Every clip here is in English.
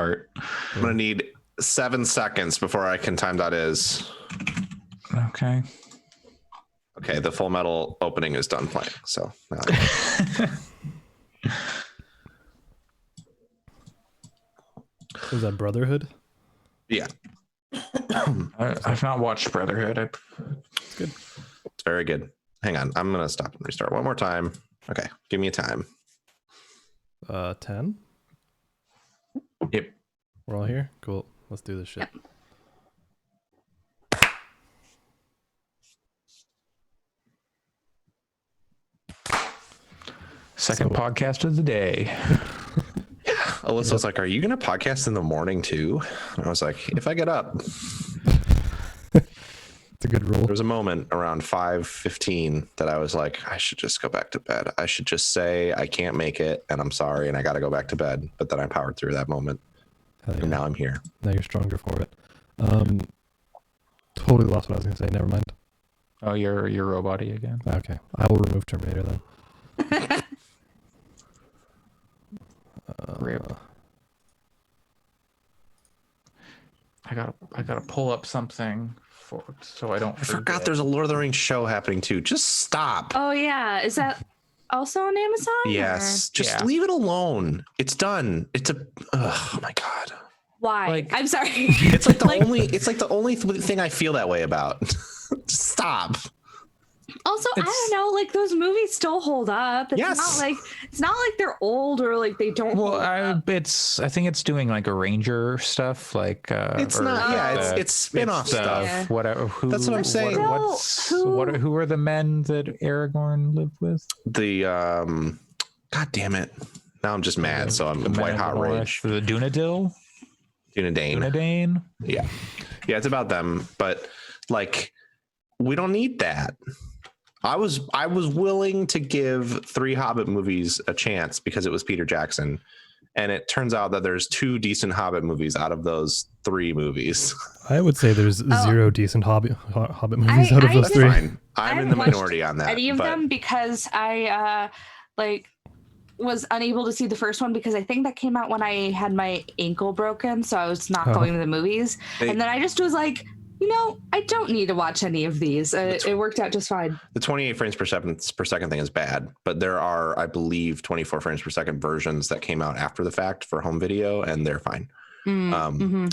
Art. I'm gonna need 7 seconds before I can time that is. Okay. Okay, the Full Metal opening is done playing. So now Was that Brotherhood? yeah, I've not watched Brotherhood. It's good. it's very good. Hang on, I'm gonna stop and restart one more time. Okay, give me a time. 10. Yep. We're all here. Cool. Let's do this shit. Second podcast of the day. Alyssa was like, "Are you gonna podcast in the morning too?" And I was like, "If I get up." It's a good rule. There was a moment around 5:15 that I was like, I should just go back to bed. I should just say I can't make it and I'm sorry and I got to go back to bed. But then I powered through that moment. Hell yeah. And now I'm here. Now you're stronger for it. Totally lost what I was going to say. Never mind. Oh, you're robot-y again. Okay. I will remove Terminator then. Rip. I gotta pull up something so I don't I forgot there's a Lord of the Rings show happening too. Just stop. Oh yeah, is that also on Amazon? Yes. Just leave it alone. It's done. It's oh my God. Why? Like- I'm sorry. It's like the only thing I feel that way about. Stop. Also, I don't know, like those movies still hold up. It's not like they're old or like they don't. Well, hold up. I think it's doing like a Ranger stuff, like It's not. Yeah, it's spin-off stuff. Yeah. Whatever. That's what I'm saying. Who are the men that Aragorn lived with? The God damn it. Now I'm just mad, so I'm in white hot rage. The Dunadil? Dunedain. Yeah. Yeah, it's about them, but like we don't need that. I was willing to give 3 Hobbit movies a chance because it was Peter Jackson. And it turns out that there's 2 decent Hobbit movies out of those 3 movies. I would say there's 0 decent Hobbit movies out of those 3. Fine. I'm in the minority on that. Any of them because I was unable to see the first one because I think that came out when I had my ankle broken, so I was not going to the movies. And then I just was like, I don't need to watch any of these. It worked out just fine. The 28 frames per second thing is bad, but there are, I believe, 24 frames per second versions that came out after the fact for home video, and they're fine. The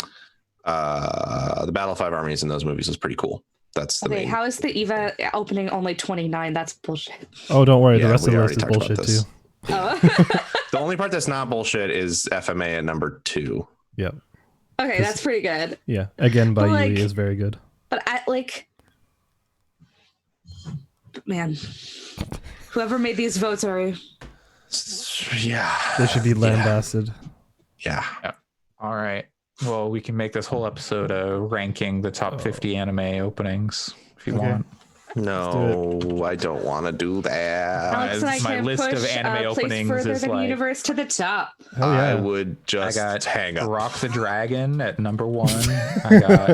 Battle of 5 Armies in those movies is pretty cool. That's the main. How is the Eva opening only 29? That's bullshit. Oh, don't worry. The rest of the list is bullshit too. Oh. The only part that's not bullshit is FMA at number 2. Yep. Okay, that's pretty good. Yeah. Again, by But, Yui is very good. But man, whoever made these votes are. Yeah. They should be lambasted. Yeah. All right. Well, we can make this whole episode ranking the top 50 anime openings if you want. No, I don't want to do that. Alex and I my can list push, of anime openings further is than like universe to the top. Oh, yeah. I would just hang up. Rock the Dragon at number 1. I got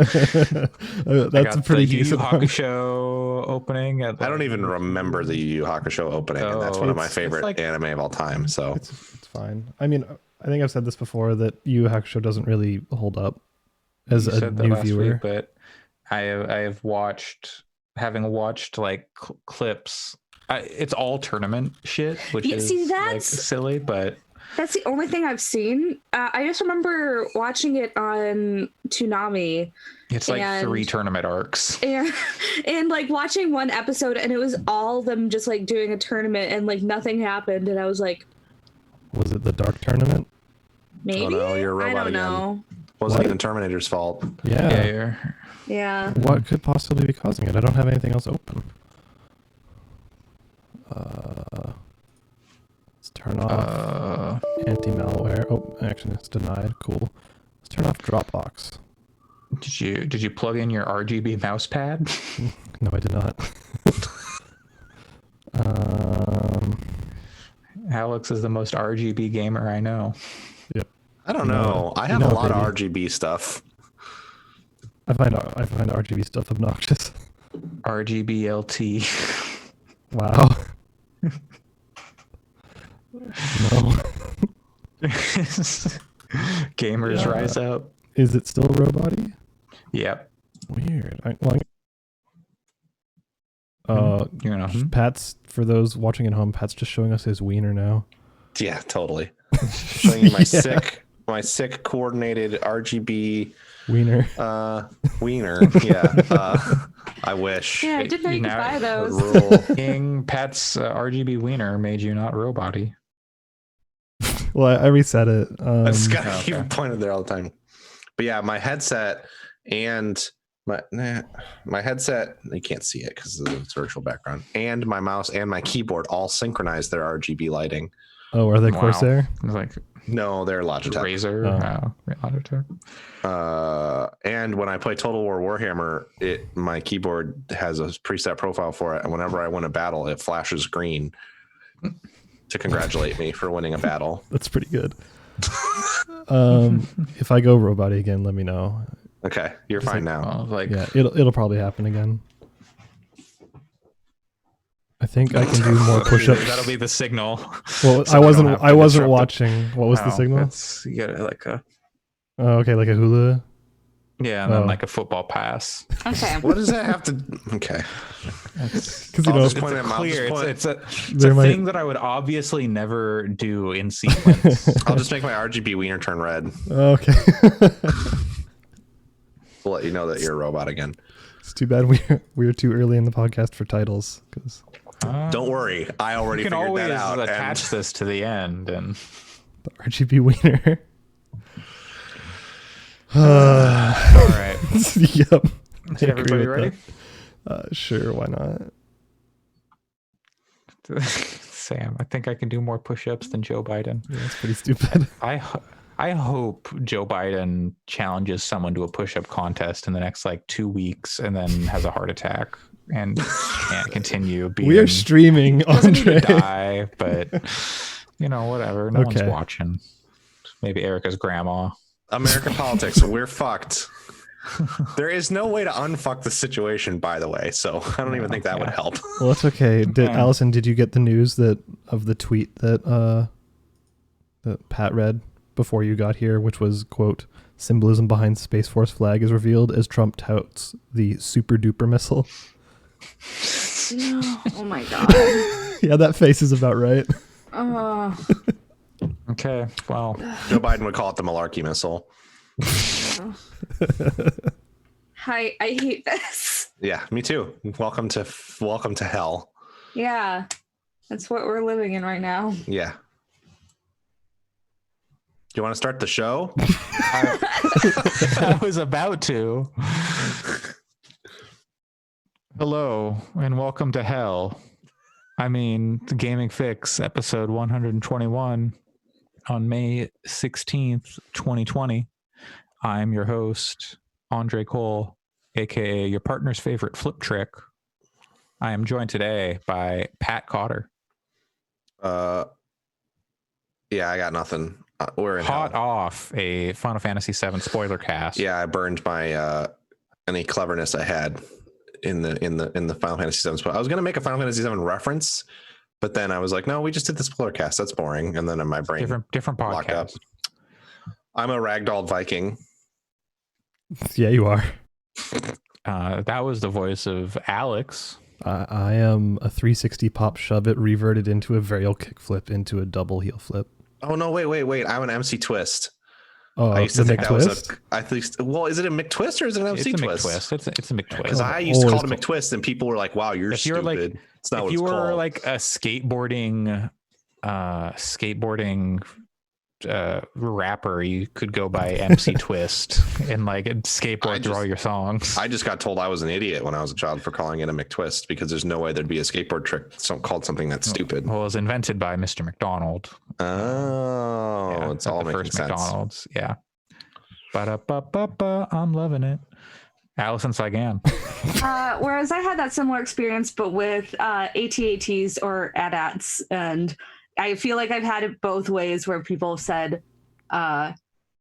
That's a pretty the Yu Yu decent one. Hakusho opening. I don't even remember the Yu Yu Hakusho opening, and that's one of my favorite anime of all time. So It's fine. I mean, I think I've said this before that Yu Yu Hakusho doesn't really hold up as a new viewer. Week, but I have watched. Having watched like clips, it's all tournament shit, which is like, silly, but that's the only thing I've seen. I just remember watching it on Toonami. It's like 3 tournament arcs. And like watching one episode, and it was all them just like doing a tournament, and like nothing happened, and I was like, was it the Dark Tournament? Maybe. Oh no, you're a robot I don't again. know. Wasn't even Terminator's fault. Yeah. What could possibly be causing it? I don't have anything else open. Let's turn off anti-malware. Oh, actually, it's denied. Cool. Let's turn off Dropbox. Did you plug in your RGB mouse pad? No, I did not. Alex is the most RGB gamer I know. Yep. I don't know. I have a lot of RGB stuff. I find RGB stuff obnoxious. RGB LT. Wow. No. Gamers rise up. Is it still Robot-y? Yep. Weird. Pat's, for those watching at home, Pat's just showing us his wiener now. Yeah, totally. Showing you my sick coordinated RGB wiener. Wiener. Yeah. I wish. Yeah, I didn't know you could buy those. King Pat's RGB wiener made you not robot-y. Well, I reset it. Scott, you pointed there all the time. But yeah, my headset and my headset, you can't see it because of the virtual background, and my mouse and my keyboard all synchronize their RGB lighting. Oh, are they Corsair? Like, no, they're Logitech. Razer. Logitech. And when I play Total War Warhammer, my keyboard has a preset profile for it, and whenever I win a battle, it flashes green to congratulate me for winning a battle. That's pretty good. If I go robot again, let me know. Okay, you're fine now. Yeah, it'll probably happen again. I think I can do more push-ups. That'll be the signal. Well, I wasn't watching. What was the signal? You get like a. Oh, okay, like a hula. Yeah, and then like a football pass. Okay. What does that have to? Okay. Because it's a thing that I would obviously never do in sequence. I'll just make my RGB wiener turn red. Okay. We'll let you know that you're a robot again. It's too bad we're too early in the podcast for titles. Don't worry, I already figured that out. You can always attach this to the end and the RGB wiener. All right. Yep. Is everybody ready? Sure, why not? Sam, I think I can do more push-ups than Joe Biden. Yeah, that's pretty stupid. I hope Joe Biden challenges someone to a push-up contest in the next 2 weeks and then has a heart attack and can't continue being. We are streaming, Andre. Die, but whatever. No one's watching. Maybe Erica's grandma. American politics, we're fucked. There is no way to unfuck the situation, by the way, so I don't even think that would help. Well, that's okay. Allison, did you get the news of the tweet that Pat read before you got here, which was, quote, symbolism behind Space Force flag is revealed as Trump touts the super duper missile? No. Oh my god. Yeah, that face is about right. Okay, well. Joe Biden would call it the Malarkey missile. Hi, I hate this. Yeah, me too. Welcome to hell. Yeah, that's what we're living in right now. Yeah. Do you want to start the show? I was about to. Hello, and welcome to hell. I mean, the Gaming Fix, episode 121 on May 16th, 2020. I'm your host, Andre Cole, aka your partner's favorite flip trick. I am joined today by Pat Cotter. Yeah, I got nothing. We're in hot hell. Off a Final Fantasy VII spoiler cast. Yeah, I burned my any cleverness I had in the Final Fantasy VII. I was gonna make a Final Fantasy VII reference, but then I was like, no, we just did the spoiler cast. That's boring. And then in my brain, different podcast. I'm a ragdoll Viking. Yeah, you are. That was the voice of Alex. I am a 360 pop shove it reverted into a varial kickflip into a double heel flip. Oh no! Wait! I'm an MC Twist. Oh, I used to think that McTwist? was I think. Well, is it a McTwist or is it an MC Twist? It's a McTwist. Because I used to call it a McTwist, and people were like, "Wow, you're stupid." It's not what it's called. If you were like a skateboarding rapper, you could go by MC Twist and skateboard through all your songs. I just got told I was an idiot when I was a child for calling it a McTwist because there's no way there'd be a skateboard trick called something that's stupid. Well, it was invented by Mr. McDonald. Oh, yeah, it's all making sense. McDonald's, yeah. Ba-da-ba-ba-ba, I'm loving it. Allison Saigan. Whereas I had that similar experience, but with AT-ATs or AT-ATs, and I feel like I've had it both ways where people have said,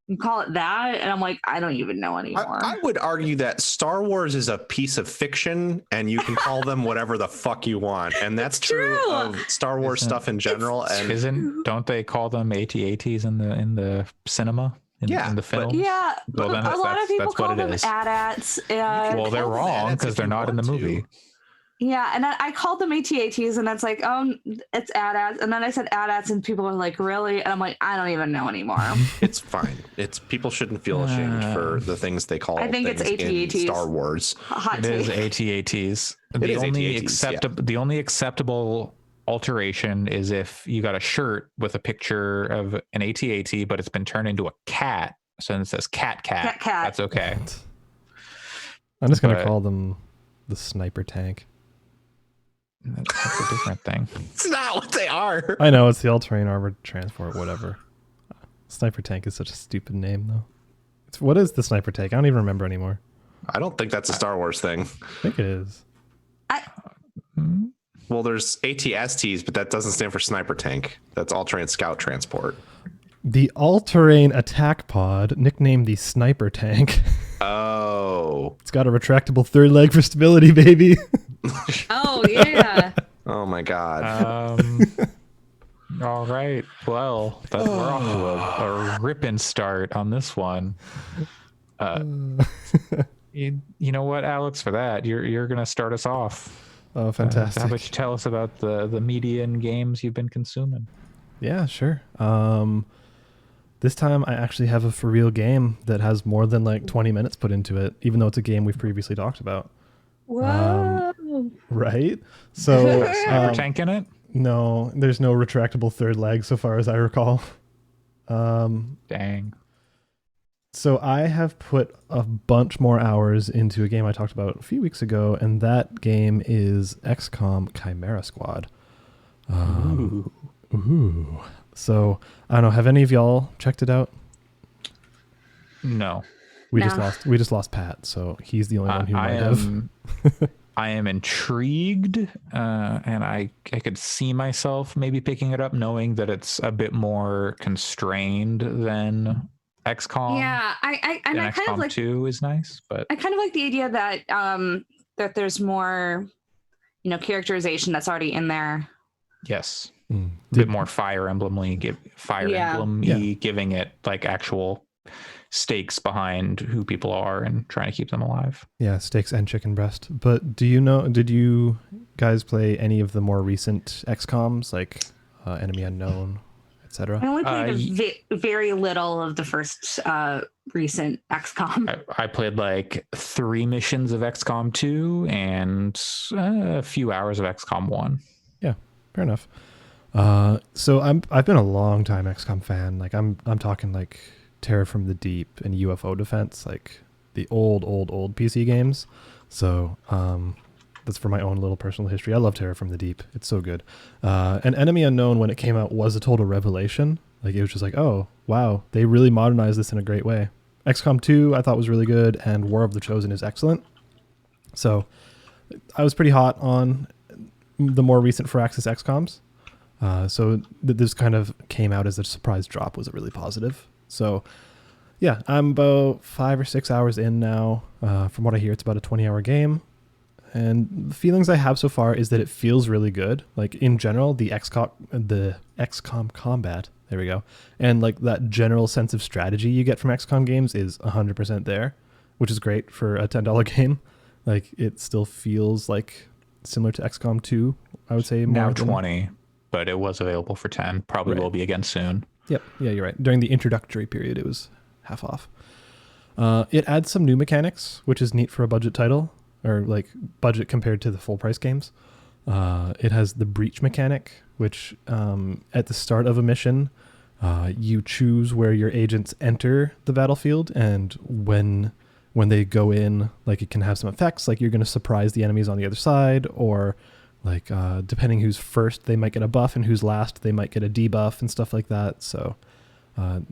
you call it that, and I'm like, I don't even know anymore. I would argue that Star Wars is a piece of fiction, and you can call them whatever the fuck you want, and that's true of Star Wars stuff in general. And don't they call them AT-ATs in the cinema? in the film. Yeah, Well, then a lot of people call them is. AT-ATs. Well, they're wrong because they're not in the movie. Yeah, and I called them AT-ATs, and it's like, it's AT-ATs. And then I said AT-ATs, and people were like, really? And I'm like, I don't even know anymore. It's fine. It's people shouldn't feel ashamed for the things they call. I think things it's AT-ATs. in Star Wars. Hot It take. is AT-ATs. AT-ATs, The only acceptable alteration is if you got a shirt with a picture of an AT-AT, but it's been turned into a cat. So it says cat. That's okay. I'm just going to call them the sniper tank. That's a different thing. It's not what they are. I know, it's the all-terrain armored transport, whatever. Sniper tank is such a stupid name, though. What is the sniper tank? I don't even remember anymore. I don't think that's a Star Wars thing. I think it is. Well, there's ATSTs, but that doesn't stand for sniper tank. That's all-terrain scout transport. The all-terrain attack pod, nicknamed the sniper tank. Oh. It's got a retractable third leg for stability, baby. Oh, yeah. Oh, my God. All right. Well, we're off to a ripping start on this one. You know what, Alex? For that, you're going to start us off. Oh, fantastic. How about you tell us about the media and games you've been consuming? Yeah, sure. This time I actually have a for real game that has more than like 20 minutes put into it, even though it's a game we've previously talked about. Whoa. Right? So Sniper tank in it? No, there's no retractable third leg so far as I recall. Dang. So I have put a bunch more hours into a game I talked about a few weeks ago, and that game is XCOM Chimera Squad. Ooh. So I don't know. Have any of y'all checked it out? No. We just lost Pat, so he's the only one who might have. I am intrigued, and I could see myself maybe picking it up, knowing that it's a bit more constrained than XCOM. Yeah, I kind XCOM of like 2 is nice, but I kind of like the idea that that there's more, characterization that's already in there. yes, a bit more Fire Emblem-y, giving it like actual stakes behind who people are and trying to keep them alive. Yeah, steaks and chicken breast. But did you guys play any of the more recent XCOMs, like Enemy Unknown, etc.? I only played very little of the first recent XCOM. I played like 3 missions of XCOM 2 and a few hours of XCOM 1. Yeah, fair enough. So I've been a long time XCOM fan. Like I'm talking like Terror from the Deep and UFO Defense, like the old PC games. So that's for my own little personal history. I love Terror from the Deep. It's so good. And Enemy Unknown, when it came out, was a total revelation. Like it was just like, oh wow, they really modernized this in a great way. XCOM 2 I thought was really good, and War of the Chosen is excellent. So I was pretty hot on the more recent Firaxis XCOMs. So this kind of came out as a surprise drop, was it really positive. So yeah, I'm about 5 or 6 hours in now. From what I hear, it's about a 20-hour game. And the feelings I have so far is that it feels really good. Like in general, the XCOM combat, there we go. And like that general sense of strategy you get from XCOM games is 100% there, which is great for a $10 game. Like it still feels like similar to XCOM 2, I would say. Now 20, but it was available for 10. Probably will be again soon. Yep. Yeah, you're right. During the introductory period, it was half off. It adds some new mechanics, which is neat for a budget title, or like budget compared to the full price games. It has the breach mechanic, which at the start of a mission, you choose where your agents enter the battlefield, and when they go in, like it can have some effects, like you're going to surprise the enemies on the other side, or like depending who's first, they might get a buff, and who's last, they might get a debuff and stuff like that. So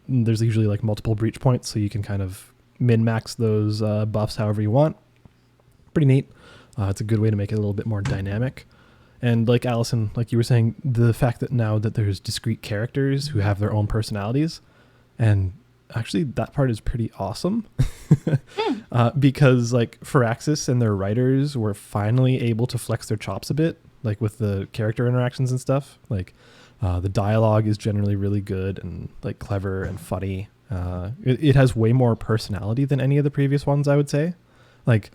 there's usually like multiple breach points, so you can kind of min-max those buffs however you want. Pretty neat. It's a good way to make it a little bit more dynamic. And like Allison, like you were saying, the fact that now that there's discrete characters who have their own personalities, and actually that part is pretty awesome. Because like Firaxis and their writers were finally able to flex their chops a bit, like with the character interactions and stuff. Like the dialogue is generally really good and like clever and funny. It has way more personality than any of the previous ones, I would say. Like,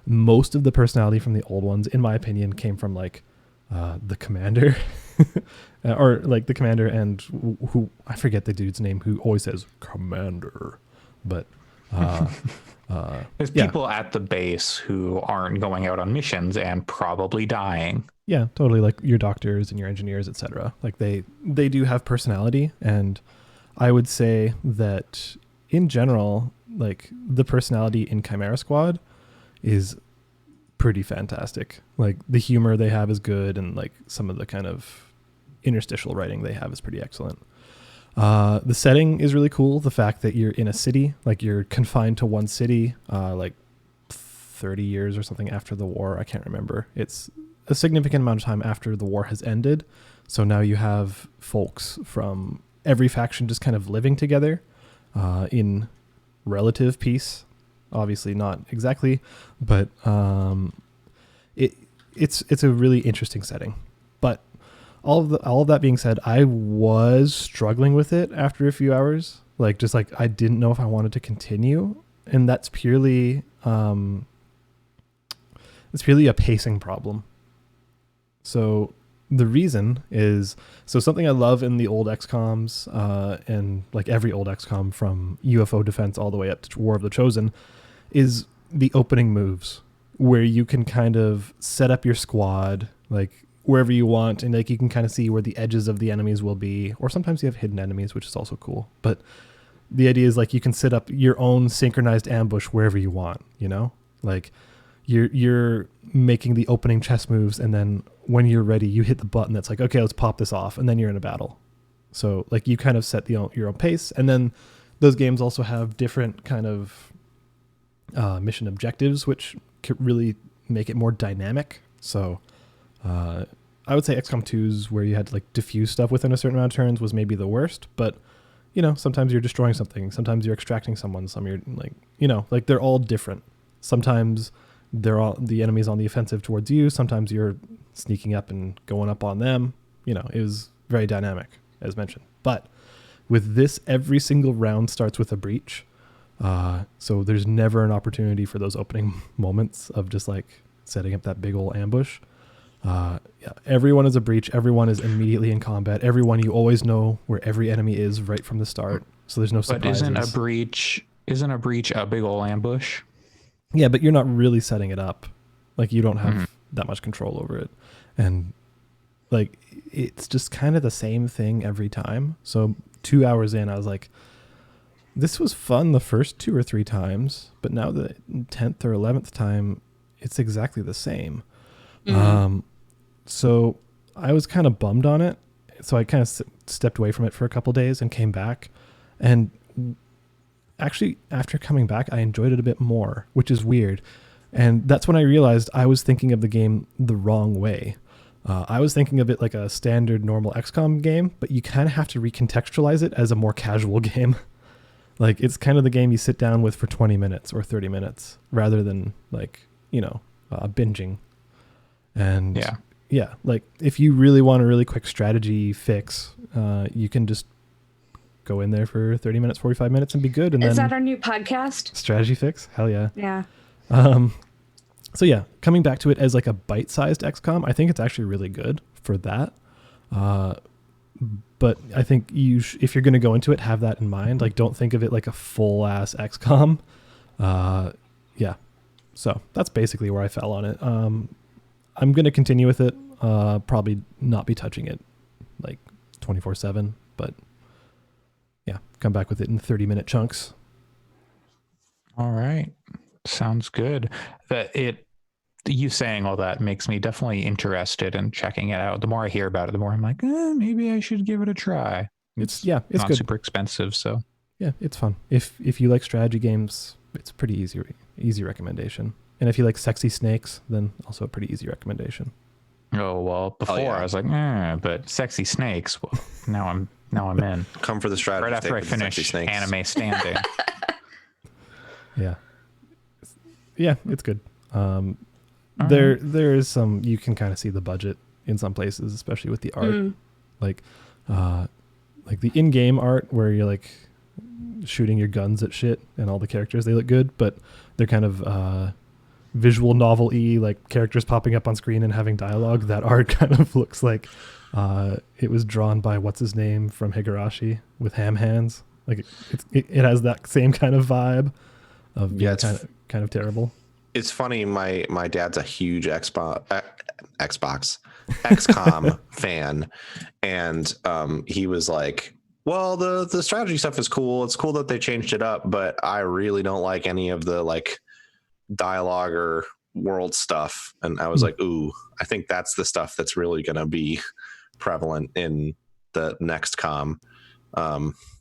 most of the personality from the old ones, in my opinion, came from like the commander, or like the commander and who I forget the dude's name who always says commander, but there's people at the base who aren't going out on missions and probably dying. Yeah, totally. Like your doctors and your engineers, etc. Like they do have personality, and I would say that in general, like the personality in Chimera Squad is pretty fantastic. Like the humor they have is good, and like some of the kind of interstitial writing they have is pretty excellent. The setting is really cool. The fact that you're in a city, like you're confined to one city, like 30 years or something after the war. I can't remember. It's a significant amount of time after the war has ended. So now you have folks from every faction just kind of living together in relative peace. Obviously not exactly, but it's a really interesting setting. But all of that being said, I was struggling with it after a few hours. Like just like I didn't know if I wanted to continue, and that's purely a pacing problem. So the reason is, so something I love in the old XCOMs and like every old XCOM from UFO Defense all the way up to War of the Chosen is the opening moves, where you can kind of set up your squad like wherever you want, and like you can kind of see where the edges of the enemies will be, or sometimes you have hidden enemies, which is also cool. But the idea is like you can set up your own synchronized ambush wherever you want, you know? Like you're making the opening chess moves, and then when you're ready, you hit the button that's like, okay, let's pop this off, and then you're in a battle. So like you kind of set your own pace, and then those games also have different kind of mission objectives, which could really make it more dynamic. So I would say XCOM 2's where you had to like diffuse stuff within a certain amount of turns was maybe the worst, but you know, sometimes you're destroying something, sometimes you're extracting someone, some you're like, you know, like they're all different. Sometimes the enemy's on the offensive towards you, sometimes you're sneaking up and going up on them. You know, it was very dynamic, as mentioned. But with this, every single round starts with a breach. So there's never an opportunity for those opening moments of just like setting up that big old ambush. Yeah, everyone is a breach. Everyone is immediately in combat. Everyone, you always know where every enemy is right from the start. So there's no surprises. But isn't a breach a big old ambush? Yeah, but you're not really setting it up. Like you don't have that much control over it. And like, it's just kind of the same thing every time. So 2 hours in, I was like, this was fun the first 2 or 3 times, but now the 10th or 11th time, it's exactly the same. So I was kind of bummed on it. So I kind of stepped away from it for a couple days and came back. And actually, after coming back, I enjoyed it a bit more, which is weird. And that's when I realized I was thinking of the game the wrong way. I was thinking of it like a standard normal XCOM game, but you kind of have to recontextualize it as a more casual game. Like it's kind of the game you sit down with for 20 minutes or 30 minutes rather than like, you know, binging. And yeah, like if you really want a really quick strategy fix, you can just go in there for 30 minutes, 45 minutes and be good. And is then that our new podcast? Strategy fix? Hell yeah. Yeah. So yeah, coming back to it as like a bite-sized XCOM, I think it's actually really good for that. But I think if you're going to go into it, have that in mind. Like, don't think of it like a full-ass XCOM. Yeah. So that's basically where I fell on it. I'm going to continue with it. Probably not be touching it like 24/7, but yeah, come back with it in 30-minute chunks. All right. Sounds good. You saying all that makes me definitely interested in checking it out. The more I hear about it, the more I'm like, maybe I should give it a try. It's not good. Super expensive, so yeah, it's fun. If you like strategy games, it's a pretty easy recommendation. And if you like sexy snakes, then also a pretty easy recommendation. Oh well, before I was like, but sexy snakes. Well, now I'm in. Come for the strategy. Right after I finish Anime Standing. Yeah, it's good. There is some, you can kind of see the budget in some places, especially with the art. Like the in-game art where you're like, shooting your guns at shit, and all the characters, they look good, but they're kind of visual novel-y, like characters popping up on screen and having dialogue. That art kind of looks like it was drawn by what's his name from Higurashi with ham hands. Like it has that same kind of vibe of being kind of terrible. It's funny. My dad's a huge XCOM fan, and he was like, well, the strategy stuff is cool. It's cool that they changed it up, but I really don't like any of the like dialogue or world stuff. And I was like, ooh, I think that's the stuff that's really going to be prevalent in the next com.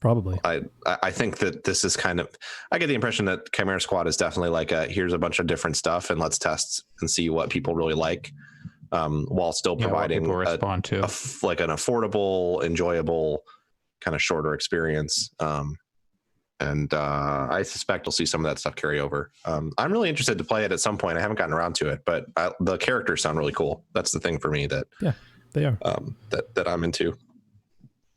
Probably. I think that this is kind of, I get the impression that Chimera Squad is definitely like here's a bunch of different stuff and let's test and see what people really like, while still providing like an affordable, enjoyable, kind of shorter experience. And I suspect we'll see some of that stuff carry over. I'm really interested to play it at some point. I haven't gotten around to it, but the characters sound really cool. That's the thing for me that they are that I'm into.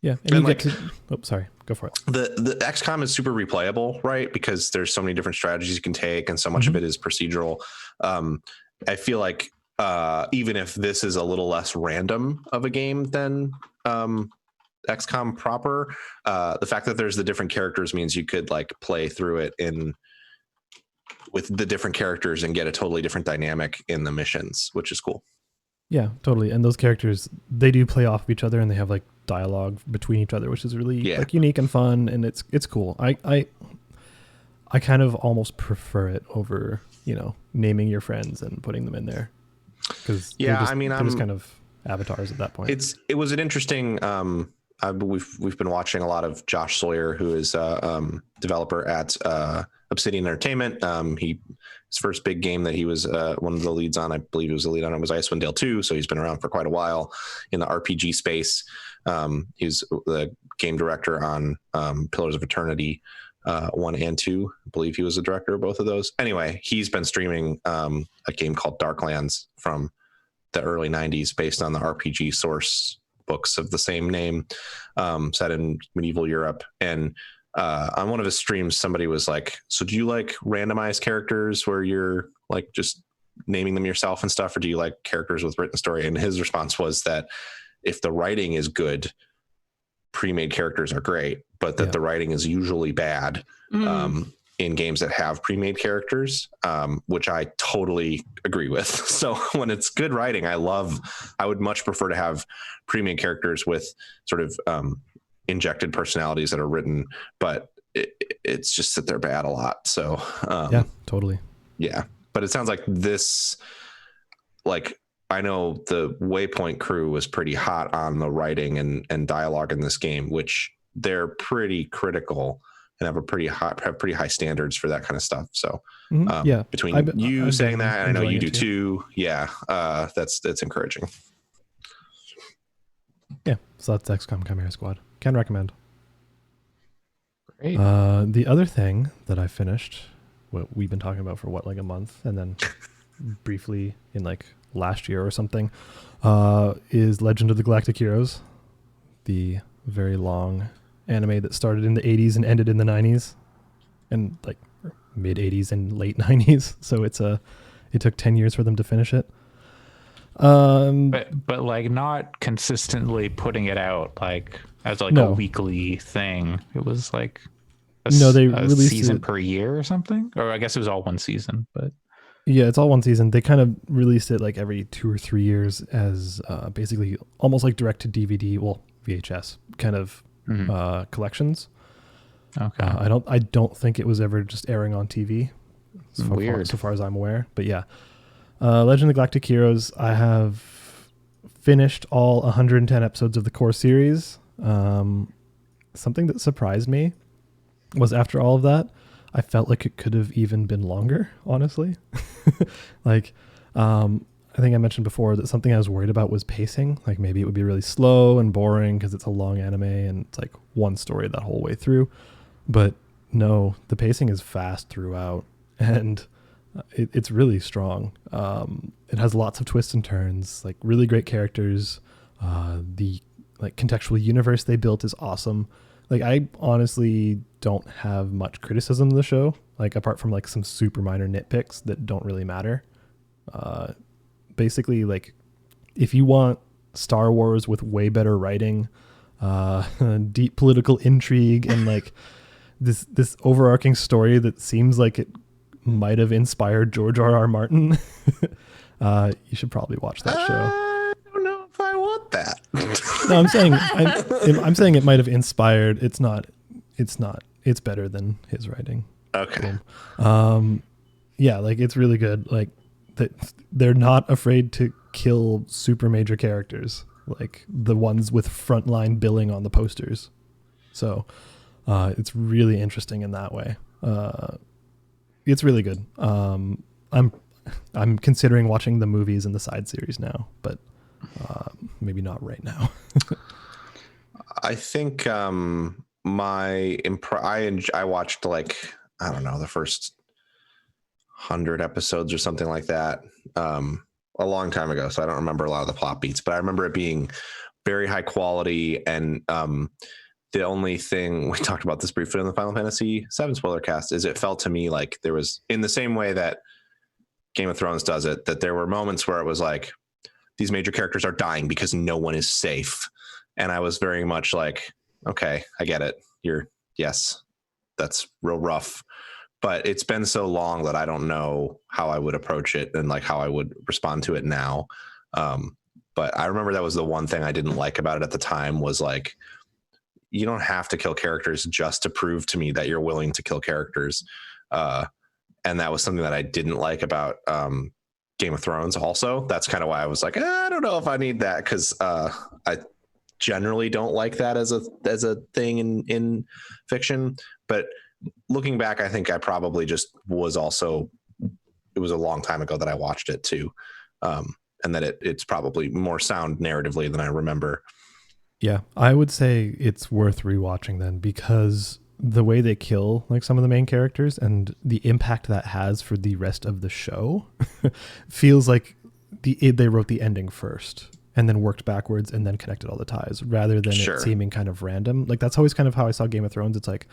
Yeah, and you get to. Oh, sorry, go for it. The XCOM is super replayable, right? Because there's so many different strategies you can take, and so much of it is procedural. I feel like even if this is a little less random of a game than XCOM proper, the fact that there's the different characters means you could like play through it with the different characters and get a totally different dynamic in the missions, which is cool. Yeah, totally. And those characters, they do play off of each other, and they have like dialogue between each other, which is really like unique and fun, and it's cool. I kind of almost prefer it over, naming your friends and putting them in there, because they're just kind of avatars at that point. It was an interesting. We've been watching a lot of Josh Sawyer, who is a developer at Obsidian Entertainment. His first big game that he was one of the leads on, I believe he was the lead on it, was Icewind Dale 2. So he's been around for quite a while in the RPG space. He's the game director on Pillars of Eternity 1 and 2. I believe he was the director of both of those. Anyway, he's been streaming a game called Darklands from the early 90s based on the RPG source books of the same name, set in medieval Europe. And on one of his streams, somebody was like, so do you like randomized characters where you're like just naming them yourself and stuff, or do you like characters with written story? And his response was that if the writing is good, pre-made characters are great, but that the writing is usually bad in games that have pre-made characters, which I totally agree with. So when it's good writing, I would much prefer to have pre-made characters with sort of injected personalities that are written, but it's just that they're bad a lot. So yeah, totally. Yeah. But it sounds like this, like, I know the Waypoint crew was pretty hot on the writing and dialogue in this game, which they're pretty critical and have pretty high standards for that kind of stuff. So between you saying that, and I know you do too. Yeah. That's encouraging. Yeah. So that's XCOM Chimera Squad. Can recommend. Great. The other thing that I finished, what we've been talking about for like a month, and then briefly in like last year or something, is Legend of the Galactic Heroes, the very long anime that started in the 80s and ended in the 90s, and like mid 80s and late 90s. So it took 10 years for them to finish it. But like not consistently putting it out like as like a weekly thing. It was like they released season per year or something, or I guess it was all one season, but yeah, it's all one season. They kind of released it like every 2 or 3 years as basically almost like direct to DVD, well, VHS kind of collections. Okay. I don't think it was ever just airing on TV. So far as I'm aware, but yeah. Legend of the Galactic Heroes, I have finished all 110 episodes of the core series. Something that surprised me was after all of that, I felt like it could have even been longer, honestly. Like, I think I mentioned before that something I was worried about was pacing. Like maybe it would be really slow and boring because it's a long anime and it's like one story that whole way through. But no, the pacing is fast throughout, and it's really strong. It has lots of twists and turns, like really great characters. The like contextual universe they built is awesome. like I honestly don't have much criticism of the show, like apart from like some super minor nitpicks that don't really matter. Basically, like if you want Star Wars with way better writing, deep political intrigue, and like this overarching story that seems like it might have inspired George R.R. Martin, you should probably watch that show. I don't know if I want that. No, I'm saying it might have inspired. It's not. It's better than his writing. Okay. Yeah, like it's really good. Like that, they're not afraid to kill super major characters, like the ones with frontline billing on the posters. So it's really interesting in that way. It's really good. I'm considering watching the movies and the side series now, but maybe not right now. I think I watched like, I don't know, the first 100 episodes or something like that a long time ago, so I don't remember a lot of the plot beats, but I remember it being very high quality. And the only thing, we talked about this briefly in the Final Fantasy VII spoiler cast, is it felt to me like there was, in the same way that Game of Thrones does it, that there were moments where it was like, these major characters are dying because no one is safe. And I was very much like, okay, I get it. Yes, that's real rough. But it's been so long that I don't know how I would approach it and like how I would respond to it now. But I remember that was the one thing I didn't like about it at the time, was like, you don't have to kill characters just to prove to me that you're willing to kill characters. And that was something that I didn't like about Game of Thrones also. That's kind of why I was like, I don't know if I need that, because I generally don't like that as a thing in fiction. But looking back, I think I probably just was also, it was a long time ago that I watched it too. And that it's probably more sound narratively than I remember. Yeah, I would say it's worth rewatching then, because the way they kill like some of the main characters and the impact that has for the rest of the show feels like they wrote the ending first and then worked backwards and then connected all the ties, rather than it seeming kind of random. Like that's always kind of how I saw Game of Thrones. It's like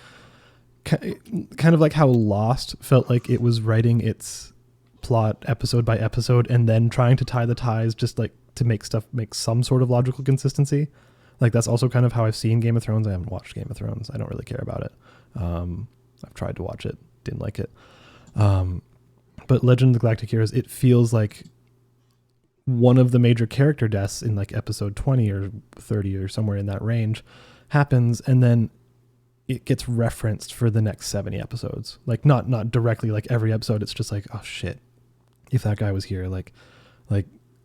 kind of like how Lost felt like it was writing its plot episode by episode and then trying to tie the ties just like to make some sort of logical consistency. Like that's also kind of how I've seen Game of Thrones. I haven't watched Game of Thrones. I don't really care about it. I've tried to watch it, didn't like it. But Legend of the Galactic Heroes, it feels like one of the major character deaths in like episode 20 or 30 or somewhere in that range happens, and then it gets referenced for the next 70 episodes. Like not directly like every episode. It's just like, oh shit, if that guy was here, like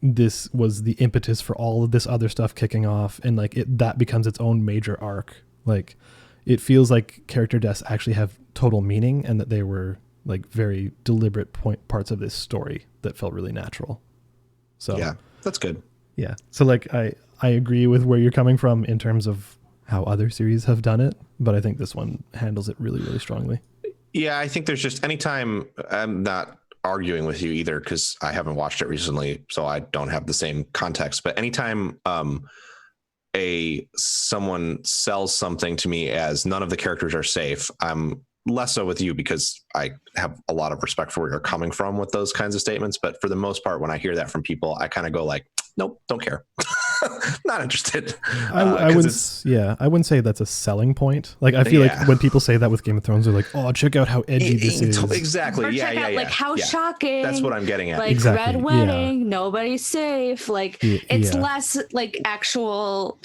this was the impetus for all of this other stuff kicking off, and like that becomes its own major arc. Like it feels like character deaths actually have total meaning, and that they were like very deliberate parts of this story that felt really natural. So yeah, that's good. Yeah. So like I agree with where you're coming from in terms of how other series have done it, but I think this one handles it really, really strongly. Yeah, I think there's just anytime, I'm not arguing with you either because I haven't watched it recently, so I don't have the same context, but anytime someone sells something to me as none of the characters are safe, I'm less so with you because I have a lot of respect for where you're coming from with those kinds of statements. But for the most part, when I hear that from people, I kind of go like, nope, don't care. Not interested. I wouldn't say that's a selling point. Like I feel like when people say that with Game of Thrones, they're like, oh, check out how edgy this is. Exactly. Or check out like how shocking. That's what I'm getting at. Like exactly. Red Wedding, nobody's safe. Like it's less like actual,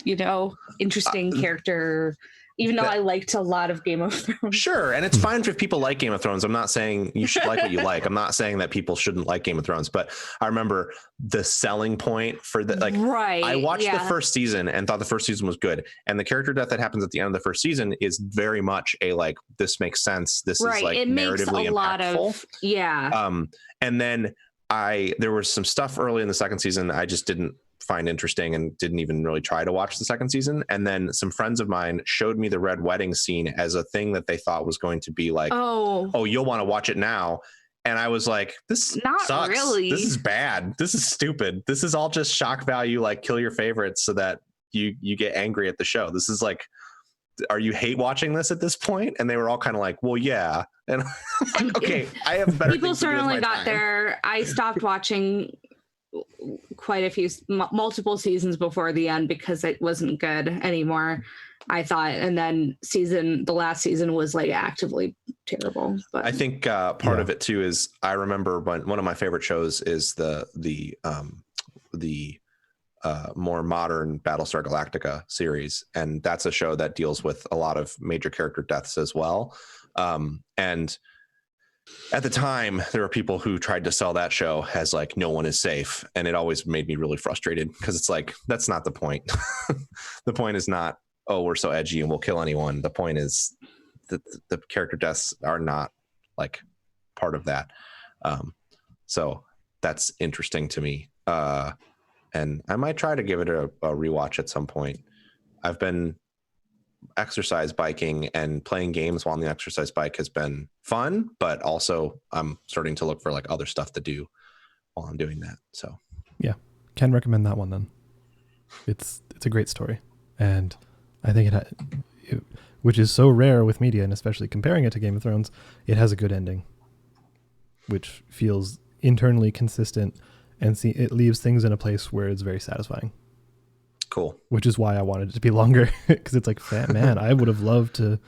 interesting character. Even though I liked a lot of Game of Thrones. Sure. And it's fine if people like Game of Thrones. I'm not saying you should like what you like. I'm not saying that people shouldn't like Game of Thrones. But I remember the selling point for the, like, right. I watched the first season and thought the first season was good. And the character death that happens at the end of the first season is very much a, like, this makes sense. This is like it narratively makes a lot impactful. And then there was some stuff early in the second season I just didn't find interesting and didn't even really try to watch the second season. And then some friends of mine showed me the Red Wedding scene as a thing that they thought was going to be like, oh, you'll want to watch it now. And I was like, this sucks. Really. This is bad. This is stupid. This is all just shock value, like kill your favorites so that you get angry at the show. This is like, are you hate watching this at this point? And they were all kind of like, well, yeah. And I'm like, okay, I have better people things to do with certainly my got time. there. I stopped watching quite a few multiple seasons before the end because it wasn't good anymore, I thought. And then the last season was like actively terrible. But I think part of it too is I remember when one of my favorite shows is the more modern Battlestar Galactica series, and that's a show that deals with a lot of major character deaths as well. And at the time, there were people who tried to sell that show as like no one is safe, and it always made me really frustrated because it's like that's not the point. The point is not, oh, we're so edgy and we'll kill anyone. The point is that the character deaths are not like part of that. So that's interesting to me. And I might try to give it a rewatch at some point. I've been exercise biking, and playing games while on the exercise bike has been fun, but also I'm starting to look for like other stuff to do while I'm doing that. So yeah, can recommend that one then. It's a great story, and I think it which is so rare with media, and especially comparing it to Game of Thrones, it has a good ending, which feels internally consistent, and it leaves things in a place where it's very satisfying. Cool. Which is why I wanted it to be longer, because it's like, man, I would have loved to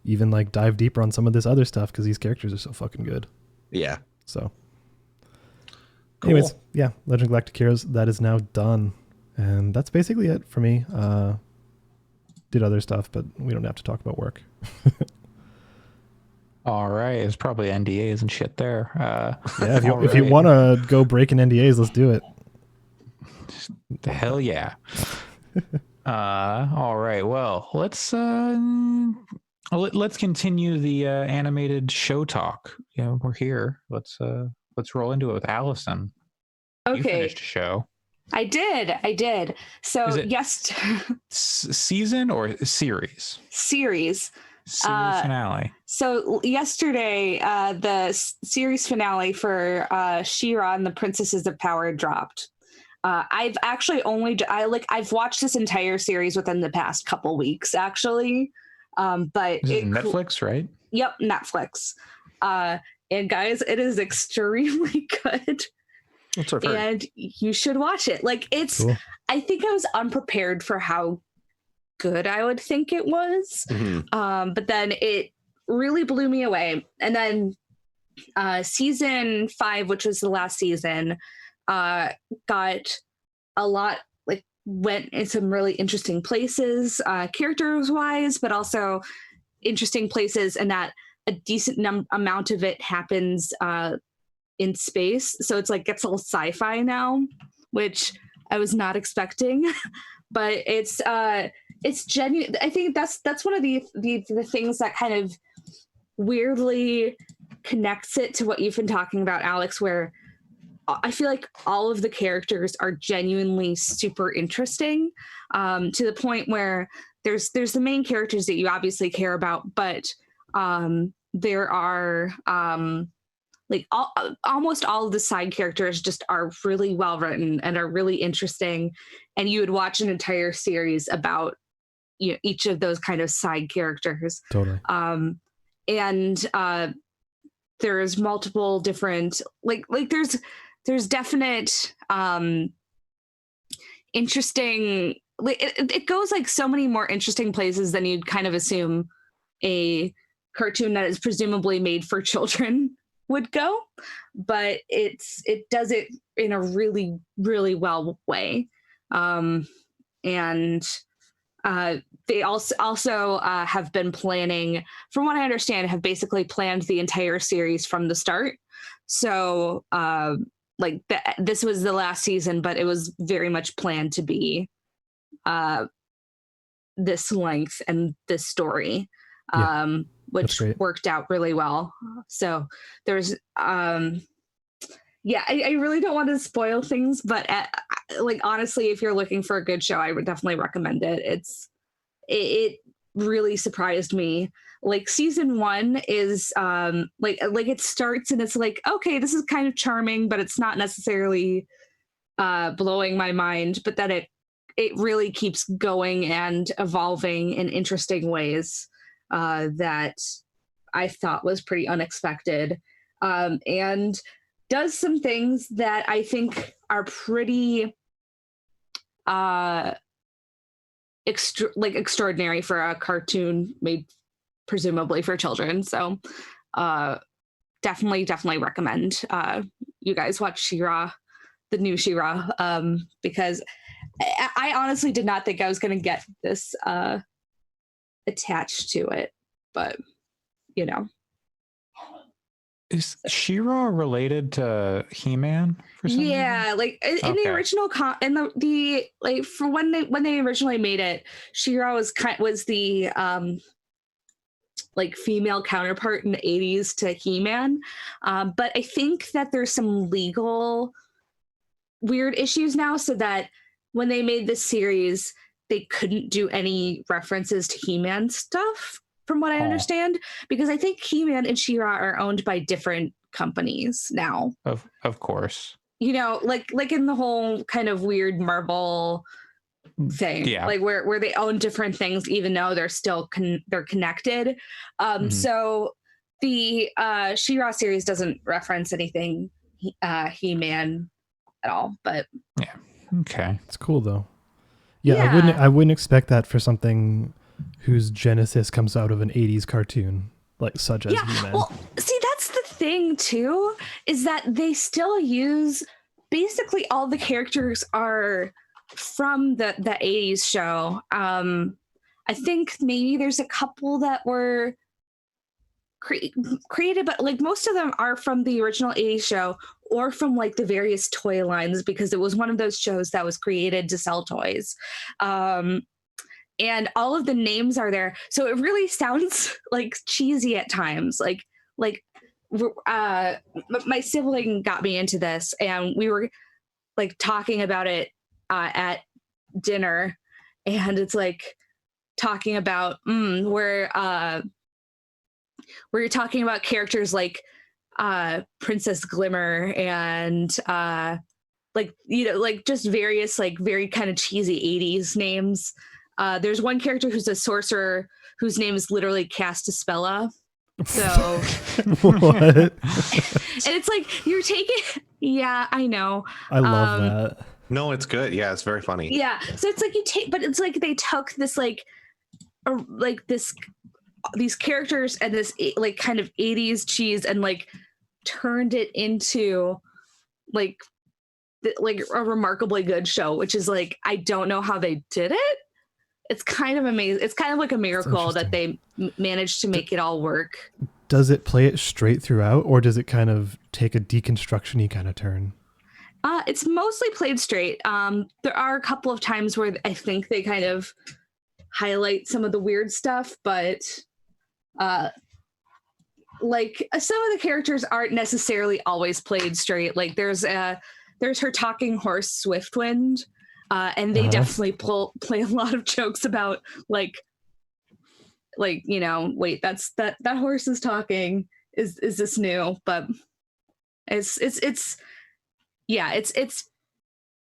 even like dive deeper on some of this other stuff because these characters are so fucking good. Yeah. So cool. Anyways, yeah, Legend of Galactic Heroes, that is now done. And that's basically it for me. Did other stuff, but we don't have to talk about work. All right. It's probably NDAs and shit there. Yeah, if you want to go breaking NDAs, let's do it. Hell yeah. All right. Well, let's continue the animated show talk. Yeah, we're here. Let's roll into it with Allison. Okay. You finished a show. I did. So yes. Season or series? Series Finale. So yesterday, the series finale for She-Ra and the Princesses of Power dropped. I've actually I've watched this entire series within the past couple weeks, actually. But this is Netflix, right? Yep, Netflix. And guys, it is extremely good. That's what I've heard. And you should watch it. Like it's cool. I think I was unprepared for how good I would think it was. Mm-hmm. But then it really blew me away. And then season 5, which was the last season, got a lot, like went in some really interesting places, characters wise, but also interesting places, and that a decent amount of it happens in space. So it's like gets a little sci-fi now, which I was not expecting. But it's genuine. I think that's one of the things that kind of weirdly connects it to what you've been talking about, Alex, where I feel like all of the characters are genuinely super interesting, to the point where there's the main characters that you obviously care about, but there are like almost all of the side characters just are really well written and are really interesting, and you would watch an entire series about each of those kind of side characters. Totally. And there's multiple different like there's definite interesting, like it goes like so many more interesting places than you'd kind of assume a cartoon that is presumably made for children would go, but it does it in a really, really well way. And they also have been planning, from what I understand, have basically planned the entire series from the start. So this was the last season, but it was very much planned to be this length and this story. Which worked out really well. So there's, I really don't want to spoil things, but honestly, if you're looking for a good show, I would definitely recommend it. It really surprised me. Like season 1 is like it starts and it's like, okay, this is kind of charming, but it's not necessarily blowing my mind. But then it really keeps going and evolving in interesting ways that I thought was pretty unexpected, and does some things that I think are pretty extraordinary for a cartoon made presumably for children. So definitely recommend you guys watch She-Ra, the new She-Ra, because I honestly did not think I was going to get this attached to it, but you know. Is She-Ra related to He-Man for some reason? Like in the original in the like for when they originally made it, She-Ra was the like female counterpart in the 80s to He-Man, but I think that there's some legal weird issues now, so that when they made this series, they couldn't do any references to He-Man stuff, from what I understand, because I think He-Man and She-Ra are owned by different companies now. Of course. You know, like in the whole kind of weird Marvel thing, like where they own different things, even though they're still they're connected. So the She-Ra series doesn't reference anything He-Man at all, but yeah, okay, it's cool though. I wouldn't expect that for something whose genesis comes out of an 80s cartoon, like such as He-Man. Well, see, that's the thing too, is that they still use basically all the characters are from the 80s show. I think maybe there's a couple that were created, but like most of them are from the original 80s show or from like the various toy lines, because it was one of those shows that was created to sell toys. And all of the names are there, so it really sounds like cheesy at times. Like my sibling got me into this, and we were like talking about it at dinner, and it's like talking about where you're talking about characters like Princess Glimmer and like, you know, like just various like very kind of cheesy 80s names. There's one character who's a sorcerer whose name is literally Castaspella. So what? And it's like you're taking I know. I love that. No, it's good. Yeah, it's very funny. Yeah. So it's like but it's like they took this these characters and this like kind of 80s cheese and like turned it into like a remarkably good show, which is like, I don't know how they did it. It's kind of amazing. It's kind of like a miracle that they managed to make it all work. Does it play it straight throughout, or does it kind of take a deconstruction-y kind of turn? It's mostly played straight. There are a couple of times where I think they kind of highlight some of the weird stuff, but like some of the characters aren't necessarily always played straight. Like there's her talking horse Swiftwind, and they definitely play a lot of jokes about like you know, wait, that horse is talking. Is this new? But it's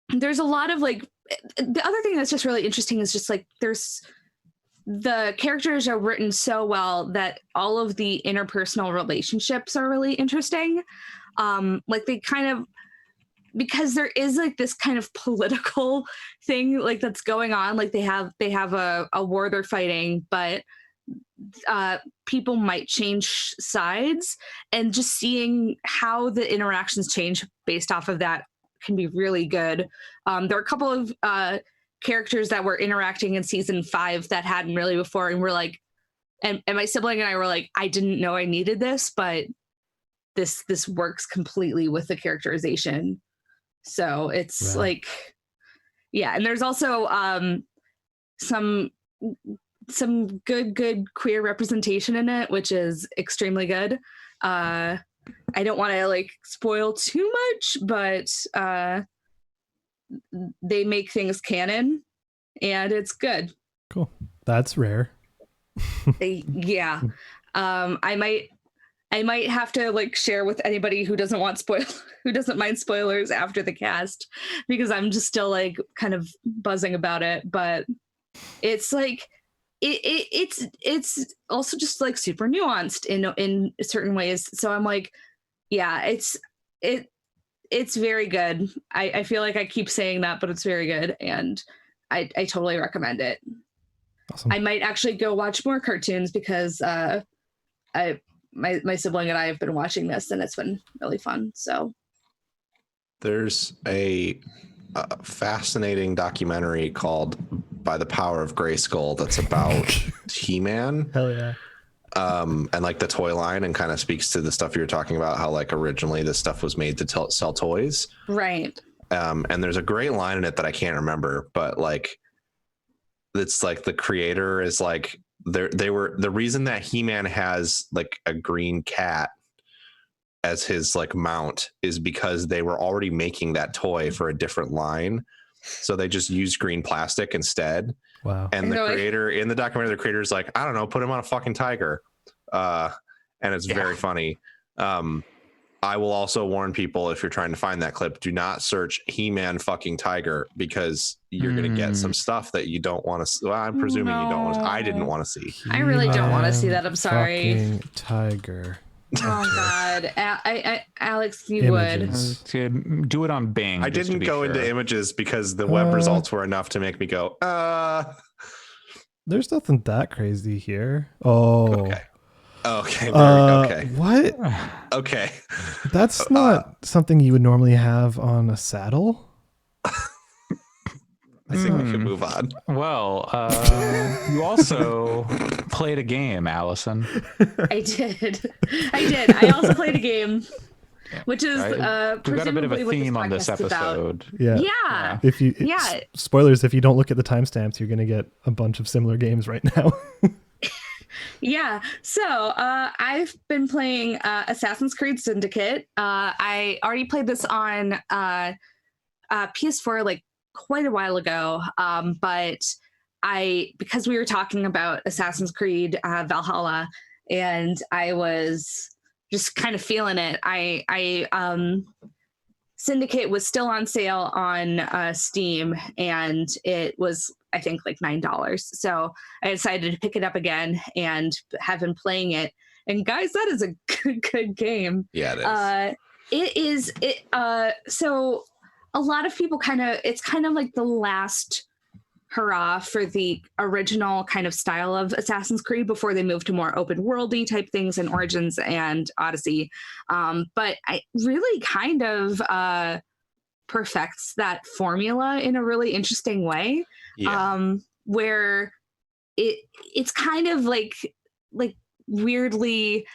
there's a lot of like, the other thing that's just really interesting is just like the characters are written so well that all of the interpersonal relationships are really interesting. Like they kind of, because there is like this kind of political thing like that's going on. Like they have a war they're fighting, but people might change sides, and just seeing how the interactions change based off of that can be really good. There are a couple of characters that were interacting in season 5 that hadn't really before, and we're like, and my sibling and I were like, I didn't know I needed this, but this works completely with the characterization. So it's like, yeah. And there's also some good queer representation in it, which is extremely good. I don't want to like spoil too much, but they make things canon, and it's good. Cool. That's rare. Yeah. I I might have to like share with anybody who doesn't mind spoilers after the cast, because I'm just still like kind of buzzing about it. But it's like it's also just like super nuanced in certain ways. So I'm like, yeah, it's very good. I feel like I keep saying that, but it's very good, and I totally recommend it. Awesome. I might actually go watch more cartoons because my sibling and I have been watching this, and it's been really fun. So there's a fascinating documentary called By the Power of Grayskull that's about He-Man. Hell yeah. And like the toy line, and kind of speaks to the stuff you were talking about, how like originally this stuff was made to sell toys. Right. And there's a great line in it that I can't remember, but like it's like the creator is like they were the reason that He-Man has like a green cat as his like mount is because they were already making that toy for a different line. So they just used green plastic instead. Wow. And the creator in the documentary, the creator is like, I don't know, put him on a fucking tiger. And it's very funny. I will also warn people, if you're trying to find that clip, do not search He-Man fucking tiger, because you're going to get some stuff that you don't want to. Well, I'm presuming you don't want to. I didn't want to see. I really don't want to see that. I'm sorry. Fucking tiger. Oh God, Alex, you Images. would do it on Bing. I didn't go into images because the web results were enough to make me go, There's nothing that crazy here. Oh. Okay. Okay. What? Okay. That's not something you would normally have on a saddle. I think we can move on. Well, you also played a game, Allison. I did. I also played a game, which is We've got a bit of a theme on this episode. Yeah. If you spoilers, if you don't look at the timestamps, you're gonna get a bunch of similar games right now. Yeah. So I've been playing Assassin's Creed Syndicate. I already played this on PS4 like quite a while ago. But because we were talking about Assassin's Creed Valhalla, and I was just kind of feeling it. Syndicate was still on sale on Steam, and it was, I think, like $9. So I decided to pick it up again and have been playing it. And guys, that is a good game. Yeah, it is. So a lot of people it's kind of like the last hurrah for the original kind of style of Assassin's Creed before they moved to more open worldy type things in Origins and Odyssey. But I really kind of perfects that formula in a really interesting way. Yeah. Where it's kind of like weirdly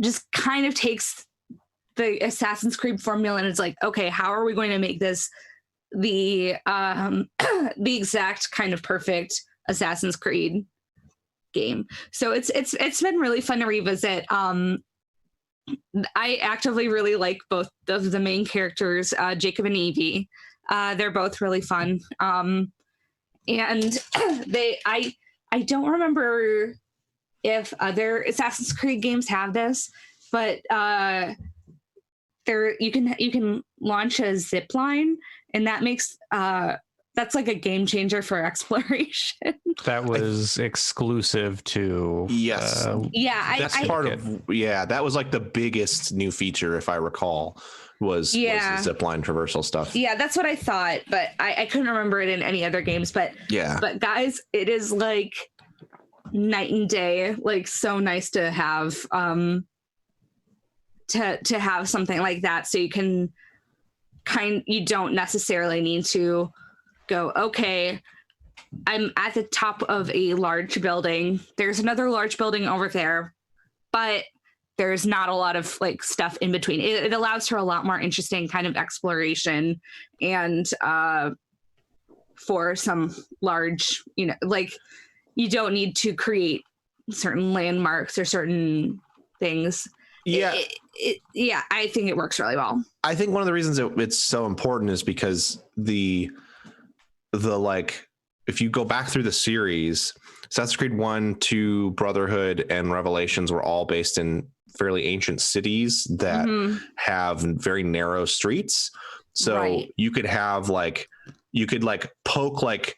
just kind of takes the Assassin's Creed formula and it's like, okay, how are we going to make this the exact kind of perfect Assassin's Creed game? So it's been really fun to revisit. I actively really like both of the main characters, Jacob and Evie. They're both really fun. And I don't remember if other Assassin's Creed games have this, but you can launch a zip line, and that makes that's like a game changer for exploration. That was exclusive to that's part of that was like the biggest new feature, if I recall, was the zipline traversal stuff. Yeah, that's what I thought, but I couldn't remember it in any other games. But guys, it is like night and day. Like, so nice to have to have something like that, so you can you don't necessarily need to go, okay, I'm at the top of a large building, there's another large building over there, but there's not a lot of like stuff in between. It allows for a lot more interesting kind of exploration, and for some large, like, you don't need to create certain landmarks or certain things. I think it works really well. I think one of the reasons it's so important is because the like, if you go back through the series, Assassin's Creed 1, 2, Brotherhood, and Revelations were all based in fairly ancient cities that have very narrow streets. So you could have like poke like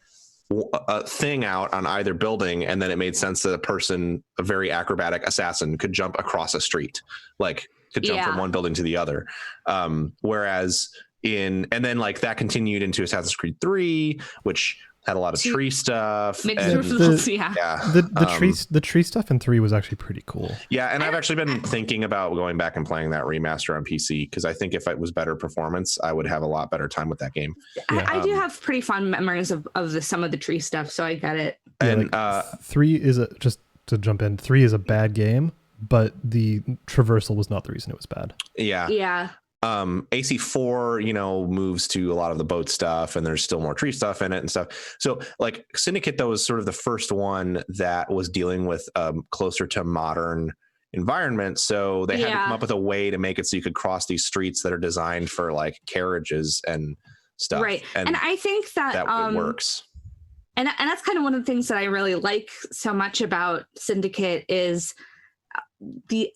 a thing out on either building, and then it made sense that a very acrobatic assassin could jump across a street, like could jump from one building to the other. Whereas and then like that continued into Assassin's Creed 3, which had a lot of tree stuff. The tree stuff in 3 was actually pretty cool. Yeah, and I've actually been thinking about going back and playing that remaster on PC, because I think if it was better performance, I would have a lot better time with that game. I do have pretty fond memories of some of the tree stuff, so I get it. And 3 is just to jump in, 3 is a bad game, but the traversal was not the reason it was bad. Yeah. AC4, moves to a lot of the boat stuff, and there's still more tree stuff in it and stuff. So like Syndicate, though, was sort of the first one that was dealing with closer to modern environment. So they had to come up with a way to make it so you could cross these streets that are designed for like carriages and stuff. Right. And I think that it works. And that's kind of one of the things that I really like so much about Syndicate is the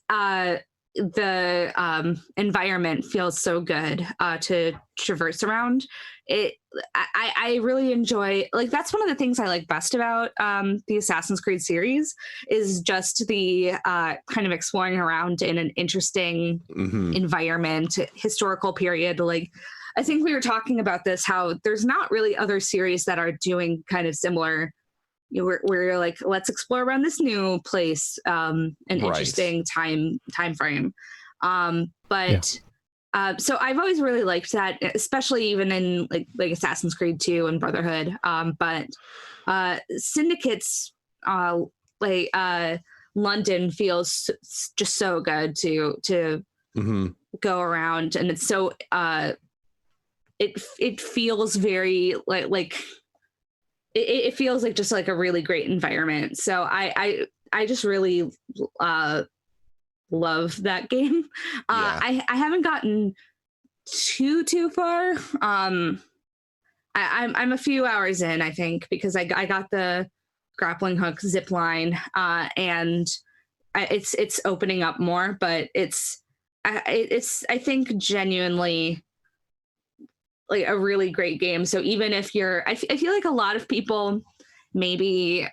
environment feels so good to traverse around it. I really enjoy, like, that's one of the things I like best about the Assassin's Creed series is just the kind of exploring around in an interesting environment, historical period. Like, I think we were talking about this, how there's not really other series that are doing kind of similar, where you're like, let's explore around this new place, an interesting time frame. So I've always really liked that, especially even in like Assassin's Creed 2 and Brotherhood. But Syndicate's London feels just so good to go around, and it's so it feels very like it feels like just like a really great environment. So I just really love that game. I haven't gotten too far. I'm a few hours in, I think, because I got the grappling hook zip line, and it's opening up more, but it's I think genuinely like a really great game. So even if I feel like a lot of people maybe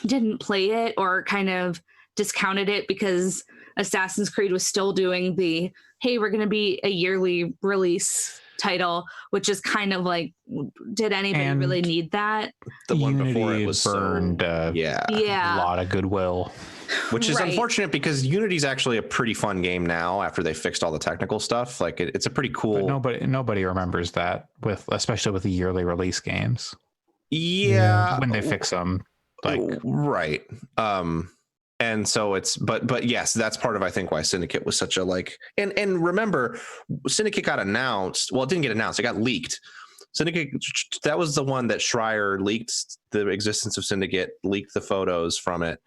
didn't play it or kind of discounted it because Assassin's Creed was still doing the, hey, we're going to be a yearly release title, which is kind of like, did anybody really need that? The one Unity before it was burned a lot of goodwill. Which is unfortunate, because Unity's actually a pretty fun game now after they fixed all the technical stuff. Like it's a pretty cool. But nobody remembers that, especially with the yearly release games. Yeah, when they fix them, right. And so but yes, that's part of, I think, why Syndicate was such a and remember, Syndicate got announced. Well, it didn't get announced. It got leaked. Syndicate, that was the one that Schreier leaked the existence of Syndicate, leaked the photos from it.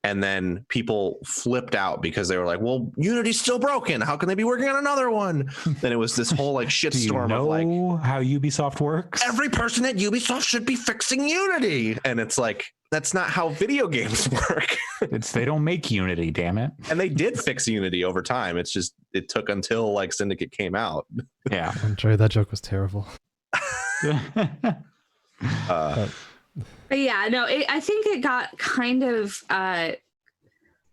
And then people flipped out because they were like, well, Unity's still broken. How can they be working on another one? Then it was this whole shitstorm of how Ubisoft works? Every person at Ubisoft should be fixing Unity. And it's like, that's not how video games work. They don't make Unity, damn it. And they did fix Unity over time. It's just, it took until Syndicate came out. Yeah. I'm sorry, that joke was terrible. But yeah, no, I think it got kind of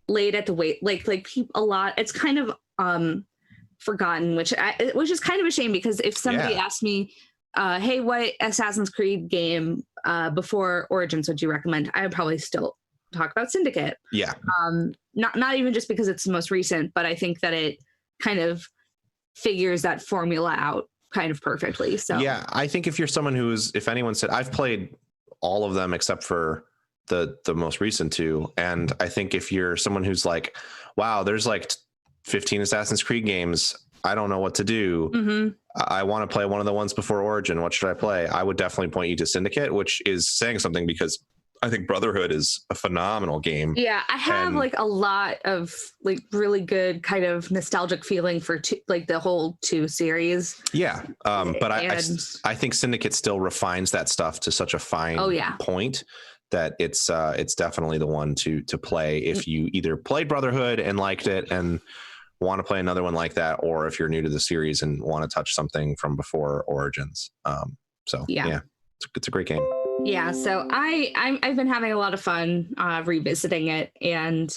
laid at the weight, like a lot. It's kind of forgotten, which is kind of a shame, because if somebody asked me, hey, what Assassin's Creed game before Origins would you recommend? I would probably still talk about Syndicate. Yeah. Not even just because it's the most recent, but I think that it kind of figures that formula out kind of perfectly. So yeah, I think if you're someone if anyone said, I've played all of them except for the most recent two, and I think if you're someone who's like, wow, there's 15 Assassin's Creed games, I don't know what to do, I want to play one of the ones before Origin, what should I play? I would definitely point you to Syndicate, which is saying something, because I think Brotherhood is a phenomenal game. Yeah, I have a lot of really good kind of nostalgic feeling for the whole 2 series. Yeah, but I think Syndicate still refines that stuff to such a fine point that it's definitely the one to play if you either played Brotherhood and liked it and want to play another one like that, or if you're new to the series and want to touch something from before Origins. So it's a great game. Yeah, so I've been having a lot of fun revisiting it, and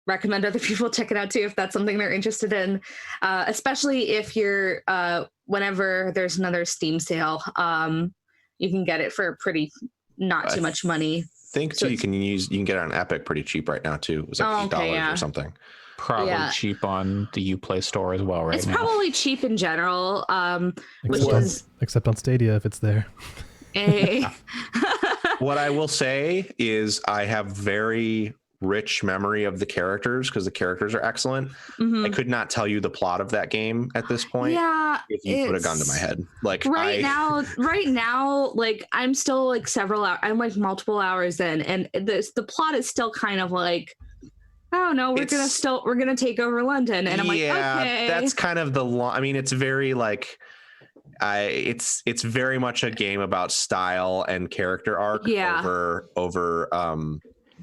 recommend other people check it out too if that's something they're interested in, especially if you're whenever there's another Steam sale, you can get it for pretty not too much money. I think too, you can get it on Epic pretty cheap right now too. It was like $8 or something. Probably cheap on the Uplay store as well, right? It's now. Probably cheap in general, except on Stadia if it's there. What I will say is I have very rich memory of the characters because the characters are excellent. I could not tell you the plot of that game at this point. Yeah, if you put a gun to my head, like right now, like I'm still like I'm like multiple hours in, and the plot is still kind of like, oh no, we're gonna take over London, and I'm like, okay, that's kind of I mean, it's very like. It's very much a game about style and character arc over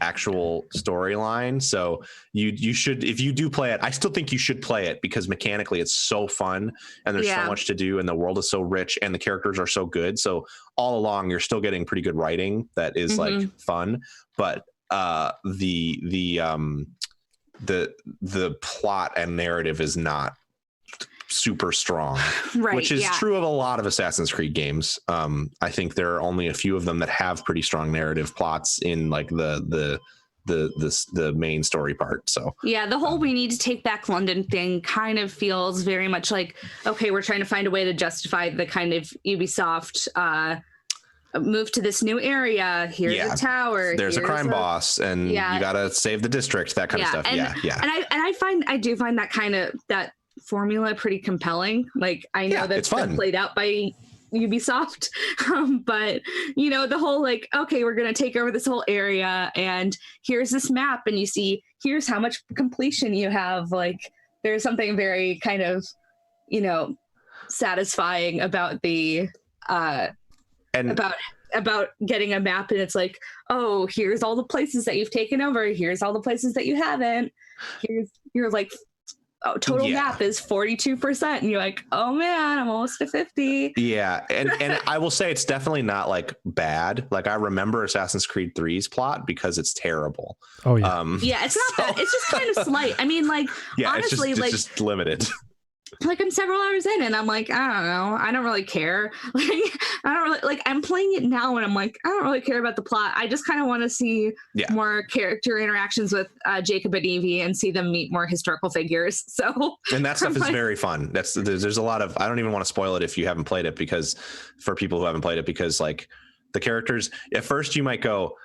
actual storyline. So you should, if you do play it, I still think you should play it because mechanically it's so fun and there's so much to do and the world is so rich and the characters are so good. So all along you're still getting pretty good writing that is like fun, but the plot and narrative is not super strong, which is true of a lot of Assassin's Creed games. I think there are only a few of them that have pretty strong narrative plots in like the main story part. So the whole we need to take back London thing kind of feels very much like, okay, we're trying to find a way to justify the kind of Ubisoft move to this new area. Here's a tower. There's a crime boss, and you gotta save the district. That kind of stuff. And I do find that kind of that formula pretty compelling. Like I know that's been played out by Ubisoft, but you know, the whole like, okay, we're gonna take over this whole area and here's this map and you see here's how much completion you have. Like there's something very kind of, you know, satisfying about the about getting a map and it's like, oh, here's all the places that you've taken over, here's all the places that you haven't, you're like, total map is 42%, and you're like, oh man, I'm almost to 50. And I will say it's definitely not like bad. Like I remember Assassin's Creed 3's plot because it's terrible. It's not bad. It's just kind of slight. I mean, like honestly, it's just limited. Like I'm several hours in and I'm like, I don't know, I don't really care. Like I don't really like, I'm playing it now and I'm like, I don't really care about the plot. I just kind of want to see more character interactions with Jacob and Evie and see them meet more historical figures. So and that stuff is very fun. There's a lot of, I don't even want to spoil it if you haven't played it, because for people who haven't played it, because like the characters at first you might go,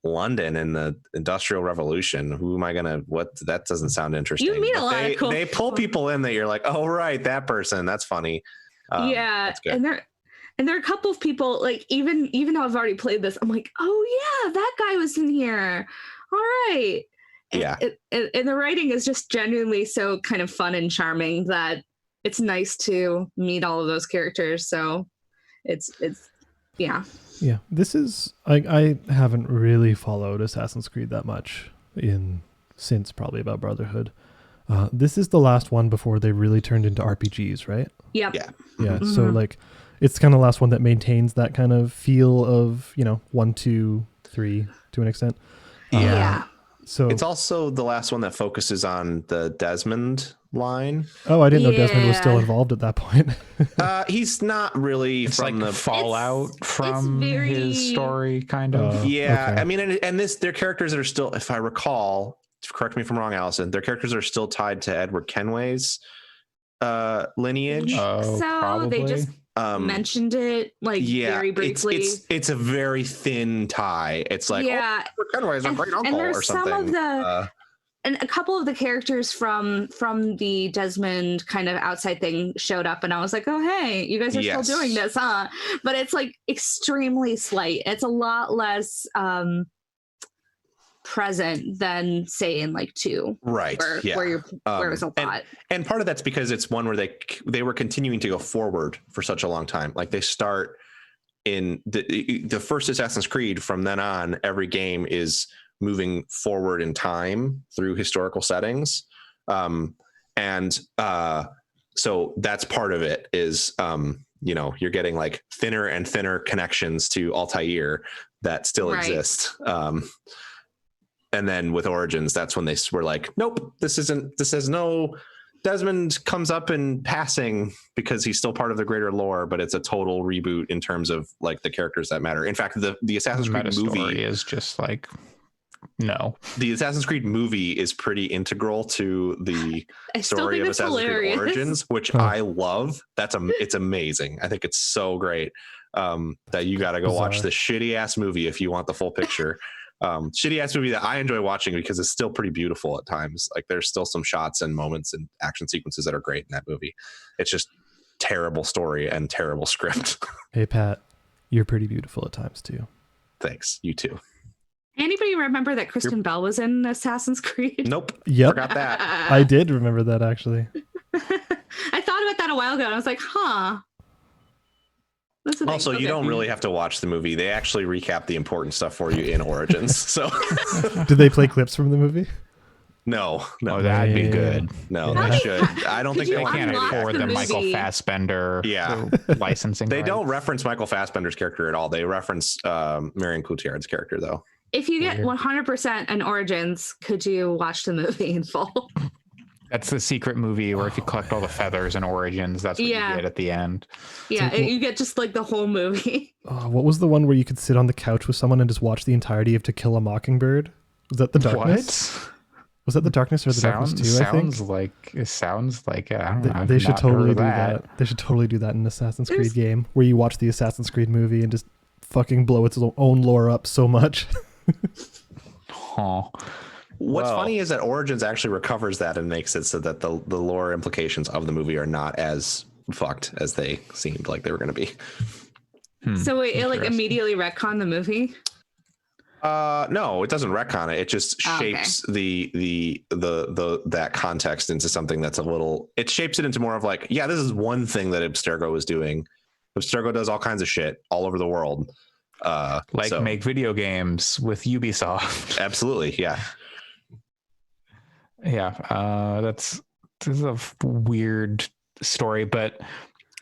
London in the Industrial Revolution, who am I gonna, what, that doesn't sound interesting. You meet a lot of cool they pull people in that you're like, oh right, that person, that's funny. That's and there are a couple of people, like even though I've already played this, I'm like, oh yeah, that guy was in here, all right. And the writing is just genuinely so kind of fun and charming that it's nice to meet all of those characters. So it's this is, I haven't really followed Assassin's Creed that much since probably about Brotherhood. This is the last one before they really turned into RPGs, right? Yep. Yeah. So like it's kind of the last one that maintains that kind of feel of, 1, 2, 3 to an extent. So it's also the last one that focuses on the Desmond line. Oh, I didn't know Desmond was still involved at that point. He's not really from the fallout from his story, kind of. Okay. I mean, and their characters are still, if I recall, correct me if I'm wrong, Allison, their characters are still tied to Edward Kenway's lineage. So probably. They just mentioned it very briefly. It's a very thin tie. It's like, Edward Kenway's a great uncle or something. Some of the and a couple of the characters from the Desmond kind of outside thing showed up, and I was like, oh hey, you guys are still doing this, huh? But it's like extremely slight. It's a lot less present than say in like 2, right? Where it was a lot. And part of that's because it's one where they were continuing to go forward for such a long time. Like they start in the first Assassin's Creed, from then on, every game is moving forward in time through historical settings. So that's part of it is, you're getting like thinner and thinner connections to Altair that still exist. And then with Origins, that's when they were like, nope, this has no, Desmond comes up in passing because he's still part of the greater lore, but it's a total reboot in terms of like the characters that matter. In fact, the Assassin's Creed movie is just like, no. The Assassin's Creed movie is pretty integral to the story of Assassin's Creed Origins, which I love. It's amazing. I think it's so great that you got to go watch this shitty ass movie if you want the full picture. Shitty ass movie that I enjoy watching because it's still pretty beautiful at times. Like there's still some shots and moments and action sequences that are great in that movie. It's just terrible story and terrible script. Hey Pat, you're pretty beautiful at times too. Thanks. You too. Anybody remember that Kristen Bell was in Assassin's Creed? Nope. Yep. Forgot that. I did remember that actually. I thought about that a while ago and I was like, huh. Also, you don't really have to watch the movie. They actually recap the important stuff for you in Origins. So, did they play clips from the movie? No, that'd be good. No, they should. I don't think they can't afford the Michael Fassbender licensing. They don't reference Michael Fassbender's character at all. They reference Marion Cotillard's character, though. If you get 100% in Origins, could you watch the movie in full? That's the secret movie where if you collect all the feathers in Origins, that's what you get at the end. Yeah, you get just like the whole movie. What was the one where you could sit on the couch with someone and just watch the entirety of To Kill a Mockingbird? Was that The Darkness? What? Was that The Darkness or The Darkness 2, I think? It sounds like I don't know. They should totally do that. They should totally do that in an Assassin's Creed game where you watch the Assassin's Creed movie and just fucking blow its own lore up so much. What's funny is that Origins actually recovers that and makes it so that the lore implications of the movie are not as fucked as they seemed like they were going to be. So it like immediately retcon the movie? No, it doesn't retcon it. It just shapes that context into something that's it shapes it into more of like, yeah, this is one thing that Abstergo is doing. Abstergo does all kinds of shit all over the world. Make video games with Ubisoft. Absolutely. Yeah. Yeah, this is a weird story, but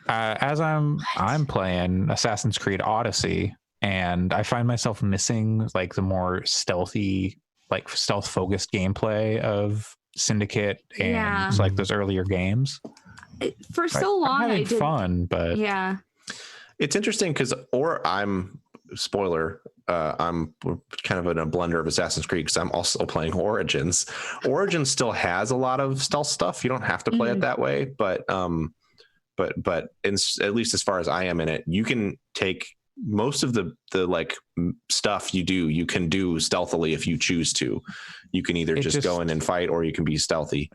as I'm playing Assassin's Creed Odyssey, and I find myself missing like the more stealthy, like stealth focused gameplay of Syndicate and like those earlier games. For so long, I'm having fun, but it's interesting because, spoiler, I'm kind of in a blender of Assassin's Creed because I'm also playing Origins. Origins still has a lot of stealth stuff. You don't have to play it that way, but at least as far as I am in it, you can take most of the like stuff you can do stealthily if you choose to. You can either just go in and fight, or you can be stealthy.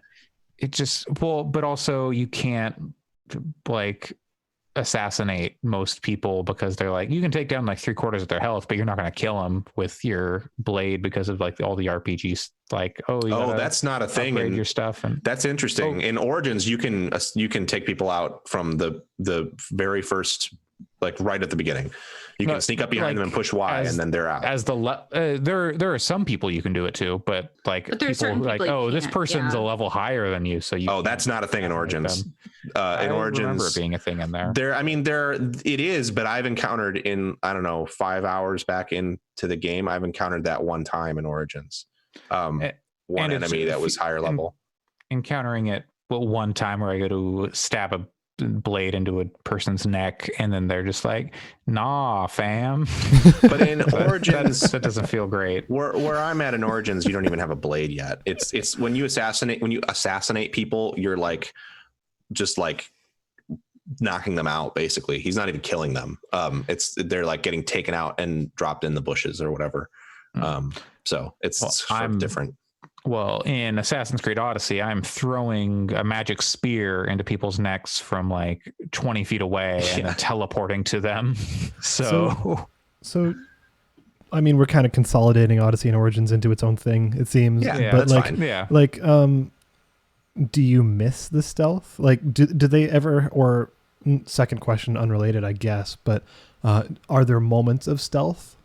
But also you can't like assassinate most people because they're like, you can take down like 3/4 of their health, but you're not going to kill them with your blade because of like all the RPGs. Like, that's not a thing in your stuff, and that's interesting. In Origins, you can take people out from the very first, like right at the beginning. You can sneak up behind them and push Y, and then they're out. There are some people you can do it to, but people like, this person's a level higher than you, so you. That's not a thing in Origins. I remember it being a thing in there. It is, but I've encountered in 5 hours back into the game, I've encountered that one time in Origins. One enemy that was higher level. Encountering it one time where I go to stab a blade into a person's neck and then they're just like, nah fam. But in Origins that doesn't feel great. Where I'm at in Origins, you don't even have a blade yet. It's when you assassinate people, you're like just like knocking them out basically. He's not even killing them. They're like getting taken out and dropped in the bushes or whatever. So it's different. Well, in Assassin's Creed Odyssey, I'm throwing a magic spear into people's necks from like 20 feet away and then teleporting to them. So, I mean, we're kind of consolidating Odyssey and Origins into its own thing, it seems. Yeah, but that's like, fine. Yeah. Like, do you miss the stealth? Like, do they ever, or second question, unrelated, I guess, but are there moments of stealth?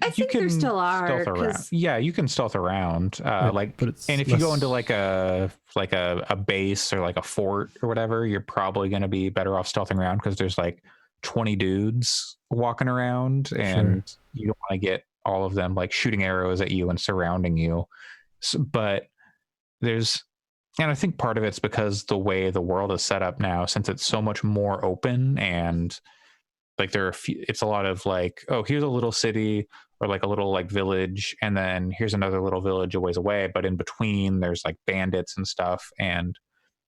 I think there still are. Stealth around. Yeah, you can stealth around. But and if you go into like a base or like a fort or whatever, you're probably going to be better off stealthing around because there's like 20 dudes walking around, and you don't want to get all of them like shooting arrows at you and surrounding you. But and I think part of it's because the way the world is set up now, since it's so much more open, and like it's a lot of like, oh, here's a little city or like a little like village, and then here's another little village a ways away, but in between there's like bandits and stuff. And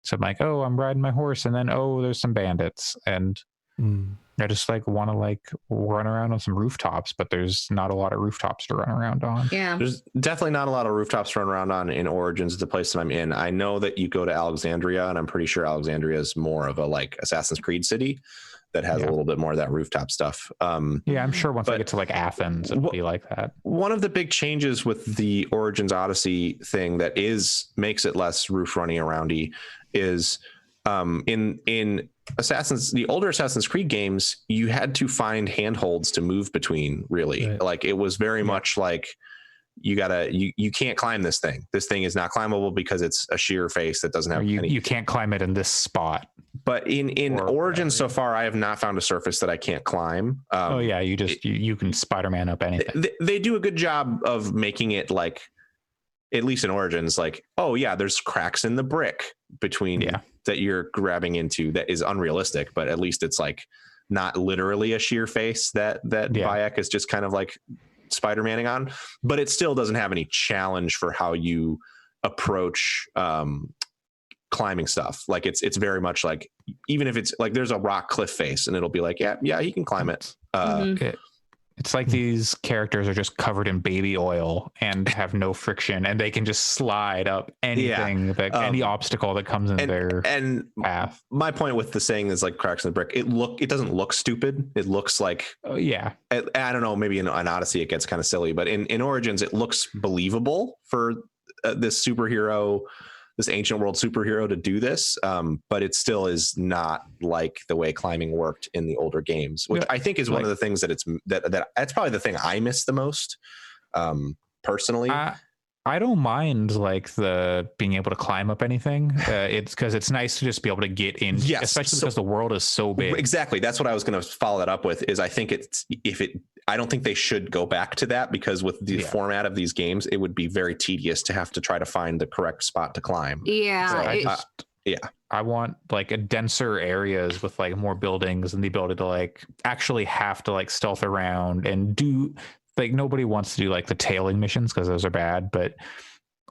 so I'm like, oh, I'm riding my horse, and then oh, there's some bandits, and I just like want to like run around on some rooftops, but there's not a lot of rooftops to run around on. Yeah, there's definitely not a lot of rooftops to run around on in Origins, the place that I'm in. I know that you go to Alexandria, and I'm pretty sure Alexandria is more of a like Assassin's Creed city that has a little bit more of that rooftop stuff. Yeah, I'm sure once I get to like Athens, it'll be like that. One of the big changes with the Origins Odyssey thing that makes it less roof running aroundy is in the older Assassin's Creed games, you had to find handholds to move between, really. Right. Like it was very much like you can't climb this thing. This thing is not climbable because it's a sheer face that doesn't have any. You can't climb it in this spot. But in Origins so far, I have not found a surface that I can't climb. You can Spider-Man up anything. They do a good job of making it like, at least in Origins, like, oh yeah, there's cracks in the brick between that you're grabbing into that is unrealistic, but at least it's like not literally a sheer face that Bayek is just kind of like Spider-Manning on, but it still doesn't have any challenge for how you approach climbing stuff. Like it's very much like, even if it's like there's a rock cliff face and it'll be like, yeah, he can climb it. It's like these characters are just covered in baby oil and have no friction, and they can just slide up anything, any obstacle that comes in their path. My point with the saying is like cracks in the brick. It doesn't look stupid. It looks like, I don't know, maybe in Odyssey it gets kind of silly, but in Origins it looks believable for this ancient world superhero to do this, but it still is not like the way climbing worked in the older games, which I think is one of the things that's probably the thing I miss the most, personally. I don't mind like the being able to climb up anything. It's because it's nice to just be able to get in, especially because the world is so big. Exactly. That's what I was going to follow that up with. Is I think I don't think they should go back to that, because with the format of these games, it would be very tedious to have to try to find the correct spot to climb. Yeah. So I want like a denser areas with like more buildings and the ability to like actually have to like stealth around and do. Like nobody wants to do like the tailing missions because those are bad, but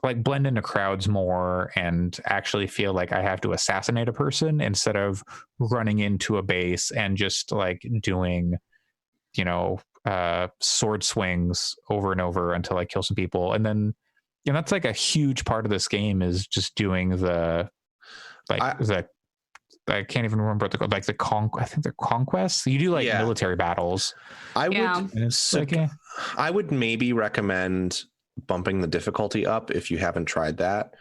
like blend into crowds more and actually feel like I have to assassinate a person instead of running into a base and just like doing, sword swings over and over until I kill some people. And then, that's like a huge part of this game is just doing I can't even remember I think they're conquests. You do like military battles. I would maybe recommend bumping the difficulty up if you haven't tried that.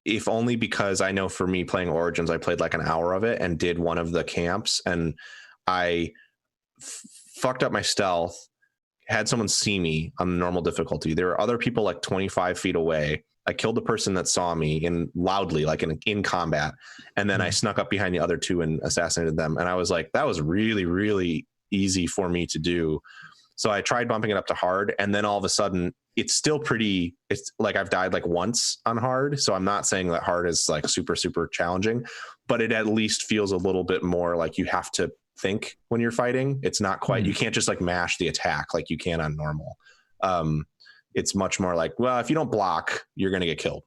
If only because I know for me playing Origins, I played like an hour of it and did one of the camps, and I fucked up my stealth, had someone see me on the normal difficulty. There were other people like 25 feet away. I killed the person that saw me loudly, like in combat. And then I snuck up behind the other two and assassinated them. And I was like, that was really, really easy for me to do. So I tried bumping it up to hard. And then all of a sudden it's like I've died like once on hard. So I'm not saying that hard is like super, super challenging, but it at least feels a little bit more like you have to think when you're fighting. It's not quite, you can't just like mash the attack like you can on normal. It's much more like, well, if you don't block, you're going to get killed.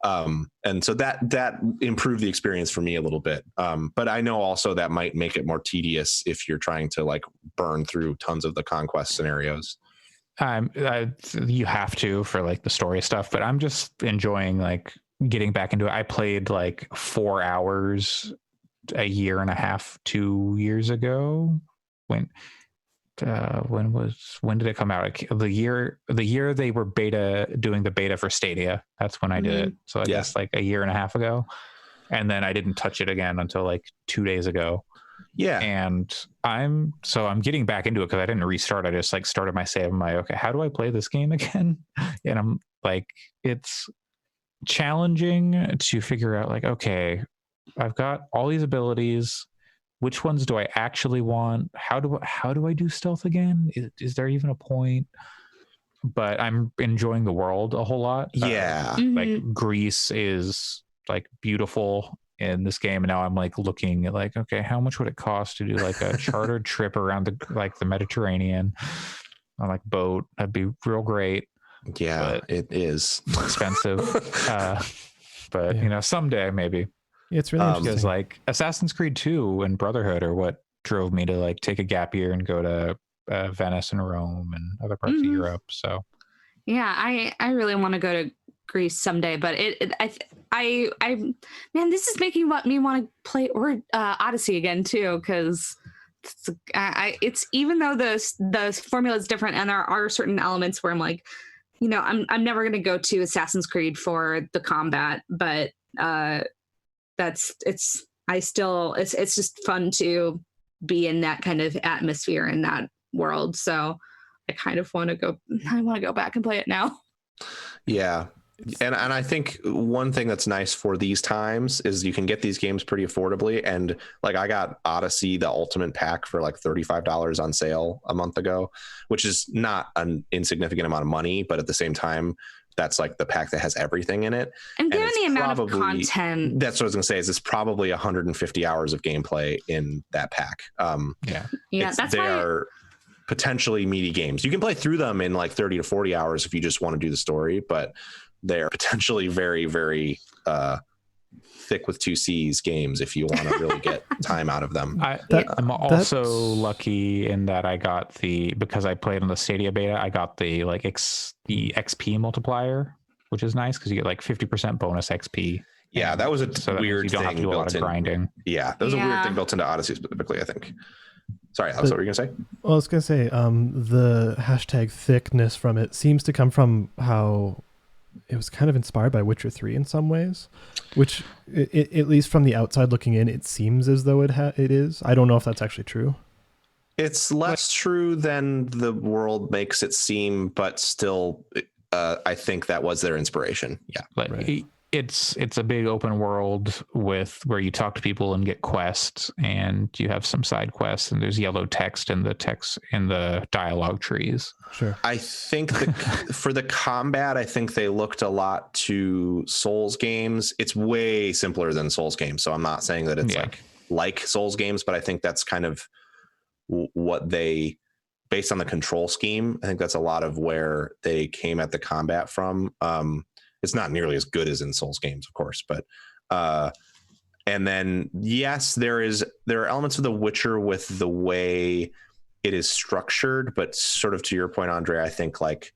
And so that improved the experience for me a little bit. But I know also that might make it more tedious if you're trying to like burn through tons of the conquest scenarios. You have to for like the story stuff, but I'm just enjoying like getting back into it. I played like 4 hours a year and a half, 2 years ago. When did it come out? The year they were doing the beta for Stadia. That's when I did it. So I guess like a year and a half ago. and then I didn't touch it again until like 2 days ago. Yeah. And I'm getting back into it because I didn't restart. I just like started my save. I'm like, okay, how do I play this game again? And I'm like, it's challenging to figure out like, okay, I've got all these abilities. Which ones do I actually want? How do I do stealth again? Is there even a point? But I'm enjoying the world a whole lot. Yeah. Like Greece is like beautiful in this game, and now I'm like looking at like, okay, how much would it cost to do like a chartered trip around the Mediterranean on like boat? That'd be real great. Yeah, it is expensive. But you know, someday maybe. It's really interesting. Because like Assassin's Creed 2 and Brotherhood are what drove me to like take a gap year and go to Venice and Rome and other parts of Europe. So yeah, I really want to go to Greece someday, but I man, this is making me want to play Odyssey again too, because it's even though the formula is different and there are certain elements where I'm like, you know, I'm never gonna go to Assassin's Creed for the combat, but it's just fun to be in that kind of atmosphere in that world. So I kind of want to go back and play it now. Yeah. And I think one thing that's nice for these times is you can get these games pretty affordably. And like I got Odyssey, the Ultimate Pack, for like $35 on sale a month ago, which is not an insignificant amount of money, but at the same time, that's like the pack that has everything in it. And given the amount of content, that's what I was gonna say. Is it's probably 150 hours of gameplay in that pack. They are potentially meaty games. You can play through them in like 30 to 40 hours if you just want to do the story, but they're potentially very, very thick with 2 C's games if you want to really get time out of them. I'm also lucky in that I got because I played on the Stadia beta, I got the XP multiplier, which is nice because you get like 50% bonus XP. Yeah, that was a weird thing. You don't have to do a lot of grinding. Yeah, that was a weird thing built into Odyssey specifically, I think. Sorry, Alex, what were you going to say? Well, I was going to say the hashtag thickness from it seems to come from how it was kind of inspired by Witcher 3 in some ways, which at least from the outside looking in, it seems as though it is. I don't know if that's actually true. It's less true than the world makes it seem, but still, I think that was their inspiration. Yeah. But right. It's a big open world where you talk to people and get quests, and you have some side quests, and there's yellow text in the dialogue trees. Sure. I think for the combat, I think they looked a lot to Souls games. It's way simpler than Souls games, so I'm not saying that it's like Souls games, but I think that's kind of what they, based on the control scheme, I think that's a lot of where they came at the combat from. It's not nearly as good as in Souls games, of course, but and then yes, there are elements of The Witcher with the way it is structured, but sort of to your point, Andre, I think like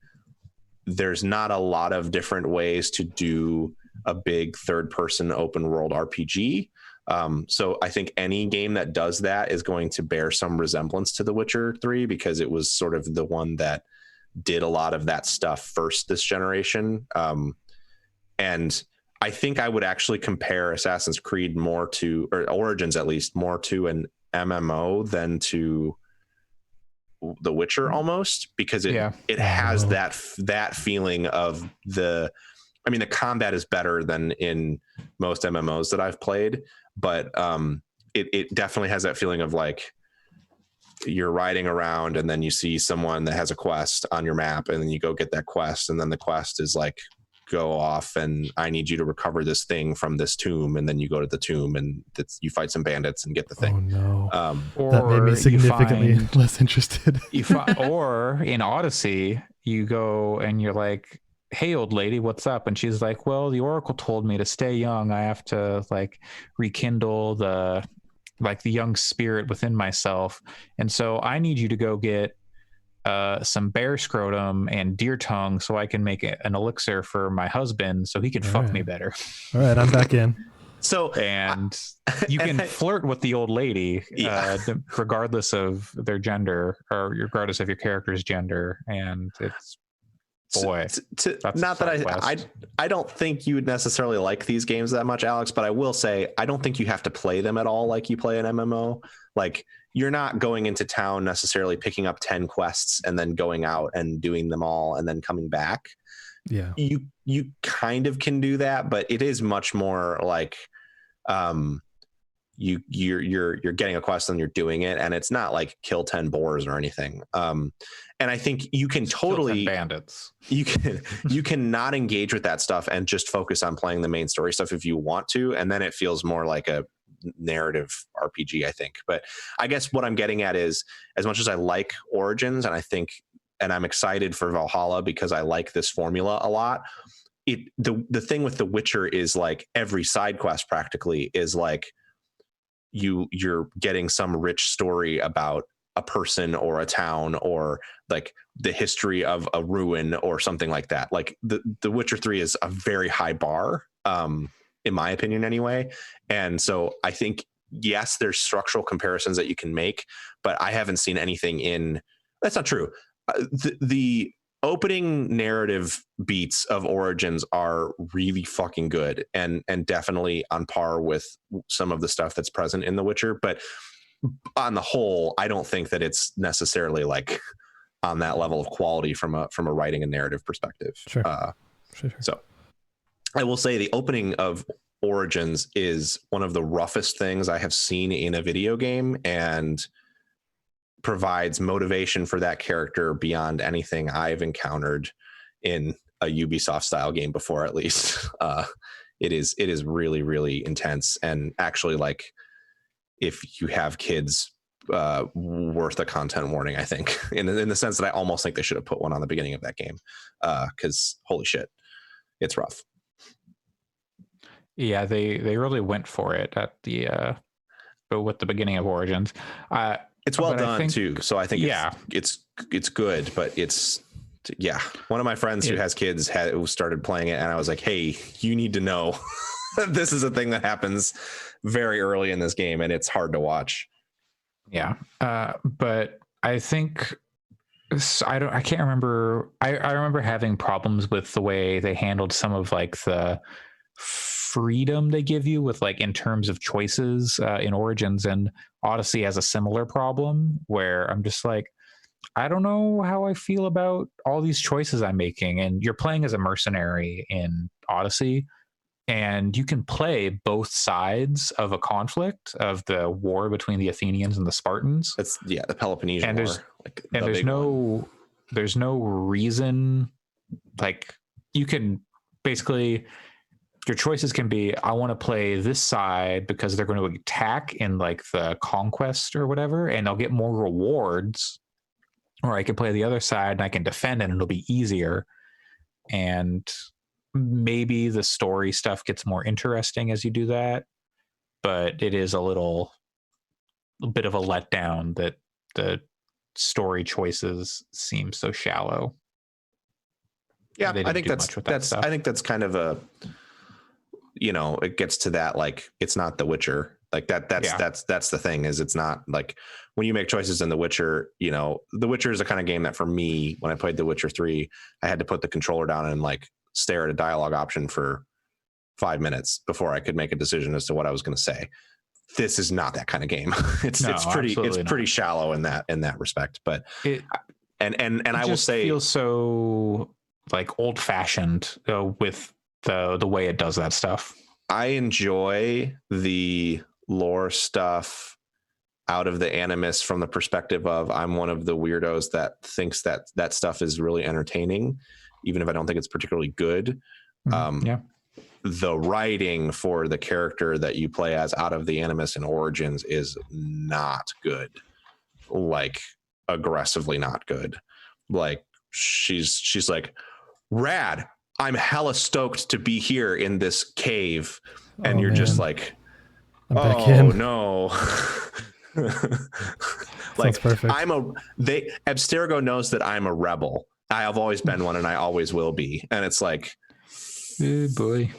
there's not a lot of different ways to do a big third-person open world RPG. So I think any game that does that is going to bear some resemblance to The Witcher 3 because it was sort of the one that did a lot of that stuff first this generation. And I think I would actually compare Assassin's Creed more to, or Origins at least, more to an MMO than to The Witcher almost, because it has that feeling of the combat is better than in most MMOs that I've played, but it definitely has that feeling of like you're riding around and then you see someone that has a quest on your map and then you go get that quest, and then the quest is like, go off and I need you to recover this thing from this tomb, and then you go to the tomb and you fight some bandits and get the thing. Oh no. That made me significantly less interested. Or in Odyssey, you go and you're like, hey, old lady, what's up? And she's like, well, the Oracle told me to stay young. I have to like rekindle the young spirit within myself. And so I need you to go get some bear scrotum and deer tongue so I can make an elixir for my husband so he can fuck me better. All right, I'm back in. So, and you can flirt with the old lady, regardless of their gender or regardless of your character's gender. And boy. Not that I don't think you would necessarily like these games that much, Alex, but I will say I don't think you have to play them at all like you play an MMO. Like, you're not going into town necessarily picking up 10 quests and then going out and doing them all and then coming back. Yeah. You kind of can do that, but it is much more like you're getting a quest and you're doing it, and it's not like kill 10 boars or anything. And I think you can totally bandits. You can not engage with that stuff and just focus on playing the main story stuff if you want to, and then it feels more like a narrative RPG, I think. But I guess what I'm getting at is, as much as I like Origins, and I'm excited for Valhalla because I like this formula a lot. The thing with The Witcher is like every side quest practically is like you're getting some rich story about a person or a town or like the history of a ruin or something like that. Like the Witcher 3 is a very high bar, in my opinion anyway. And so I think, yes, there's structural comparisons that you can make, but I haven't seen anything that's not true. The opening narrative beats of Origins are really fucking good and definitely on par with some of the stuff that's present in The Witcher. But on the whole, I don't think that it's necessarily like on that level of quality from a writing and narrative perspective. Sure. Sure. So I will say the opening of Origins is one of the roughest things I have seen in a video game, and provides motivation for that character beyond anything I've encountered in a Ubisoft style game before, at least. It is really, really intense, and actually, like, if you have kids, worth a content warning, I think, in the sense that I almost think they should have put one on the beginning of that game, because holy shit, it's rough. Yeah, they really went for it at with the beginning of Origins. It's well done too. So I think it's good, but it's one of my friends who has kids who started playing it, and I was like, hey, you need to know this is a thing that happens very early in this game, and it's hard to watch. Yeah. But I think I can't remember. I remember having problems with the way they handled some of like the freedom they give you with like in terms of choices in Origins, and Odyssey has a similar problem where I'm just like, I don't know how I feel about all these choices I'm making. And you're playing as a mercenary in Odyssey, and you can play both sides of a conflict of the war between the Athenians and the Spartans. That's the Peloponnesian War. There's no reason, like, you can basically, your choices can be, I want to play this side because they're going to attack in like the conquest or whatever, and I'll get more rewards, or I can play the other side and I can defend and it'll be easier. And maybe the story stuff gets more interesting as you do that, but it is a bit of a letdown that the story choices seem so shallow. Yeah, I think that's kind of a, it gets to that, like, it's not The Witcher. Like that's the thing, is it's not like when you make choices in The Witcher, The Witcher is the kind of game that for me, when I played The Witcher 3, I had to put the controller down and like stare at a dialogue option for 5 minutes before I could make a decision as to what I was going to say. This is not that kind of game. It's pretty shallow in that respect, but and I will say, feels so like old fashioned with the way it does that stuff. I enjoy the lore stuff out of the Animus from the perspective of, I'm one of the weirdos that thinks that stuff is really entertaining, even if I don't think it's particularly good. The writing for the character that you play as out of the Animus in Origins is not good, like aggressively not good. Like she's like, rad, I'm hella stoked to be here in this cave. And you're just like, no. Like, perfect. Abstergo knows that I'm a rebel. I have always been one and I always will be. And it's like, oh boy.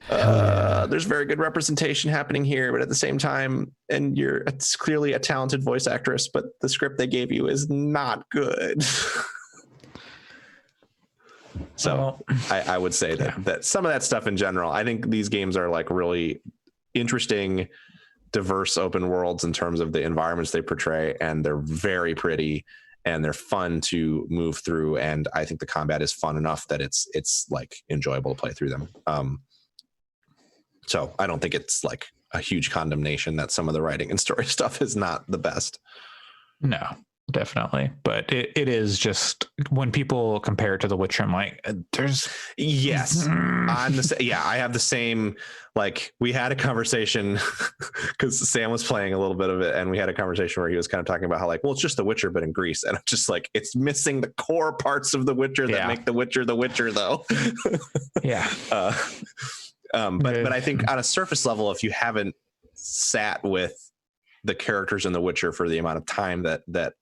There's very good representation happening here, but at the same time, and it's clearly a talented voice actress, but the script they gave you is not good. So I would say that some of that stuff in general, I think these games are like really interesting, diverse open worlds in terms of the environments they portray, and they're very pretty and they're fun to move through. And I think the combat is fun enough that it's like enjoyable to play through them. So I don't think it's like a huge condemnation that some of the writing and story stuff is not the best. No, definitely. But it is just when people compare it to The Witcher, I'm like, there's I'm I have the same, like we had a conversation because Sam was playing a little bit of it, and we had a conversation where he was kind of talking about how like, well, it's just The Witcher but in Greece, and I'm just like, it's missing the core parts of The Witcher that make The Witcher though. But I think on a surface level, if you haven't sat with the characters in The Witcher for the amount of time that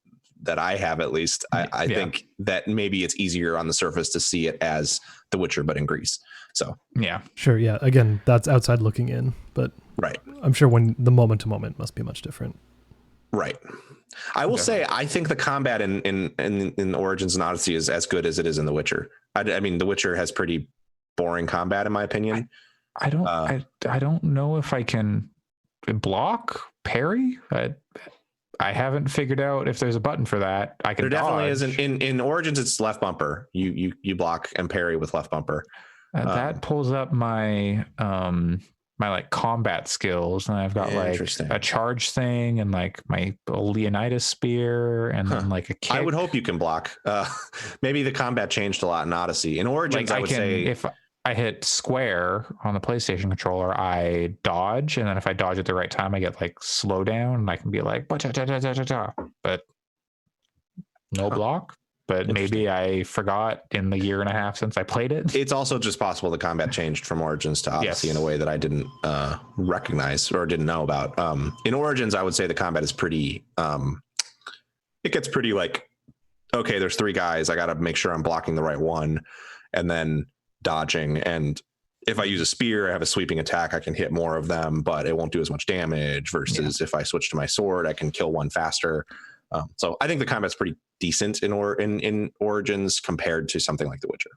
I have, at least, I think that maybe it's easier on the surface to see it as The Witcher, but in Greece. So yeah, sure, yeah. Again, that's outside looking in, but right. I'm sure when the moment to moment must be much different. Right. I will say, I think the combat in Origins and Odyssey is as good as it is in The Witcher. I mean, The Witcher has pretty boring combat, in my opinion. I don't know if I can block, parry. I haven't figured out if there's a button for that. I can. There definitely isn't. In Origins, it's left bumper. You block and parry with left bumper. That pulls up my my like combat skills, and I've got like a charge thing and like my Leonidas spear and then like a kick. I would hope you can block. Maybe the combat changed a lot in Odyssey. In Origins, I would say if I hit square on the PlayStation controller, I dodge, and then if I dodge at the right time, I get like slow down, and I can be like, but no block. But maybe I forgot in the year and a half since I played it. It's also just possible the combat changed from Origins to Odyssey in a way that I didn't recognize or didn't know about. In Origins, I would say the combat is pretty. It gets pretty like, okay, there's 3 guys. I got to make sure I'm blocking the right one, and then dodging, and if I use a spear, I have a sweeping attack, I can hit more of them, but it won't do as much damage versus if I switch to my sword, I can kill one faster. So I think the combat's pretty decent in Origins compared to something like The Witcher,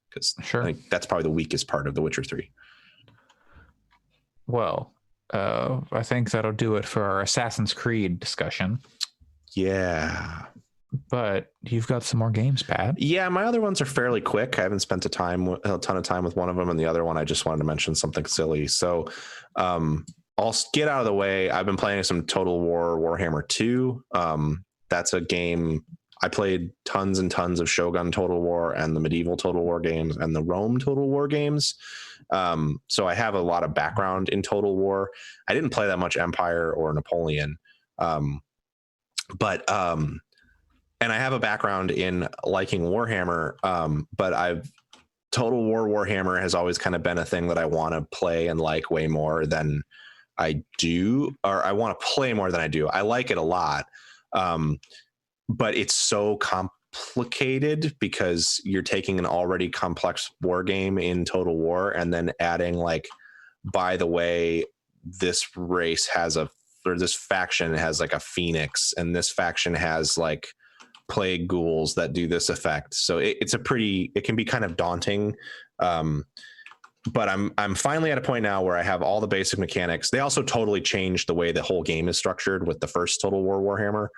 because I think that's probably the weakest part of The Witcher 3. Well, I think that'll do it for our Assassin's Creed discussion. Yeah. But you've got some more games, Pat. Yeah, my other ones are fairly quick. I haven't spent a ton of time with one of them, and the other one I just wanted to mention something silly. So I'll get out of the way. I've been playing some Total War Warhammer 2. That's a game I played tons and tons of Shogun Total War and the medieval Total War games and the Rome Total War games. So I have a lot of background in Total War. I didn't play that much Empire or Napoleon, and I have a background in liking Warhammer, but Total War Warhammer has always kind of been a thing that I want to play and like way more than I do, or I want to play more than I do. I like it a lot, but it's so complicated because you're taking an already complex war game in Total War and then adding like, by the way, this race has this faction has like a phoenix, and this faction has like plague ghouls that do this effect. So it can be kind of daunting. But I'm finally at a point now where I have all the basic mechanics. They also totally changed the way the whole game is structured with the first Total War Warhammer.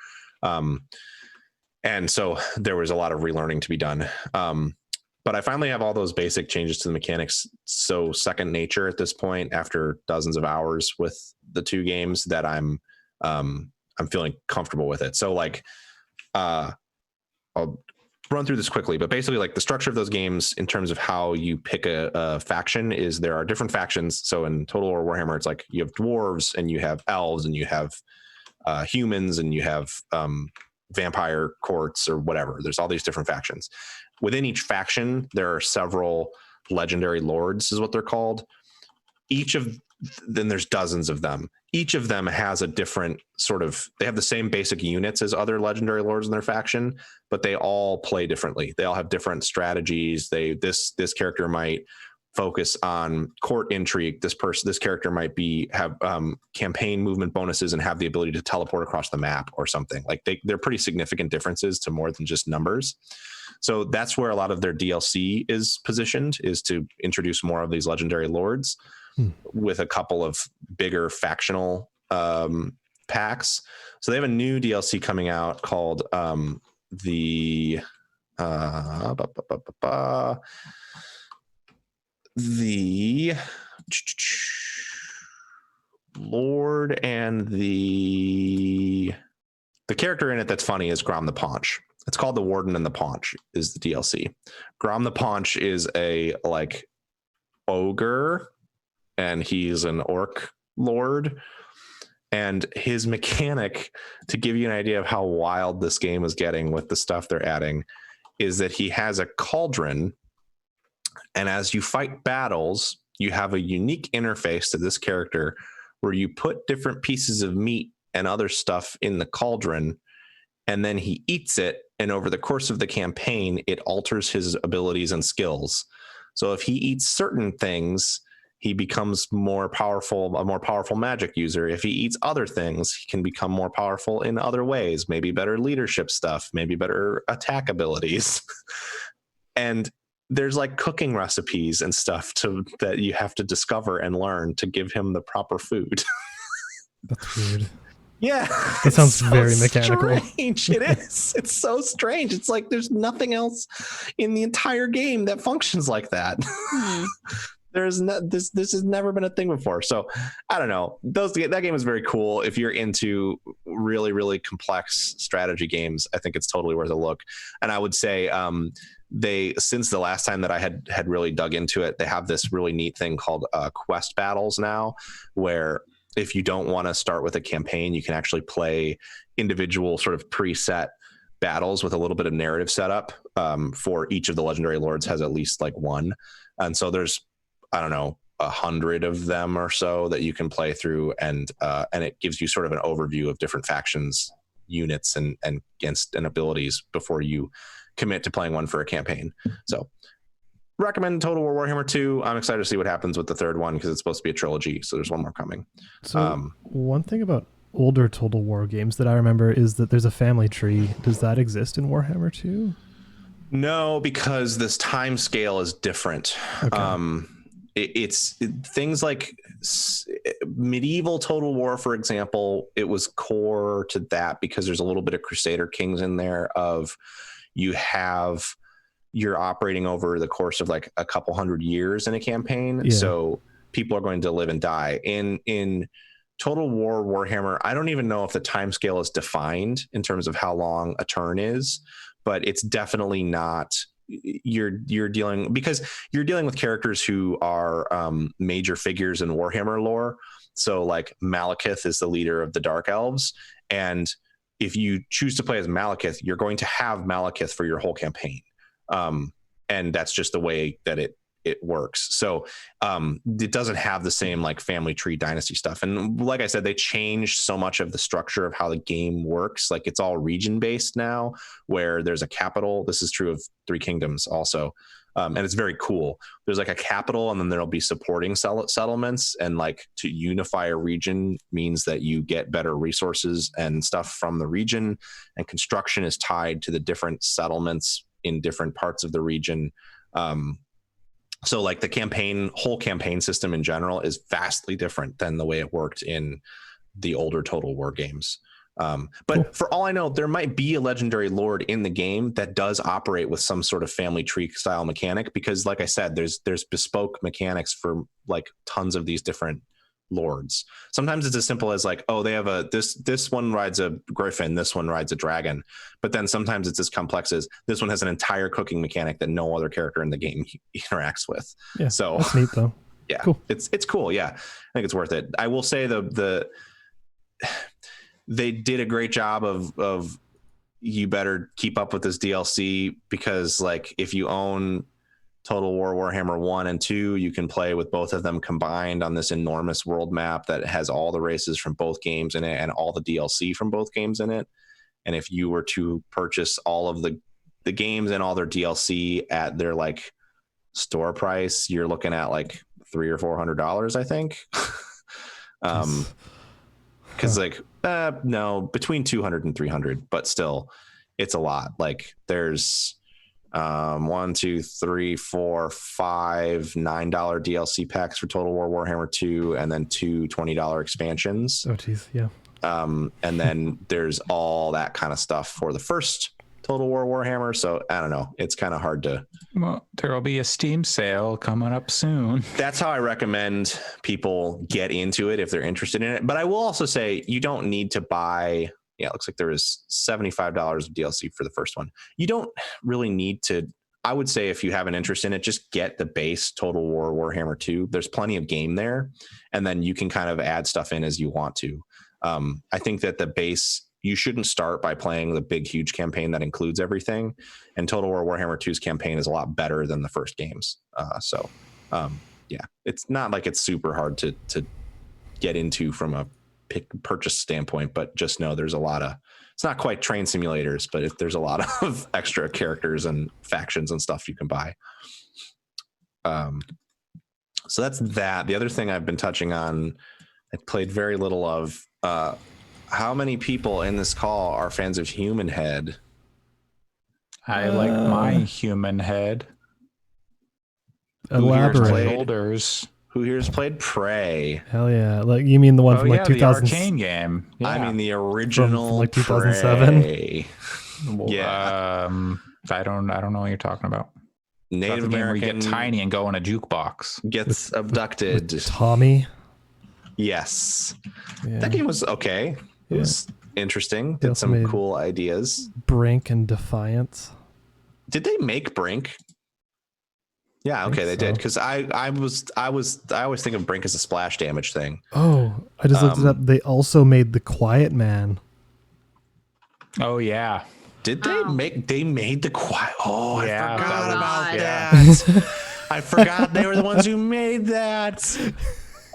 And so there was a lot of relearning to be done. But I finally have all those basic changes to the mechanics so second nature at this point, after dozens of hours with the 2 games, that I'm feeling comfortable with it. So like, I'll run through this quickly, but basically like the structure of those games in terms of how you pick a faction is there are different factions. So in Total War Warhammer, it's like you have dwarves and you have elves and you have humans and you have vampire courts or whatever. There's all these different factions. Within each faction, there are several legendary lords is what they're called. Then there's dozens of them. Each of them has a different they have the same basic units as other legendary lords in their faction, but they all play differently. They all have different strategies. This character might focus on court intrigue. This character might have campaign movement bonuses and have the ability to teleport across the map or something. Like they're pretty significant differences to more than just numbers. So that's where a lot of their DLC is positioned, is to introduce more of these legendary lords with a couple of bigger factional packs. So they have a new DLC coming out called the Lord, and the character in it that's funny is Grom the Paunch. It's called the Warden and the Paunch is the DLC. Grom the Paunch is a like ogre, and he's an orc lord. And his mechanic, to give you an idea of how wild this game is getting with the stuff they're adding, is that he has a cauldron, and as you fight battles, you have a unique interface to this character where you put different pieces of meat and other stuff in the cauldron, and then he eats it, and over the course of the campaign, it alters his abilities and skills. So if he eats certain things, he becomes a more powerful magic user. If he eats other things, he can become more powerful in other ways, maybe better leadership stuff, maybe better attack abilities. And there's like cooking recipes and stuff that you have to discover and learn to give him the proper food. That's weird. Yeah. That sounds very mechanical. Strange. It is. It's so strange. It's like there's nothing else in the entire game that functions like that. There's this has never been a thing before. So I don't know. That game is very cool. If you're into really, really complex strategy games, I think it's totally worth a look. And I would say since the last time that I had really dug into it, they have this really neat thing called quest battles now, where if you don't want to start with a campaign, you can actually play individual sort of preset battles with a little bit of narrative setup. For each of the legendary lords has at least like one. And so there's, I don't know, 100 of them or so that you can play through, and it gives you sort of an overview of different factions, units, and abilities before you commit to playing one for a campaign. So recommend Total War Warhammer 2. I'm excited to see what happens with the third one because it's supposed to be a trilogy, so there's one more coming. So one thing about older Total War games that I remember is that there's a family tree. Does that exist in Warhammer 2? No, because this time scale is different. Okay. It's things like medieval Total War, for example. It was core to that because there's a little bit of Crusader Kings in there. You're operating over the course of like a couple hundred years in a campaign. Yeah. So people are going to live and die. In Total War Warhammer, I don't even know if the time scale is defined in terms of how long a turn is, but it's definitely not. You're dealing with characters who are major figures in Warhammer lore. So like Malekith is the leader of the Dark Elves, and if you choose to play as Malekith, you're going to have Malekith for your whole campaign. And that's just the way that it works. So it doesn't have the same like family tree dynasty stuff. And like I said, they changed so much of the structure of how the game works. Like it's all region based now, where there's a capital. This is true of Three Kingdoms also. And it's very cool. There's like a capital, and then there'll be supporting settlements, and like to unify a region means that you get better resources and stuff from the region, and construction is tied to the different settlements in different parts of the region. So like the whole campaign system in general is vastly different than the way it worked in the older Total War games. But cool. For all I know, there might be a legendary lord in the game that does operate with some sort of family tree style mechanic, because like I said, there's bespoke mechanics for like tons of these different lords. Sometimes it's as simple as like, oh, they have this one rides a griffin, this one rides a dragon. But then sometimes it's as complex as this one has an entire cooking mechanic that no other character in the game interacts with. Yeah, so that's neat though. Yeah, cool. It's cool. Yeah, I think it's worth it. I will say they did a great job of you better keep up with this DLC, because like if you own Total War Warhammer 1 and 2, you can play with both of them combined on this enormous world map that has all the races from both games in it and all the DLC from both games in it. And if you were to purchase all of the games and all their DLC at their like store price, you're looking at like $300 or $400, I think. Because no, between 200 and 300, but still it's a lot. Like there's 1, 2, 3, 4, 5 $9 DLC packs for Total War Warhammer 2, and then 2 $20 expansions. Oh, geez, yeah. And then there's all that kind of stuff for the first Total War Warhammer. So I don't know. It's kind of hard to. Well, there will be a Steam sale coming up soon. That's how I recommend people get into it if they're interested in it. But I will also say you don't need to buy. Yeah, it looks like there is $75 of DLC for the first one. You don't really need to. I would say if you have an interest in it, just get the base Total War Warhammer 2. There's plenty of game there, and then you can kind of add stuff in as you want to. I think that the base, you shouldn't start by playing the big, huge campaign that includes everything. And Total War Warhammer 2's campaign is a lot better than the first games. Yeah, it's not like it's super hard to get into from a purchase standpoint, but just know there's a lot of, it's not quite train simulators, but if there's a lot of extra characters and factions and stuff you can buy. So that's that. The other thing I've been touching on, I played very little of, how many people in this call are fans of Human Head? I like my Human Head. Elaborate. Who here's played Prey? Hell yeah! Like you mean the one from like 2000? The arcane game. Yeah. I mean the original from like 2007. Yeah. I don't know what you're talking about. Native American where you get tiny and go in a jukebox. Gets abducted. With Tommy. Yes. Yeah. That game was okay. It was interesting. Did some cool ideas. Brink and Defiance. Did they make Brink? Yeah, okay, they did. Because I always think of Brink as a splash damage thing. Oh, I just looked it up. They also made The Quiet Man. Oh yeah. Did they make? They made The Quiet. Oh, yeah, I forgot about that. I forgot they were the ones who made that.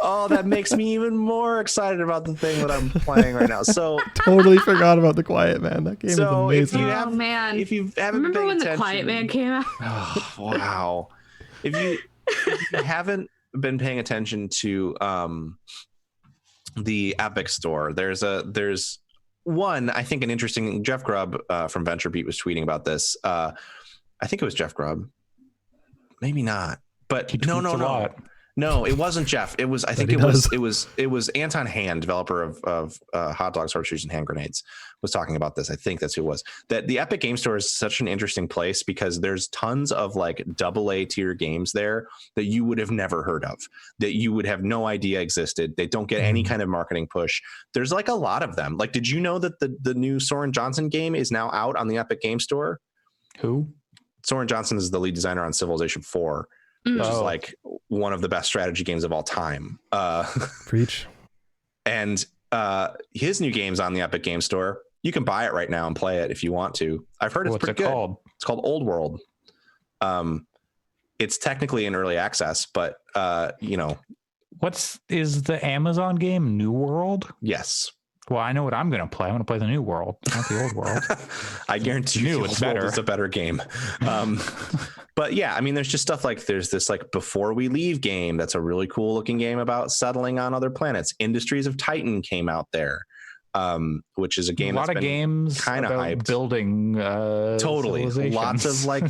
Oh, that makes me even more excited about the thing that I'm playing right now. So totally forgot about The Quiet Man. That game is amazing. If you haven't remember been when attention, The Quiet Man came out? Oh, wow. If you haven't been paying attention to the Epic Store, there's one, I think, an interesting. Jeff Grubb from VentureBeat was tweeting about this. I think it was Jeff Grubb. Maybe not. But no. No, it wasn't Jeff. It was, I think it was Anton Hand, developer of hot dogs, horseshoes, and hand grenades, was talking about this. I think that's who it was. That the Epic Game Store is such an interesting place because there's tons of like AA tier games there that you would have never heard of, that you would have no idea existed. They don't get any kind of marketing push. There's like a lot of them. Like, did you know that the new Soren Johnson game is now out on the Epic Game Store? Who? Soren Johnson is the lead designer on Civilization 4. Which is like one of the best strategy games of all time. Preach. And his new game's on the Epic Game Store. You can buy it right now and play it if you want to. I've heard it's pretty good. Called? It's called Old World. It's technically in early access, but is the Amazon game New World? Yes. Well, I know what I'm going to play. I'm going to play the New World, not the Old World. I guarantee you it's better. It's a better game. But yeah, I mean, there's just stuff like there's this like Before We Leave game. That's a really cool looking game about settling on other planets. Industries of Titan came out there, which is a game. A lot of games kind of hyped. Building. Totally. Lots of like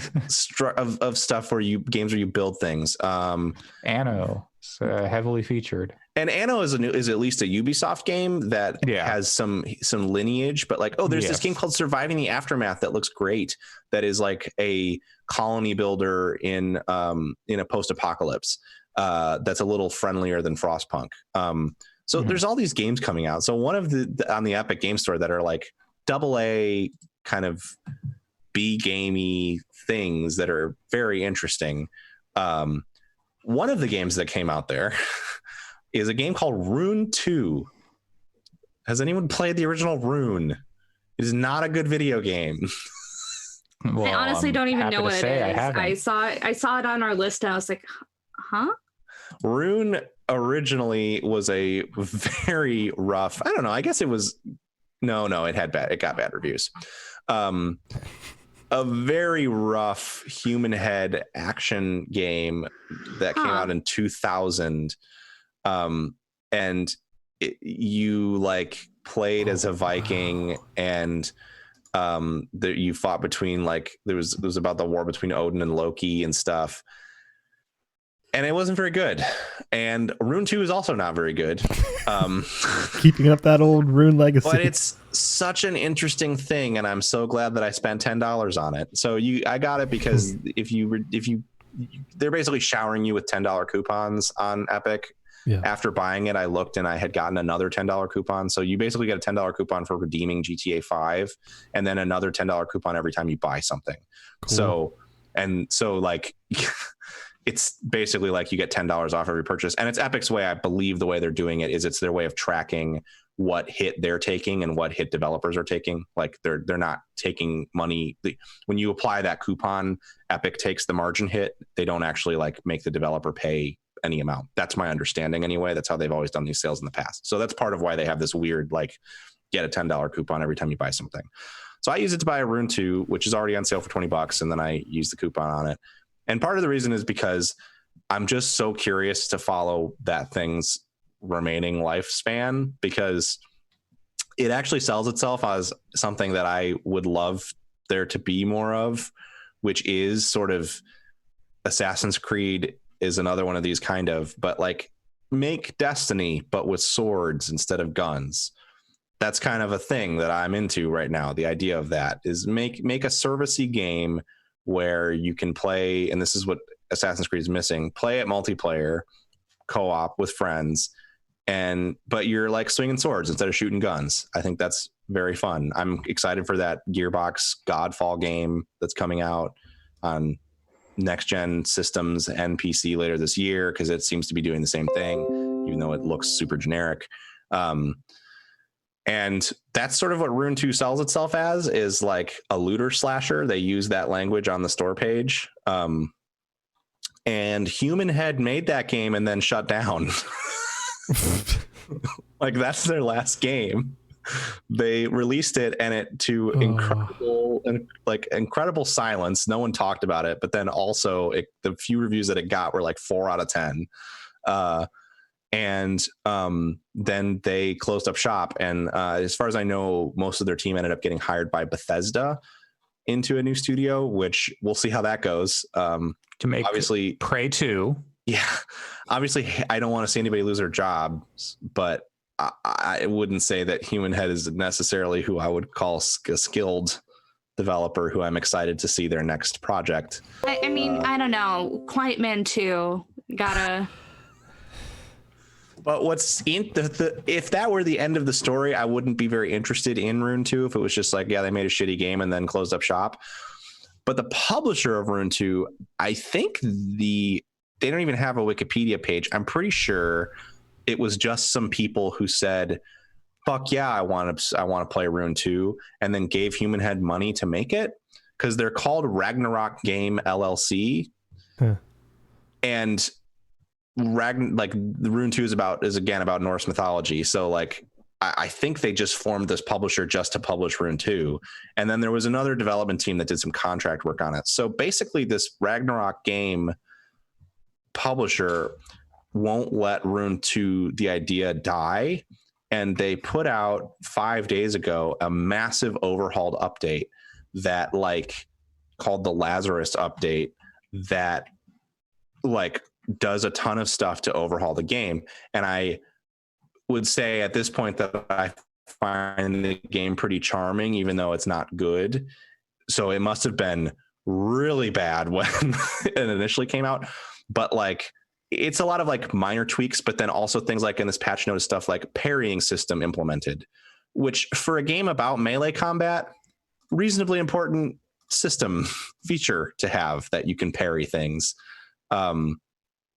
of stuff where you build things. Anno. Heavily featured, and Anno is at least a Ubisoft game that has some lineage, but like there's this game called Surviving the Aftermath that looks great, that is like a colony builder in a post-apocalypse that's a little friendlier than Frostpunk. So there's all these games coming out. So one of the on the Epic Game Store that are like AA kind of B gamey things that are very interesting. One of the games that came out there is a game called Rune 2. Has anyone played the original Rune? It is not a good video game. Well, I honestly don't even know what it is. I saw it on our list and I was like, huh? Rune originally was a very rough, I don't know, I guess it was, no, it got bad reviews. A very rough Human Head action game that came out in 2000. And you like played as a Viking and that you fought between, like, there was about the war between Odin and Loki and stuff. And it wasn't very good. And Rune 2 is also not very good. Keeping up that old Rune legacy. But it's such an interesting thing, and I'm so glad that I spent $10 on it. So I got it because they're basically showering you with $10 coupons on Epic. Yeah. After buying it, I looked and I had gotten another $10 coupon. So you basically get a $10 coupon for redeeming GTA 5, and then another $10 coupon every time you buy something. Cool. So like it's basically like you get $10 off every purchase. And it's Epic's way, I believe the way they're doing it is it's their way of tracking what hit they're taking and what hit developers are taking. Like they're not taking money. When you apply that coupon, Epic takes the margin hit. They don't actually like make the developer pay any amount. That's my understanding anyway. That's how they've always done these sales in the past. So that's part of why they have this weird, like, get a $10 coupon every time you buy something. So I use it to buy a Rune 2, which is already on sale for $20, and then I use the coupon on it. And part of the reason is because I'm just so curious to follow that thing's remaining lifespan, because it actually sells itself as something that I would love there to be more of, which is sort of Assassin's Creed is another one of these kind of, but like make Destiny, but with swords instead of guns. That's kind of a thing that I'm into right now. The idea of that is make a servicey game where you can play, and this is what Assassin's Creed is missing, play it multiplayer, co-op with friends, but you're like swinging swords instead of shooting guns. I think that's very fun. I'm excited for that Gearbox Godfall game that's coming out on next gen systems and PC later this year, because it seems to be doing the same thing, even though it looks super generic. And that's sort of what Rune 2 sells itself as, is like a looter slasher. They use that language on the store page. And Human Head made that game and then shut down. Like that's their last game. They released it and it to incredible silence. No one talked about it, but then also the few reviews that it got were like 4 out of 10. And then they closed up shop. And as far as I know, most of their team ended up getting hired by Bethesda into a new studio, which we'll see how that goes. To make obviously Prey 2. Yeah, obviously I don't want to see anybody lose their jobs, but I wouldn't say that Human Head is necessarily who I would call a skilled developer who I'm excited to see their next project. I mean, I don't know. Quiet Man 2 gotta. But if that were the end of the story, I wouldn't be very interested in Rune 2 if it was just like, yeah, they made a shitty game and then closed up shop. But the publisher of Rune 2, I think they don't even have a Wikipedia page. I'm pretty sure it was just some people who said, fuck yeah, I want to play Rune 2, and then gave Human Head money to make it, because they're called Ragnarok Game LLC. Huh. And the Rune 2 is again about Norse mythology. So like I think they just formed this publisher just to publish Rune 2. And then there was another development team that did some contract work on it. So basically this Ragnarok Game publisher won't let Rune 2, the idea, die. And they put out 5 days ago a massive overhauled update that like called the Lazarus update that like does a ton of stuff to overhaul the game. And I would say at this point that I find the game pretty charming, even though it's not good. So it must have been really bad when it initially came out. But like, it's a lot of like minor tweaks, but then also things like in this patch notice stuff like parrying system implemented, which for a game about melee combat, reasonably important system feature to have, that you can parry things.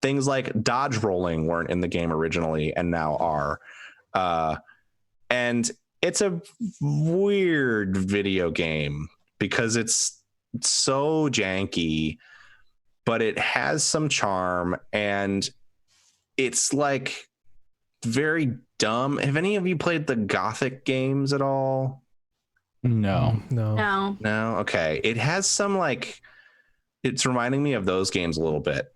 Things like dodge rolling weren't in the game originally and now are. And it's a weird video game because it's so janky, but it has some charm and it's like very dumb. Have any of you played the Gothic games at all? No. Okay. It has some like, it's reminding me of those games a little bit.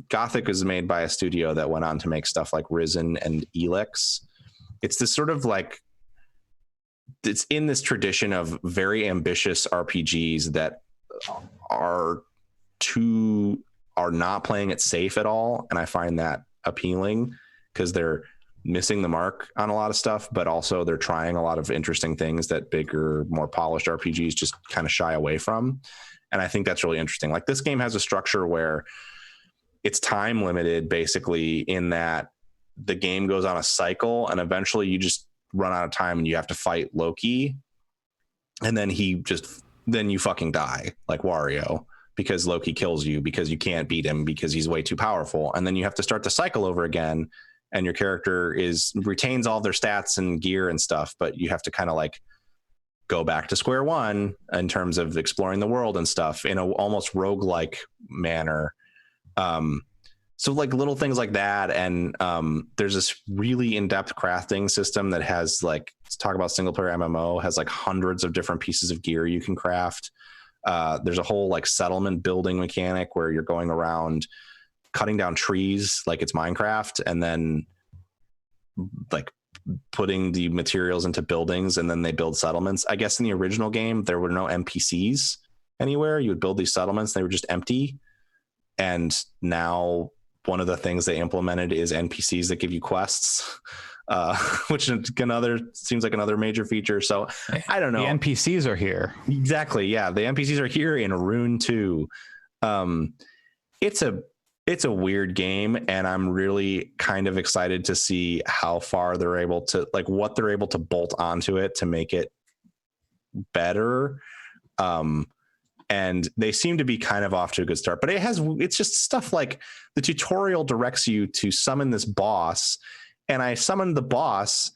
Gothic was made by a studio that went on to make stuff like Risen and Elix. It's this sort of like it's in this tradition of very ambitious RPGs that are not playing it safe at all, and I find that appealing because they're missing the mark on a lot of stuff, but also they're trying a lot of interesting things that bigger, more polished RPGs just kind of shy away from. And I think that's really interesting. Like, this game has a structure where it's time limited, basically, in that the game goes on a cycle and eventually you just run out of time and you have to fight Loki. And then then you fucking die like Wario, because Loki kills you because you can't beat him because he's way too powerful. And then you have to start the cycle over again. And your character retains all their stats and gear and stuff, but you have to kind of like go back to square one in terms of exploring the world and stuff in a almost roguelike manner. So like little things like that. And there's this really in-depth crafting system that has, like, let's talk about single player MMO, has like hundreds of different pieces of gear you can craft. There's a whole like settlement building mechanic where you're going around cutting down trees like it's Minecraft, and then like putting the materials into buildings, and then they build settlements. I guess in the original game, there were no NPCs anywhere. You would build these settlements, they were just empty. And now one of the things they implemented is NPCs that give you quests, which seems like another major feature. So I don't know. The NPCs are here. Exactly. Yeah. The NPCs are here in Rune 2. It's a weird game, and I'm really kind of excited to see how far they're able to, like, what they're able to bolt onto it to make it better. And they seem to be kind of off to a good start, but it's just stuff like the tutorial directs you to summon this boss, and I summoned the boss,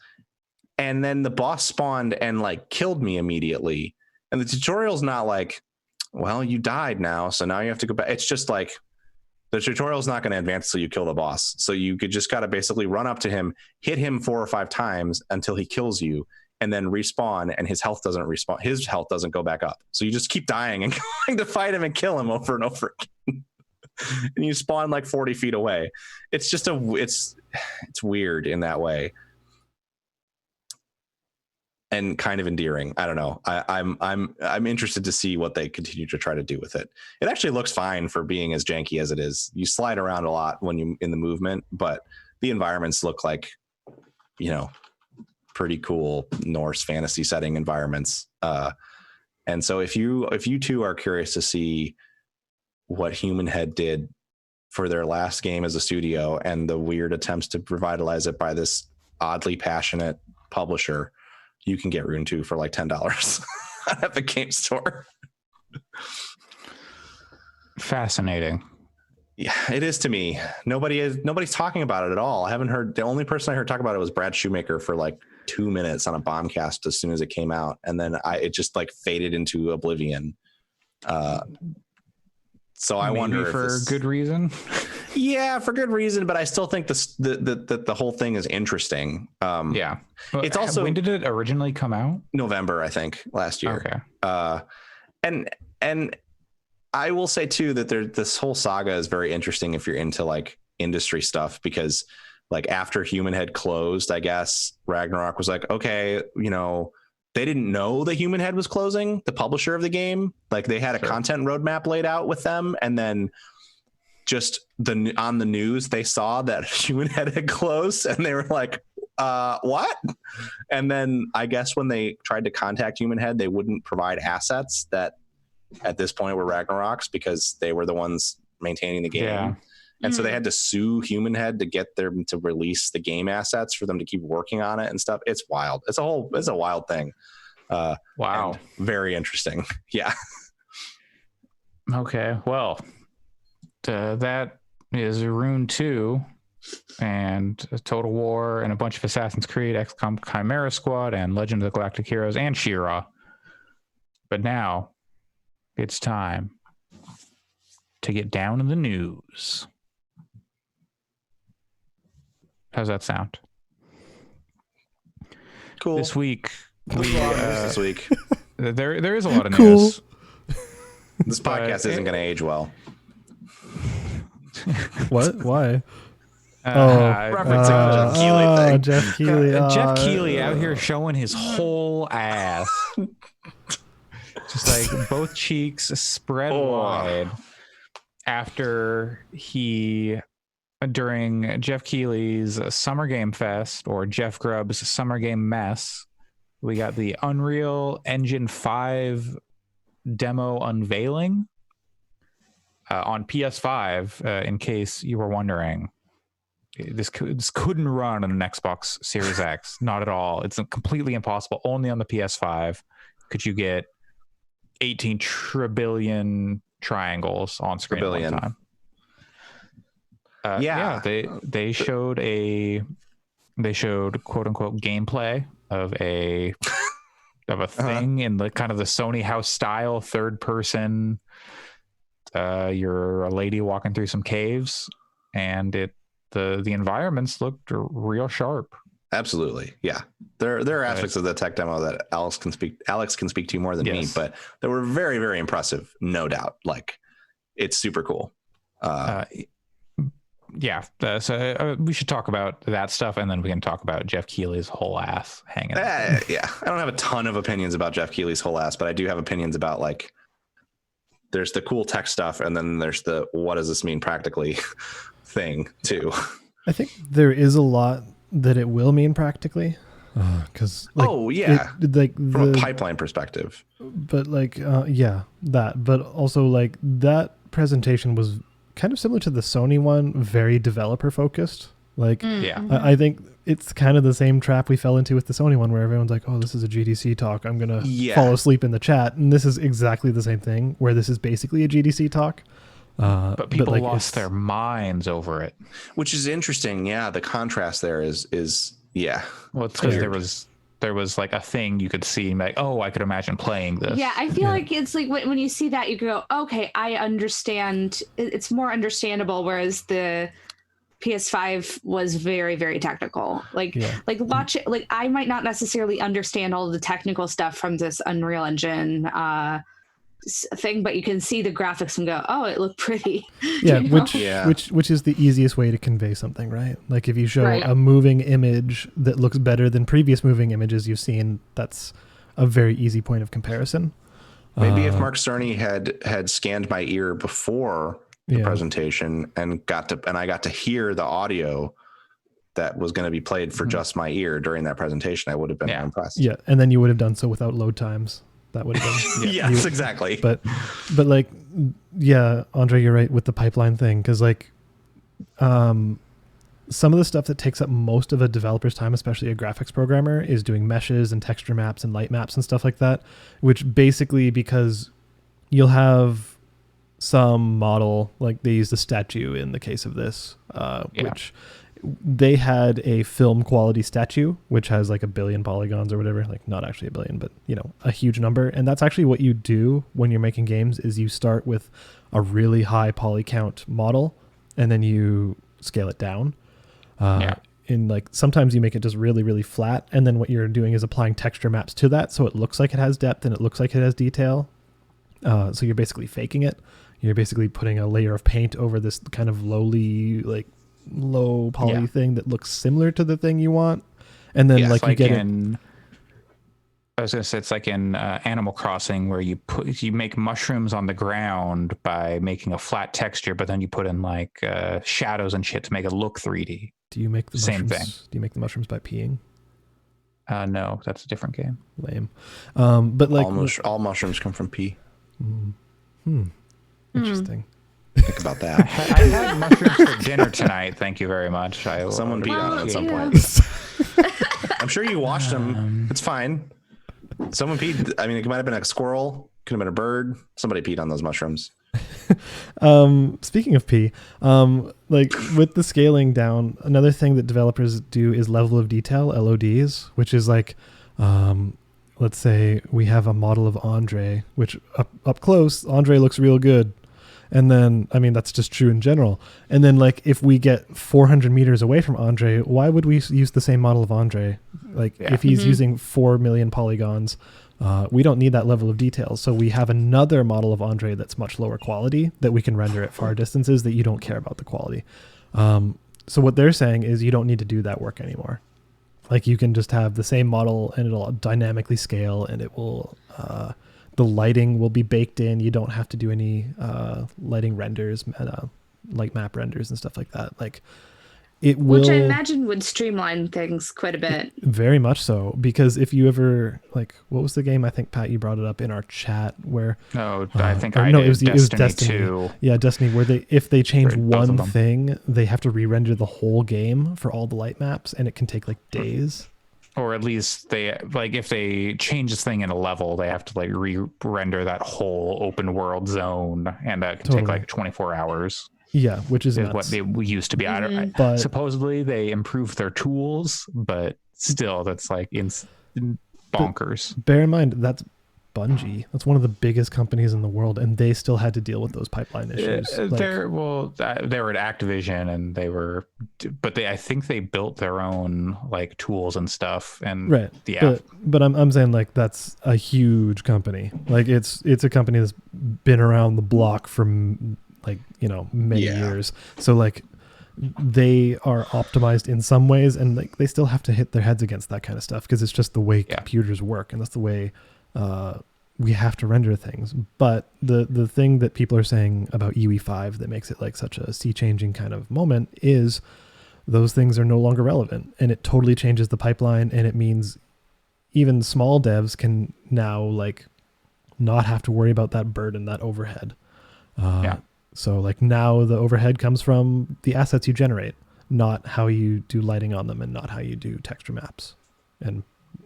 and then the boss spawned and like killed me immediately. And the tutorial's not like, well, you died now, so now you have to go back. It's just like, the tutorial is not going to advance till you kill the boss. So you could just got to basically run up to him, hit him 4 or 5 times until he kills you, and then respawn, and his health doesn't respawn. His health doesn't go back up. So you just keep dying and going to fight him and kill him over and over again. And you spawn like 40 feet away. It's just it's weird in that way. And kind of endearing. I don't know. I'm interested to see what they continue to try to do with it. It actually looks fine for being as janky as it is. You slide around a lot when you in the movement, but the environments look like, pretty cool Norse fantasy setting environments. And so if you two are curious to see what Human Head did for their last game as a studio and the weird attempts to revitalize it by this oddly passionate publisher, you can get Rune 2 for like $10 at Epic Game Store. Fascinating. Yeah, it is to me. Nobody's talking about it at all. I haven't heard. The only person I heard talk about it was Brad Shoemaker for like 2 minutes on a bombcast as soon as it came out, and then it just like faded into oblivion. So I wonder if for good reason. Yeah, for good reason, but I still think the whole thing is interesting. Yeah, it's also, when did it originally come out? November, I think, last year. Okay. And I will say too that this whole saga is very interesting if you're into like industry stuff, because like after Human Head closed, I guess Ragnarok was like, okay, they didn't know that Human Head was closing, the publisher of the game. Like they had a content roadmap laid out with them, and then just on the news they saw that Human Head had closed, and they were like, what? And then I guess when they tried to contact Human Head, they wouldn't provide assets that at this point were Ragnarok's, because they were the ones maintaining the game. Yeah. And so they had to sue Human Head to get them to release the game assets for them to keep working on it and stuff. It's wild. It's a wild thing. Wow. Very interesting. Yeah. Okay. Well, that is Rune 2 and Total War and a bunch of Assassin's Creed, XCOM Chimera Squad, and Legend of the Galactic Heroes, and She-Ra. But now it's time to get down in the news. How's that sound? Cool. This week, this week there is a lot of news. This podcast isn't going to age well. What? Why? Referencing the Geoff Keighley thing. Geoff Keighley. Geoff Keighley out here showing his whole ass. Just like both cheeks spread wide after during Geoff Keighley's Summer Game Fest, or Jeff Grubb's Summer Game Mess, we got the Unreal Engine 5 demo unveiling on PS5, in case you were wondering. This couldn't run on an Xbox Series X. Not at all. It's completely impossible. Only on the PS5 could you get 18 trillion triangles on screen at one time. They showed quote unquote gameplay of a thing in the kind of the Sony house style, third person. You're a lady walking through some caves, and the environments looked real sharp. Absolutely. Yeah. There are aspects of the tech demo that Alex can speak to more than me, but they were very, very impressive. No doubt. Like, it's super cool. So we should talk about that stuff, and then we can talk about Geoff Keighley's whole ass hanging. Yeah. I don't have a ton of opinions about Geoff Keighley's whole ass, but I do have opinions about, like, there's the cool tech stuff, and then there's the what does this mean practically thing too. I think there is a lot that it will mean practically, because from a pipeline perspective. But but also like that presentation was kind of similar to the Sony one, very developer focused. Like, I think it's kind of the same trap we fell into with the Sony one, where everyone's like, oh, this is a GDC talk, I'm gonna fall asleep in the chat. And this is exactly the same thing, where this is basically a GDC talk. But people lost their minds over it, which is interesting. Yeah, the contrast there is well, it's because there was like a thing you could see, like, oh, I could imagine playing this. Yeah, I feel like it's like when you see that, you go, okay, I understand. It's more understandable, whereas the PS5 was very, very technical. Like watch it. Like, I might not necessarily understand all of the technical stuff from this Unreal Engine thing, but you can see the graphics and go, oh, it looked pretty. Which is the easiest way to convey something, right? Like, if you show a moving image that looks better than previous moving images you've seen, that's a very easy point of comparison. Maybe if Mark Cerny had scanned my ear before the presentation and I got to hear the audio that was going to be played for just my ear during that presentation, I would have been more impressed. Yeah, and then you would have done so without load times. That would have been yes, exactly. But like, yeah, Andre, you're right with the pipeline thing, because like, some of the stuff that takes up most of a developer's time, especially a graphics programmer, is doing meshes and texture maps and light maps and stuff like that. Which basically, because you'll have some model, like they use the statue in the case of this, which they had a film quality statue, which has like 1 billion polygons or whatever, like not actually 1 billion, but a huge number. And that's actually what you do when you're making games, is you start with a really high poly count model and then you scale it down. In like, sometimes you make it just really, really flat. And then what you're doing is applying texture maps to that. So it looks like it has depth and it looks like it has detail. So you're basically faking it. You're basically putting a layer of paint over this kind of lowly, like, low poly thing that looks similar to the thing you want, and then you get in. I was gonna say, it's like in Animal Crossing, where you make mushrooms on the ground by making a flat texture, but then you put in like shadows and shit to make it look 3D. Do you make the same thing? Do you make the mushrooms by peeing? No, that's a different game. Lame. But like all mushrooms come from pee. Interesting. Think about that. I had mushrooms for dinner tonight. Thank you very much. Someone peed on it at some point. I'm sure you watched them. It's fine. Someone peed. I mean, it might have been a squirrel. Could have been a bird. Somebody peed on those mushrooms. Speaking of pee, like with the scaling down, another thing that developers do is level of detail, LODs, which is like, let's say we have a model of Andre, which up close, Andre looks real good. And then, I mean, that's just true in general. And then, like, if we get 400 meters away from Andre, why would we use the same model of Andre? Like, if he's using 4 million polygons, we don't need that level of detail. So we have another model of Andre that's much lower quality that we can render at far distances that you don't care about the quality. So what they're saying is you don't need to do that work anymore. Like you can just have the same model and it'll dynamically scale, and it will the lighting will be baked in. You don't have to do any lighting renders, like map renders and stuff like that. Like it will, which I imagine would streamline things quite a bit. Very much so, because if you ever like, what was the game? I think Pat, you brought it up in our chat where. No, I think I no, did. it was Destiny 2. Yeah, Destiny, where if they change Both of one them. thing, they have to re-render the whole game for all the light maps, and it can take like days. Or at least they like if they change this thing in a level, they have to like re-render that whole open world zone, and that can take like 24 hours. Yeah, which is what they used to be. But supposedly they improved their tools, but still, that's like bonkers. Bear in mind that's Bungie. That's one of the biggest companies in the world, and they still had to deal with those pipeline issues. They were at Activision, and I think they built their own like tools and stuff. And right, yeah. But I'm saying like that's a huge company. Like it's a company that's been around the block for many years. So like they are optimized in some ways, and like they still have to hit their heads against that kind of stuff because it's just the way computers work, and that's the way we have to render things. But the thing that people are saying about UE5 that makes it like such a sea changing kind of moment is those things are no longer relevant, and it totally changes the pipeline, and it means even small devs can now like not have to worry about that burden, that overhead. So like now the overhead comes from the assets you generate, not how you do lighting on them, and not how you do texture maps and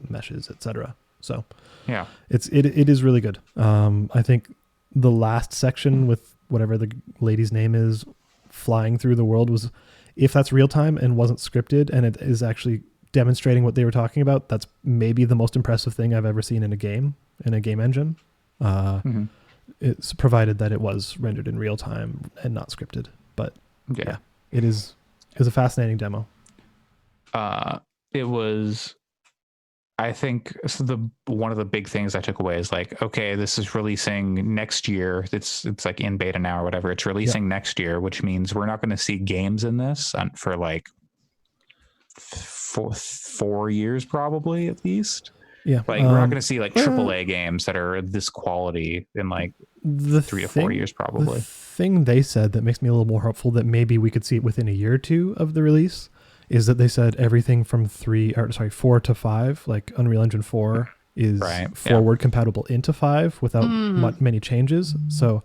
meshes, etc. So yeah, it is really good. I think the last section with whatever the lady's name is flying through the world was, if that's real time and wasn't scripted, and it is actually demonstrating what they were talking about, that's maybe the most impressive thing I've ever seen in a game engine. It's provided that it was rendered in real time and not scripted. But yeah, it was a fascinating demo. It was, I think, one of the big things I took away is like, okay, this is releasing next year. It's like in beta now or whatever. It's releasing next year, which means we're not going to see games in this for like 4 years probably at least. Yeah, like we're not going to see like AAA games that are this quality in like 3 to 4 years probably. The thing they said that makes me a little more hopeful that maybe we could see it within a year or two of the release is that they said everything from 4 to 5, like Unreal Engine 4, is forward compatible into 5 without many changes. So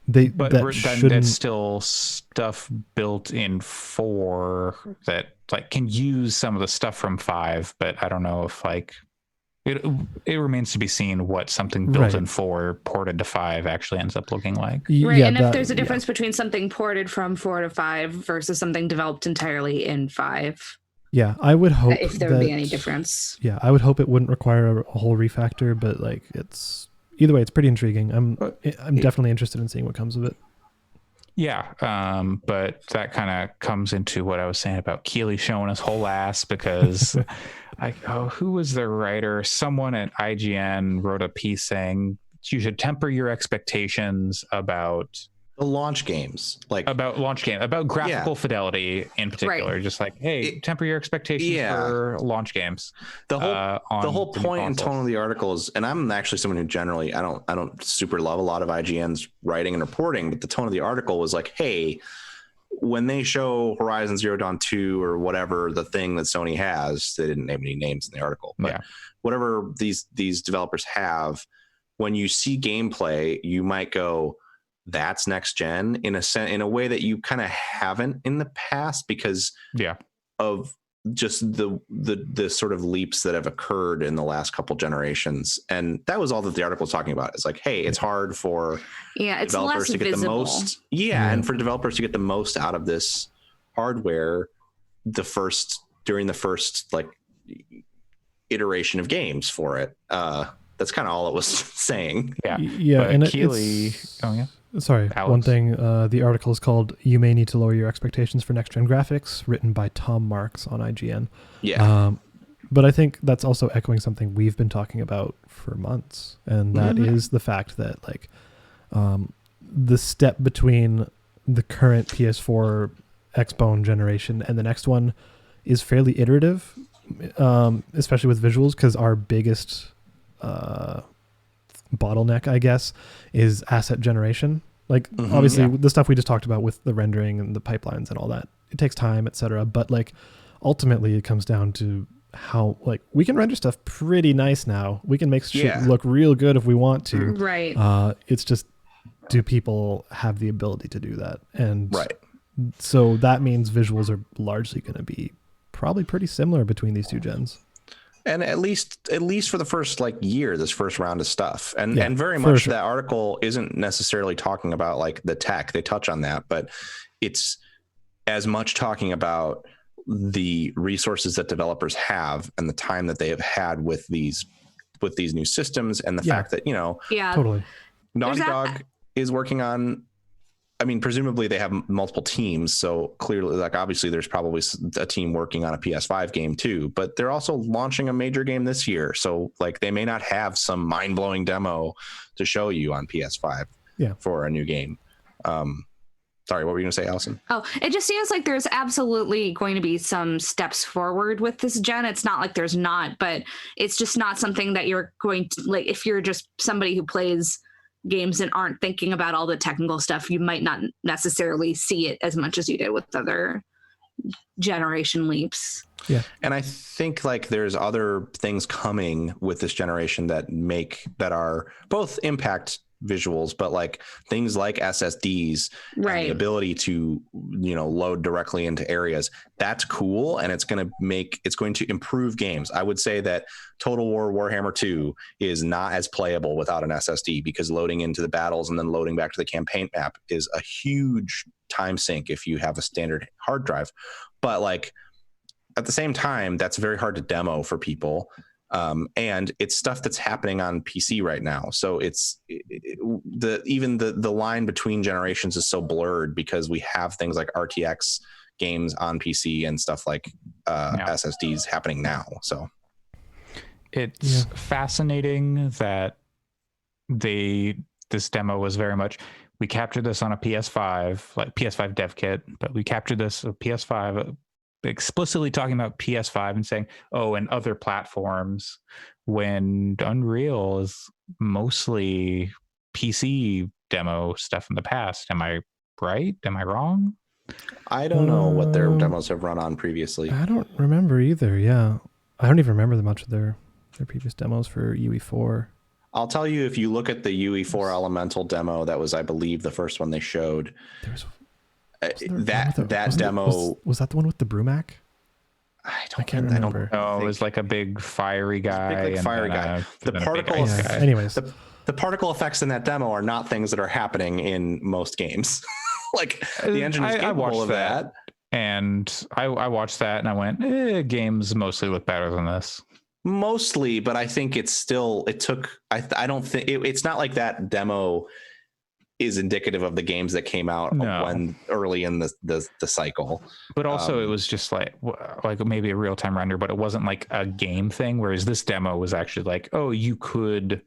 that's still stuff built in 4 that like can use some of the stuff from 5, but I don't know if like it remains to be seen what something built in 4 ported to 5 actually ends up looking like. Right, and if there's a difference between something ported from 4 to 5 versus something developed entirely in 5. Yeah, I would hope if there would be any difference. Yeah, I would hope it wouldn't require a whole refactor, but like it's either way, it's pretty intriguing. I'm definitely interested in seeing what comes of it. Yeah, but that kind of comes into what I was saying about Keighley showing his whole ass because, who was the writer? Someone at IGN wrote a piece saying you should temper your expectations about the launch games, about graphical fidelity in particular. Just like, hey, temper your expectations for launch games. The whole point and tone of the article is, and I'm actually someone who generally I don't super love a lot of IGN's writing and reporting, but the tone of the article was like, hey, when they show Horizon Zero Dawn 2 or whatever the thing that Sony has, they didn't name any names in the article, but whatever these developers have, when you see gameplay, you might go, that's next gen in a way that you kind of haven't in the past because of just the sort of leaps that have occurred in the last couple generations. And that was all that the article was talking about. It's like, hey, it's hard for it's developers to get visible. the most and for developers to get the most out of this hardware during the first like iteration of games for it. That's kind of all it was saying. And Keighley Sorry, Alex. One thing, the article is called You May Need to Lower Your Expectations for Next Gen Graphics, written by Tom Marks on IGN. But I think that's also echoing something we've been talking about for months, and that is the fact that like the step between the current PS4 Xbone generation, and the next one is fairly iterative, especially with visuals, because our biggest bottleneck, I guess, is asset generation. Like, obviously, the stuff we just talked about with the rendering and the pipelines and all that, it takes time, etc. But like, ultimately, it comes down to how, like, we can render stuff pretty nice now. We can make shit look real good if we want to. Right. It's just, do people have the ability to do that? And so that means visuals are largely going to be probably pretty similar between these two gens. And at least for the first like year, this first round of stuff, and very much that article isn't necessarily talking about like the tech. They touch on that, but it's as much talking about the resources that developers have and the time that they have had with these new systems, and the fact that, you know, totally, Naughty Dog is working on. I mean, presumably they have multiple teams, so clearly, like, obviously there's probably a team working on a PS5 game too, but they're also launching a major game this year. So like, they may not have some mind-blowing demo to show you on PS5 for a new game. Sorry, what were you gonna say, Allison? Oh, it just seems like there's absolutely going to be some steps forward with this gen. It's not like there's not, but it's just not something that you're going to, like, if you're just somebody who plays games and aren't thinking about all the technical stuff, you might not necessarily see it as much as you did with other generation leaps. Yeah. And I think like there's other things coming with this generation that are both impact visuals, but like things like SSDs, right, and the ability to, you know, load directly into areas. That's cool, and it's going to improve games. I would say that Total War Warhammer 2 is not as playable without an SSD, because loading into the battles and then loading back to the campaign map is a huge time sink if you have a standard hard drive. But like, at the same time, that's very hard to demo for people. And it's stuff that's happening on PC right now. So the line between generations is so blurred, because we have things like RTX games on PC and stuff like SSDs happening now. So it's fascinating that this demo was very much, we captured this on a PS5, like PS5 dev kit, but we captured this PS5, explicitly talking about PS5 and saying, oh, and other platforms, when Unreal is mostly PC demo stuff in the past. Am I right? Am I wrong? I don't know what their demos have run on previously. I don't remember either. Yeah, I don't even remember much of their previous demos for UE4. I'll tell you, if you look at the UE4 Elemental demo, that was, I believe, the first one they showed. That demo was that the one with the Brumac? I can't remember. It was like a big fiery guy. The particle guy. Anyways, the particle effects in that demo are not things that are happening in most games. Like, the engine is capable of that. And I watched that and I went, games mostly look better than this. Mostly, but I think it's not like that demo is indicative of the games that came out when early in the cycle. But also it was just like maybe a real-time render, but it wasn't like a game thing, whereas this demo was actually like, oh, you could,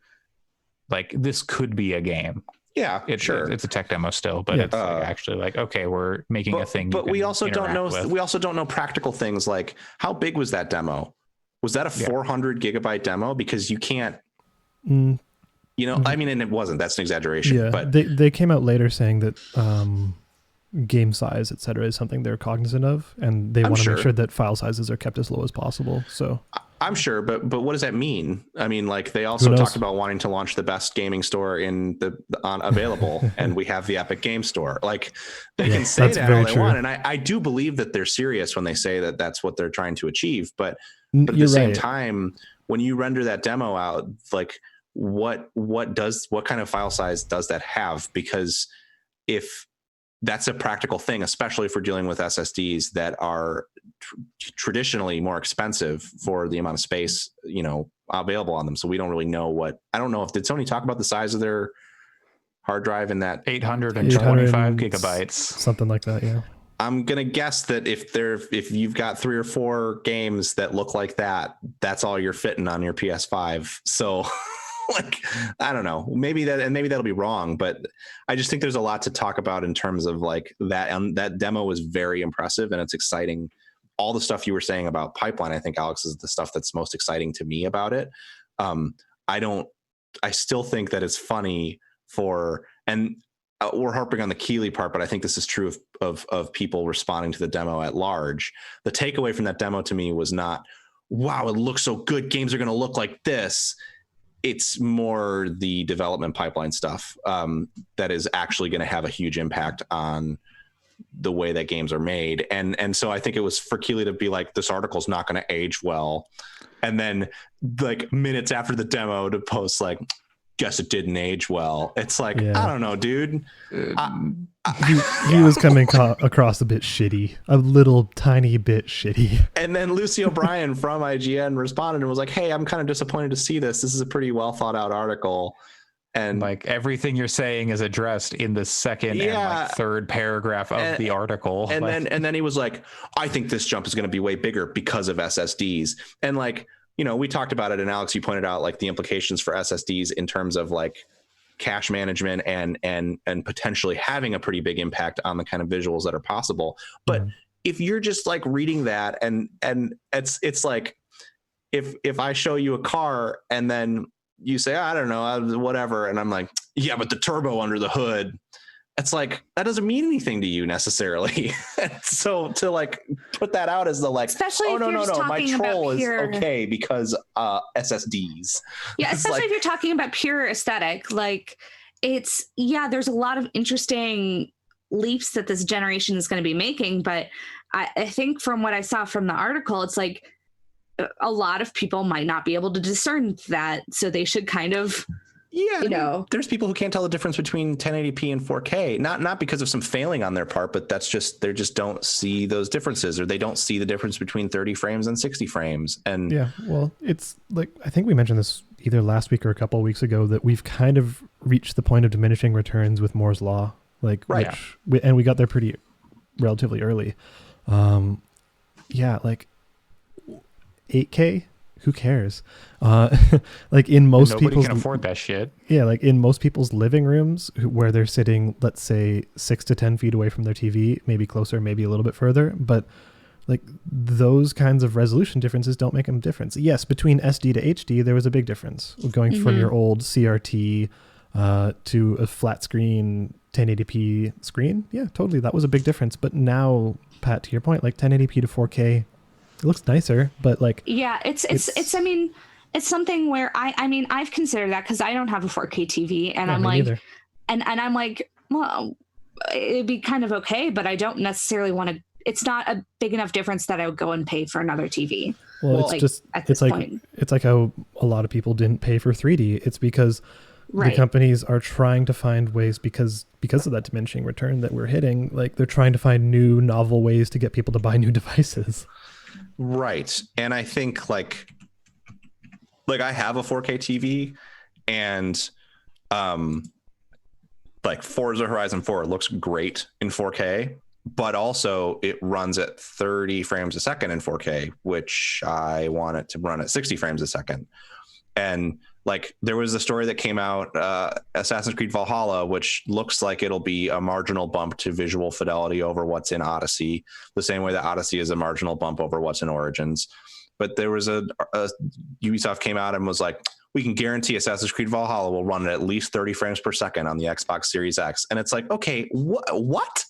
like, this could be a game. Yeah, sure. It's a tech demo still, but it's like actually like, okay, we're making a thing. But we also don't know. We also don't know practical things like, how big was that demo? Was that a 400 gigabyte demo? Because you can't. You know, I mean, and it wasn't. That's an exaggeration. Yeah, but they came out later saying that game size, et cetera, is something they're cognizant of, and they want to make sure that file sizes are kept as low as possible. So I'm sure, but what does that mean? I mean, like, they also talked about wanting to launch the best gaming store in on available, and we have the Epic Game Store. Like, they can say that all they want, and I do believe that they're serious when they say that that's what they're trying to achieve. But at the same time, when you render that demo out, like, what kind of file size does that have? Because if that's a practical thing, especially if we're dealing with SSDs that are traditionally more expensive for the amount of space, you know, available on them. So we don't really know I don't know if, did Sony talk about the size of their hard drive in that 825 gigabytes, something like that? Yeah. I'm going to guess that if you've got 3 or 4 games that look like that, that's all you're fitting on your PS5. So Like, I don't know, maybe that'll be wrong, but I just think there's a lot to talk about in terms of like that. That demo was very impressive and it's exciting. All the stuff you were saying about pipeline, I think, Alex, is the stuff that's most exciting to me about it. I still think that it's funny we're harping on the Keighley part, but I think this is true of people responding to the demo at large. The takeaway from that demo to me was not, wow, it looks so good, games are going to look like this. It's more the development pipeline stuff that is actually going to have a huge impact on the way that games are made. And so I think it was for Keighley to be like, this article's not going to age well. And then like minutes after the demo to post like, guess it didn't age well. It's like, I don't know, dude. He was coming across a bit shitty, a little tiny bit shitty. And then Lucy O'Brien from IGN responded and was like, hey, I'm kind of disappointed to see this. This is a pretty well thought out article. And like everything you're saying is addressed in the second and like third paragraph of the article. And then he was like, I think this jump is going to be way bigger because of SSDs. And like, you know, we talked about it, and Alex, you pointed out like the implications for SSDs in terms of like cache management and potentially having a pretty big impact on the kind of visuals that are possible. But if you're just like reading that and it's like if I show you a car and then you say, I don't know, whatever, and I'm like, yeah, but the turbo under the hood, it's like, that doesn't mean anything to you necessarily. So to like put that out as the like, especially oh, no, my troll is pure... okay because SSDs. Yeah, especially if you're talking about pure aesthetic, like it's, there's a lot of interesting leaps that this generation is going to be making. But I think from what I saw from the article, it's like a lot of people might not be able to discern that. So they should kind of... Yeah, you know, there's people who can't tell the difference between 1080p and 4K, not because of some failing on their part, but that's just, they just don't see those differences, or they don't see the difference between 30 frames and 60 frames. And yeah, well, it's like, I think we mentioned this either last week or a couple of weeks ago, that we've kind of reached the point of diminishing returns with Moore's law, like, right. And we got there pretty relatively early. Like 8K. Who cares? Like in most nobody people's can afford that shit. Yeah, like in most people's living rooms where they're sitting, let's say 6 to 10 feet away from their TV, maybe closer, maybe a little bit further, but like those kinds of resolution differences don't make a difference. Yes, between SD to HD, there was a big difference going from your old CRT to a flat screen 1080p screen. Yeah, totally, that was a big difference. But now, Pat, to your point, like 1080p to 4K. It looks nicer, but like it's I mean, it's something where I mean I've considered that because I don't have a 4K TV, and I'm like neither. and I'm like, well, it'd be kind of okay, but I don't necessarily want to. It's not a big enough difference that I would go and pay for another TV. Well, it's like, just it's like how a lot of people didn't pay for 3D. It's because the companies are trying to find ways because of that diminishing return that we're hitting. Like they're trying to find new novel ways to get people to buy new devices. Right. And I think like I have a 4K TV, and like Forza Horizon 4 looks great in 4K, but also it runs at 30 frames a second in 4K, which I want it to run at 60 frames a second. And like there was a story that came out, Assassin's Creed Valhalla, which looks like it'll be a marginal bump to visual fidelity over what's in Odyssey, the same way that Odyssey is a marginal bump over what's in Origins. But there was a Ubisoft came out and was like, we can guarantee Assassin's Creed Valhalla will run at least 30 frames per second on the Xbox Series X. And it's like, okay, what?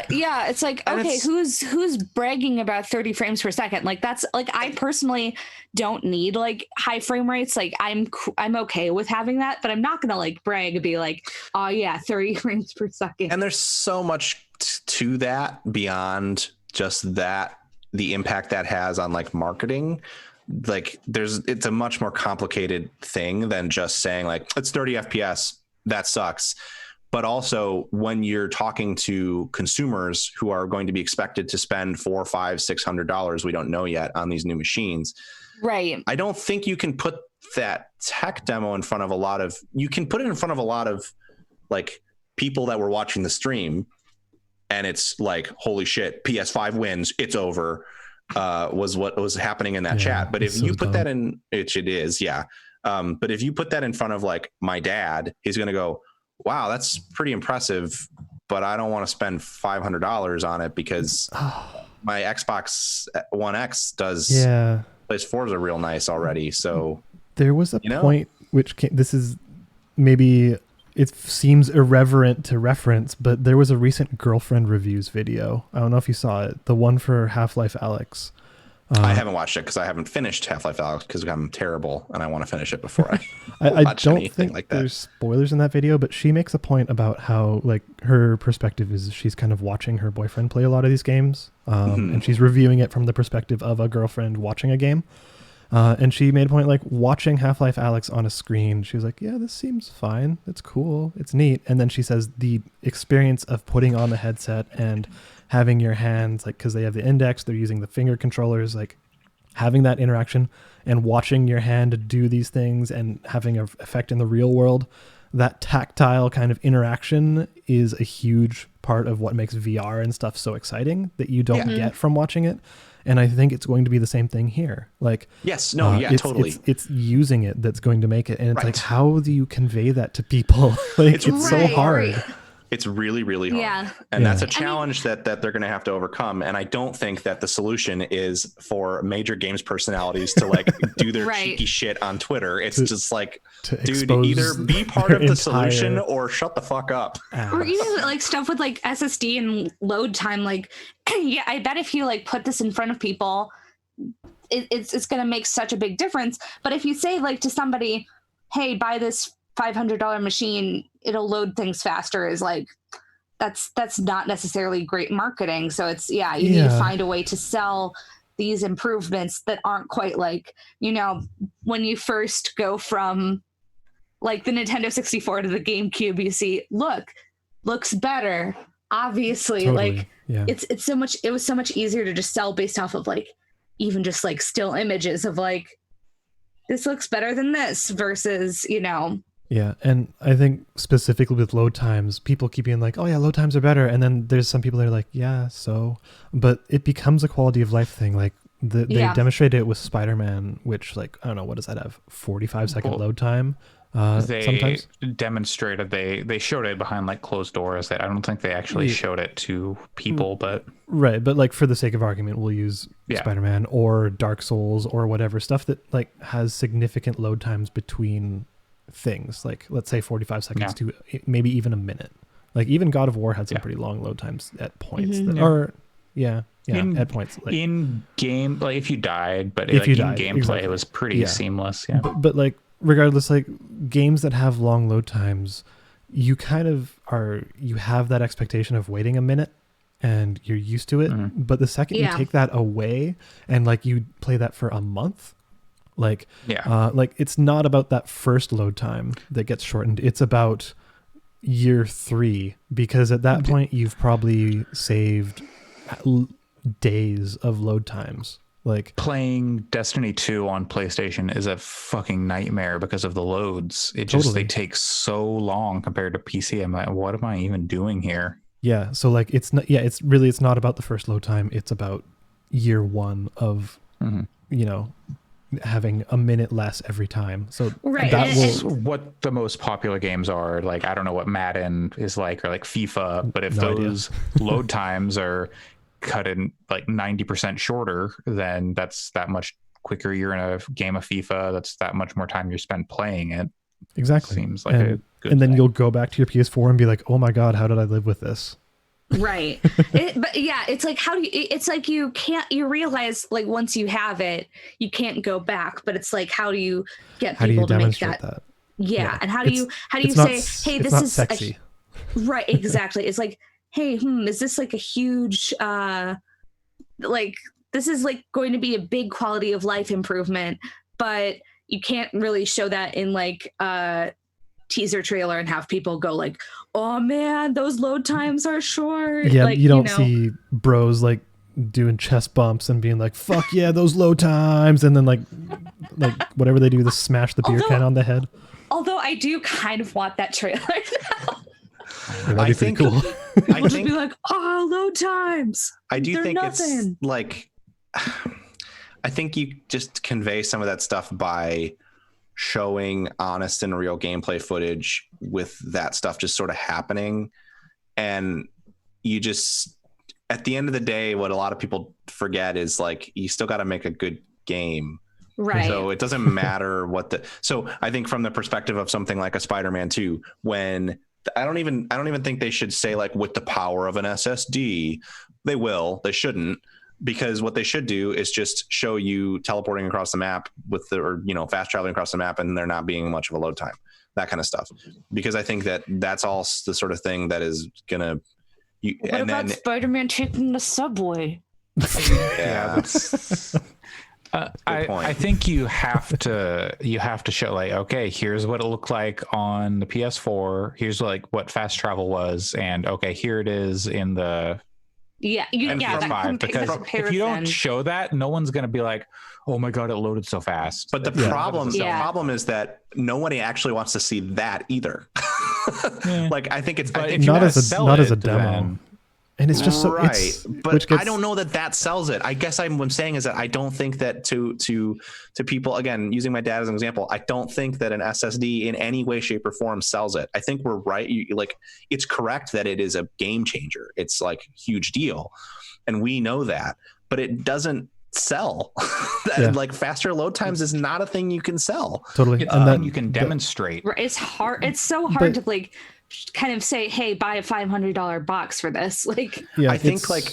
Yeah, it's like, okay, who's bragging about 30 frames per second? Like that's like, I personally don't need like high frame rates. Like I'm okay with having that, but I'm not gonna like brag and be like, oh yeah, 30 frames per second. And there's so much to that beyond just that, the impact that has on like marketing. Like it's a much more complicated thing than just saying like it's 30 FPS, that sucks. But also when you're talking to consumers who are going to be expected to spend $400, $500, $600, we don't know yet, on these new machines. Right. I don't think you can put that tech demo in front of you can put it in front of a lot of like people that were watching the stream, and it's like, holy shit, PS5 wins, it's over, was what was happening in that chat. But if you put that in, it is, yeah. But if you put that in front of like my dad, he's going to go, wow, that's pretty impressive, but I don't want to spend $500 on it because my Xbox One X does PS4s are real nice already. So there was a point which this is maybe it seems irreverent to reference, but there was a recent girlfriend reviews video. I don't know if you saw it, the one for Half-Life Alyx. I haven't watched it because I haven't finished Half-Life Alyx because I'm terrible and I want to finish it before I don't think like there's spoilers in that video, but she makes a point about how like her perspective is she's kind of watching her boyfriend play a lot of these games, and she's reviewing it from the perspective of a girlfriend watching a game. And she made a point like watching Half-Life Alyx on a screen. She was like, yeah, this seems fine. It's cool. It's neat. And then she says the experience of putting on the headset and having your hands, like, because they have the index, they're using the finger controllers, like having that interaction and watching your hand do these things and having an effect in the real world, that tactile kind of interaction is a huge part of what makes VR and stuff so exciting that you don't get from watching it. And I think it's going to be the same thing here. Like, totally. It's using it that's going to make it. And it's like, how do you convey that to people? Like, it's so hard. Right. It's really, really hard. Yeah. And that's a challenge that they're going to have to overcome. And I don't think that the solution is for major games personalities to like do their cheeky shit on Twitter. It's just like, dude, either be part of the solution or shut the fuck up. Or even like stuff with like SSD and load time. Like, yeah, I bet if you like put this in front of people, it's going to make such a big difference. But if you say like to somebody, hey, buy this $500 machine, it'll load things faster, is like that's not necessarily great marketing. So it's you need to find a way to sell these improvements that aren't quite like, you know, when you first go from like the Nintendo 64 to the GameCube, you see looks better, obviously. Totally. Like it's so much, it was so much easier to just sell based off of like even just like still images of like, this looks better than this versus, you know. Yeah, and I think specifically with load times, people keep being like, oh yeah, load times are better. And then there's some people that are like, yeah, so. But it becomes a quality of life thing. Like they demonstrated it with Spider-Man, which like, I don't know, what does that have? 45-second load time? They sometimes demonstrated, they showed it behind like closed doors. I don't think they actually showed it to people, but. Right, but like for the sake of argument, we'll use Spider-Man or Dark Souls or whatever, stuff that like has significant load times between things, like let's say 45 seconds to maybe even a minute. Like even God of War had some pretty long load times at points at points like, in game, like if you died, but if like, in gameplay it was pretty seamless. But like regardless, like games that have long load times, you kind of you have that expectation of waiting a minute and you're used to it. But the second you take that away and like you play that for a month, like it's not about that first load time that gets shortened. It's about year 3, because at that point you've probably saved days of load times. Like playing Destiny 2 on PlayStation is a fucking nightmare because of the loads. It just they take so long compared to PC. I'm like, what am I even doing here? Yeah, so like it's not about the first load time. It's about year 1 of you know, having a minute less every time. So that's what the most popular games are. Like, I don't know what Madden is like, or like FIFA, but if those load times are cut in like 90% shorter, then that's that much quicker you're in a game of FIFA. That's that much more time you spend playing it. Exactly. Seems like a good and then thing. You'll go back to your PS4 and be like, oh my God, how did I live with this? Right. But yeah, it's like, it's like you realize like once you have it, you can't go back, but it's like, how do you get people to make that? Yeah. And how do you say, hey, this is sexy. Right. Exactly. It's like, hey, is this like a huge, like, this is like going to be a big quality of life improvement, but you can't really show that in like, teaser trailer and have people go like, oh man, those load times are short. Yeah, like, you don't see bros like doing chest bumps and being like, fuck yeah, those load times, and then like whatever they do, to smash the beer can on the head. Although I do kind of want that trailer now. Yeah, that'd be pretty cool. We'll just be like, oh, load times. I do They're think nothing. It's like, I think you just convey some of that stuff by showing honest and real gameplay footage with that stuff just sort of happening. And you just, at the end of the day, what a lot of people forget is like, you still got to make a good game. Right. So it doesn't matter so I think from the perspective of something like a Spider-Man 2, when I don't even think they should say like with the power of an SSD, they shouldn't, because what they should do is just show you teleporting across the map fast traveling across the map and there not being much of a load time, that kind of stuff. Because I think that's all the sort of thing that is gonna. What about Spider-Man taking the subway? Yeah. I think you have to show like, okay, here's what it looked like on the PS4. Here's like what fast travel was, and okay, here it is in the PS5. Because if you don't show that, no one's gonna be like, oh my god, it loaded so fast. But the problem is that nobody actually wants to see that either. Like I think not as a demo. Then, and it's just so right, but I don't know that sells it. I guess what I'm saying is that I don't think that to people, again, using my dad as an example, I don't think that an SSD in any way, shape, or form sells it. I think we're right. It's correct that it is a game changer. It's like a huge deal, and we know that, but it doesn't sell. Like faster load times is not a thing you can sell. Totally, and that you can demonstrate. It's hard. It's so hard to like kind of say, hey, buy a $500 box for this. Like, I think like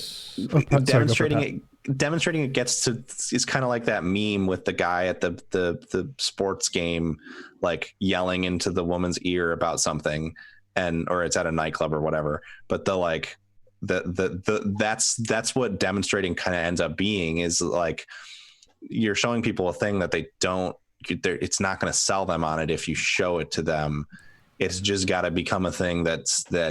demonstrating it gets to, is kind of like that meme with the guy at the sports game, like yelling into the woman's ear about something, or it's at a nightclub or whatever. But that's what demonstrating kind of ends up being, is like you're showing people a thing that it's not going to sell them on it if you show it to them. It's just got to become a thing that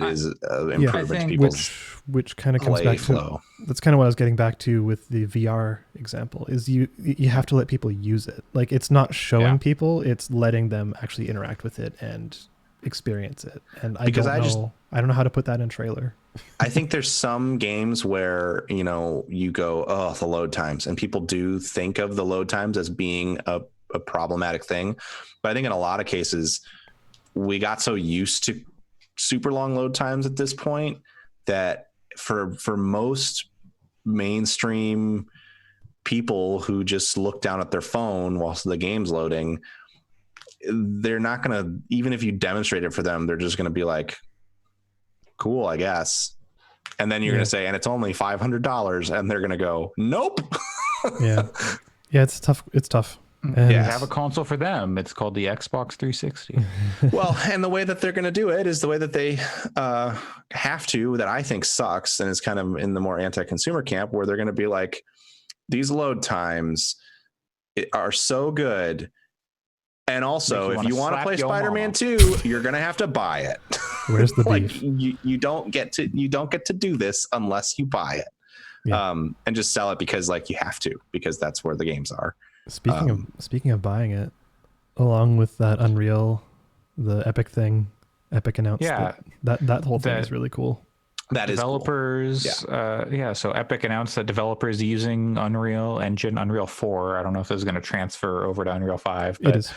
is improvement to people's which kind of comes back to, that's kind of what I was getting back to with the VR example, is you have to let people use it. Like, it's not showing people, it's letting them actually interact with it and experience it. And I don't know how to put that in trailer. I think there's some games where, you go, oh, the load times, and people do think of the load times as being a problematic thing. But I think in a lot of cases, we got so used to super long load times at this point that for most mainstream people who just look down at their phone whilst the game's loading, they're not going to, even if you demonstrate it for them, they're just going to be like, cool, I guess. And then you're going to say, and it's only $500, and they're going to go, nope. Yeah, it's tough. And have a console for them. It's called the Xbox 360. Well, and the way that they're going to do it is the way that they have to, that I think sucks, and is kind of in the more anti-consumer camp, where they're going to be like, these load times are so good. And also, if you want to play Spider-Man 2, you're going to have to buy it. Where's the like beef? you don't get to do this unless you buy it. Yeah. And just sell it because like you have to, because that's where the games are. Speaking of buying it, along with that Unreal, the Epic thing, Epic announced that whole thing is really cool. That developers, is cool. So Epic announced that developers using Unreal Engine, Unreal 4. I don't know if this is going to transfer over to Unreal 5, but it is.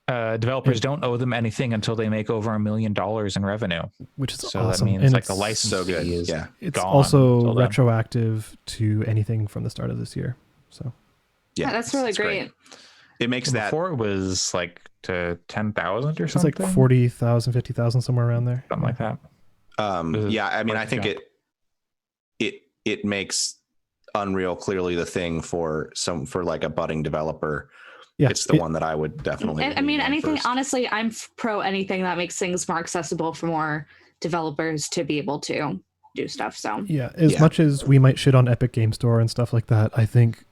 Developers don't owe them anything until they make over $1 million in revenue, which is so awesome. that means and like the license so good. is it's gone also retroactive to anything from the start of this year. So yeah, that's really great. It makes that before it was like to 10,000 or it's something. It's like 40,000, 50,000, somewhere around there. Something like that. I mean, I think it makes Unreal clearly the thing for like a budding developer. Yeah, it's the one that I would definitely. I mean, anything. First. Honestly, I'm pro anything that makes things more accessible for more developers to be able to do stuff. So as much as we might shit on Epic Game Store and stuff like that, I think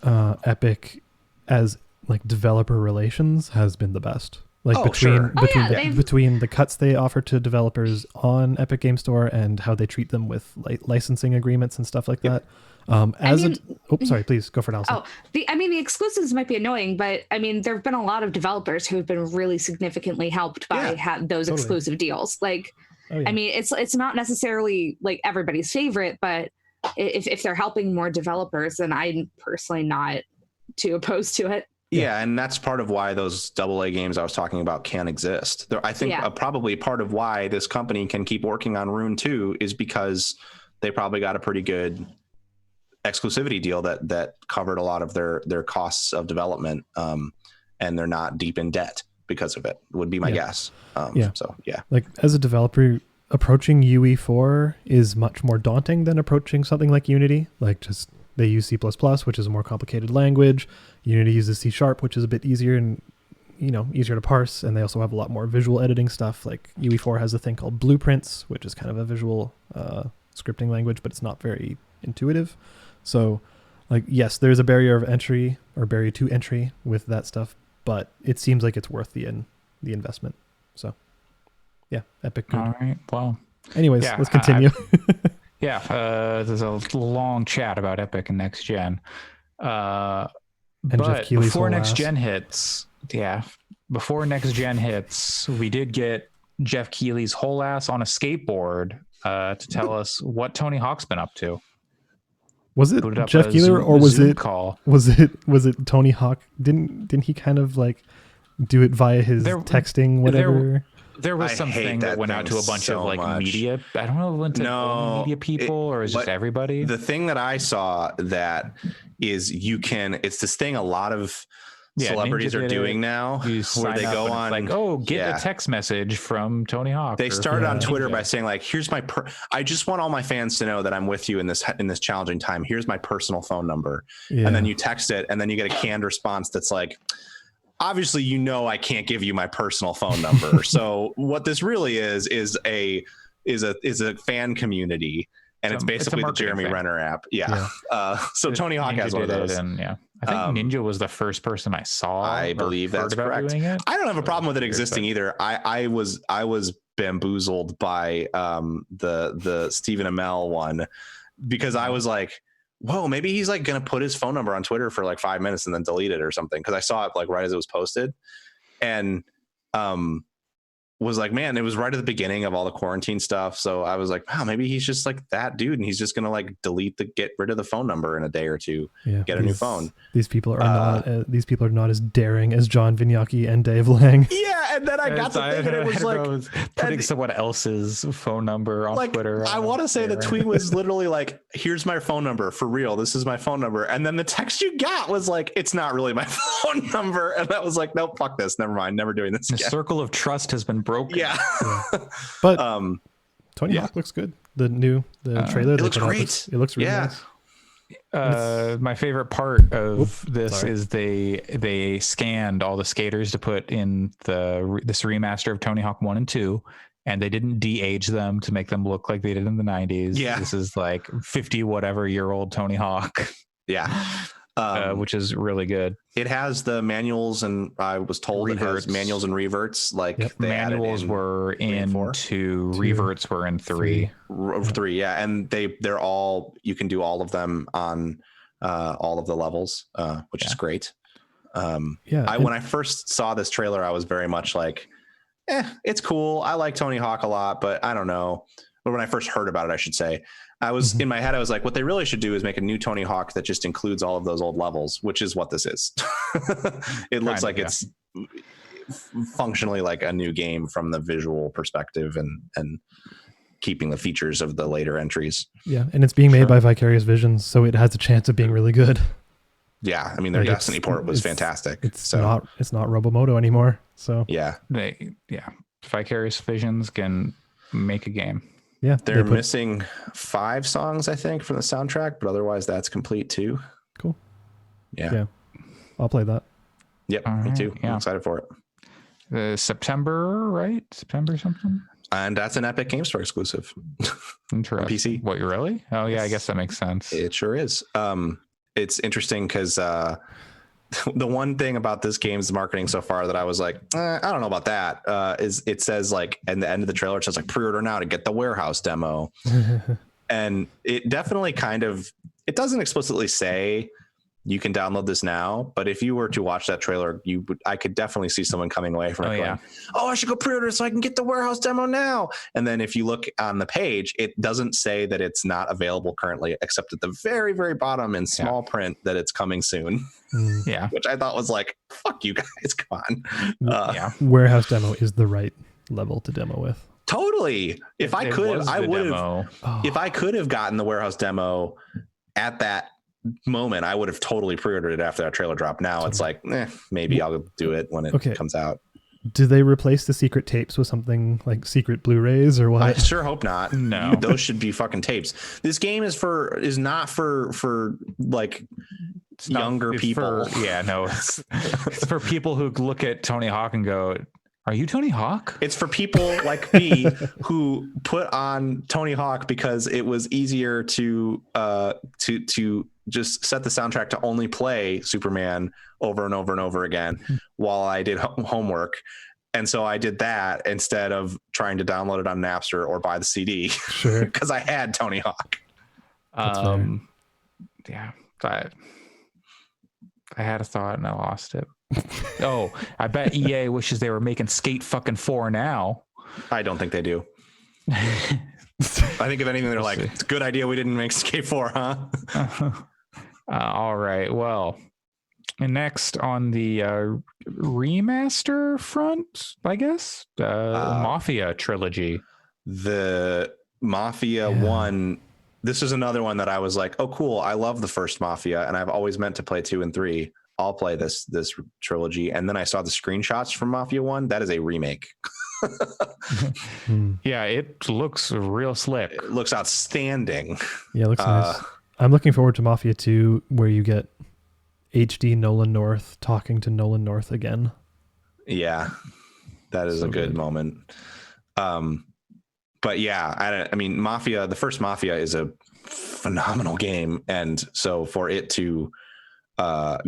Epic as like developer relations has been the best. Like between the cuts they offer to developers on Epic Game Store and how they treat them with licensing agreements and stuff like that. Sorry, please go for it, Allison. The exclusives might be annoying, but I mean, there have been a lot of developers who have been really significantly helped by those exclusive deals. Like, I mean, it's not necessarily like everybody's favorite, but if they're helping more developers, then I'm personally not too opposed to it. Yeah, and that's part of why those AA games I was talking about can't exist. I think probably part of why this company can keep working on Rune 2 is because they probably got a pretty good exclusivity deal that covered a lot of their costs of development, and they're not deep in debt because of it, would be my guess. So like as a developer, approaching UE4 is much more daunting than approaching something like Unity. Like just they use C++, which is a more complicated language. Unity uses C#, which is a bit easier and easier to parse, and they also have a lot more visual editing stuff. Like UE4 has a thing called Blueprints, which is kind of a visual scripting language, but it's not very intuitive. So like, yes, there's a barrier of entry or barrier to entry with that stuff, but it seems like it's worth the investment. So yeah, Epic. Good. All right. Well, anyways, let's continue. There's a long chat about Epic and next gen. And but Geoff Keighley's before whole next ass. gen hits, we did get Geoff Keighley's whole ass on a skateboard to tell us what Tony Hawk's been up to. Was it Geoff Keighley or was Zoom it call? Was it Tony Hawk? Didn't he kind of like do it via his texting whatever? There was something that went out to a bunch of like media. I don't know if it went to only media people or is just everybody. The thing that I saw that is it's this thing a lot of celebrities are doing now where they go on like, get a text message from Tony Hawk. They started on Twitter by saying like, here's my I just want all my fans to know that I'm with you in this challenging time. Here's my personal phone number. And then you text it and then you get a canned response that's like, obviously, I can't give you my personal phone number. So what this really is a fan community, and it's basically the Jeremy Renner app. Yeah. So Tony Hawk has one of those. And I think Ninja was the first person I saw. I believe that's correct. I don't have a problem with it existing either. I was bamboozled by the Stephen Amell one because I was like, whoa, maybe he's like going to put his phone number on Twitter for like 5 minutes and then delete it or something. Cause I saw it like right as it was posted and, was like, man, it was right at the beginning of all the quarantine stuff. So I was like, wow, maybe he's just like that dude. And he's just going to like get rid of the phone number in a day or two, get a new phone. These people are not as daring as John Vignacchi and Dave Lang. Yeah. And then I got the thing and it was like putting someone else's phone number on like, Twitter. I want to say the tweet was literally like, here's my phone number for real. This is my phone number. And then the text you got was like, it's not really my phone number. And that was like, nope, fuck this. Never mind. Never doing this again. The circle of trust has been broken. Yeah. But Tony Hawk looks good. The trailer. It looks great. It looks really nice. My favorite part of this is they scanned all the skaters to put in this remaster of Tony Hawk 1 and 2, and they didn't de-age them to make them look like they did in the 90s. Yeah. This is like 50 whatever year old Tony Hawk. Yeah. Which is really good. It has the manuals, and I was told it has manuals and reverts. Like manuals were in 2, reverts were in 3. 3, yeah, and they're all, you can do all of them on all of the levels, which is great. When I first saw this trailer, I was very much like, it's cool. I like Tony Hawk a lot, but I don't know. But when I first heard about it, I should say, I was in my head, I was like, what they really should do is make a new Tony Hawk that just includes all of those old levels, which is what this is. It looks like it's functionally like a new game from the visual perspective and keeping the features of the later entries. Yeah. And it's being made by Vicarious Visions, so it has a chance of being really good. Yeah. I mean, their Destiny port was fantastic. It's not Robomoto anymore. So Vicarious Visions can make a game. Yeah, they're missing 5 songs, I think, from the soundtrack, but otherwise that's complete too. Cool. Yeah. I'll play that. Yep, me too. Yeah. I'm excited for it. September, right? September something. And that's an Epic Game Store exclusive. Interesting. PC. What, you really? Oh yeah, I guess that makes sense. It sure is. It's interesting because the one thing about this game's marketing so far that I was like, I don't know about that, is it says like, at the end of the trailer, it says like pre-order now to get the warehouse demo. And it definitely it doesn't explicitly say you can download this now. But if you were to watch that trailer, I could definitely see someone coming away from it going, oh, I should go pre-order so I can get the warehouse demo now. And then if you look on the page, it doesn't say that it's not available currently, except at the very, very bottom in small print that it's coming soon. Yeah. Which I thought was like, fuck you guys, come on. Warehouse demo is the right level to demo with. Totally. If I could have gotten the warehouse demo at that moment, I would have totally pre-ordered it after that trailer dropped. Now it's like, maybe I'll do it when it comes out. Do they replace the secret tapes with something like secret Blu-rays or what? I sure hope not. No, those should be fucking tapes. This game is not for like younger people. It's for people who look at Tony Hawk and go, are you Tony Hawk? It's for people like me who put on Tony Hawk because it was easier to just set the soundtrack to only play Superman over and over and over again while I did homework. And so I did that instead of trying to download it on Napster or buy the CD. Sure. Because I had Tony Hawk. Yeah. I had a thought and I lost it. Oh, I bet EA wishes they were making Skate fucking 4 now. I don't think they do. I think if anything, they're like, it's a good idea we didn't make Skate 4, huh? All right. Well, and next on the remaster front, I guess, Mafia Trilogy. The Mafia 1. This is another one that I was like, oh, cool. I love the first Mafia, and I've always meant to play 2 and 3. I'll play this trilogy. And then I saw the screenshots from Mafia 1. That is a remake. Yeah, it looks real slick. It looks outstanding. Yeah, it looks nice. I'm looking forward to Mafia 2, where you get HD Nolan North talking to Nolan North again. Yeah, that is a good moment. But yeah, I mean, Mafia, the first Mafia is a phenomenal game. And so for it to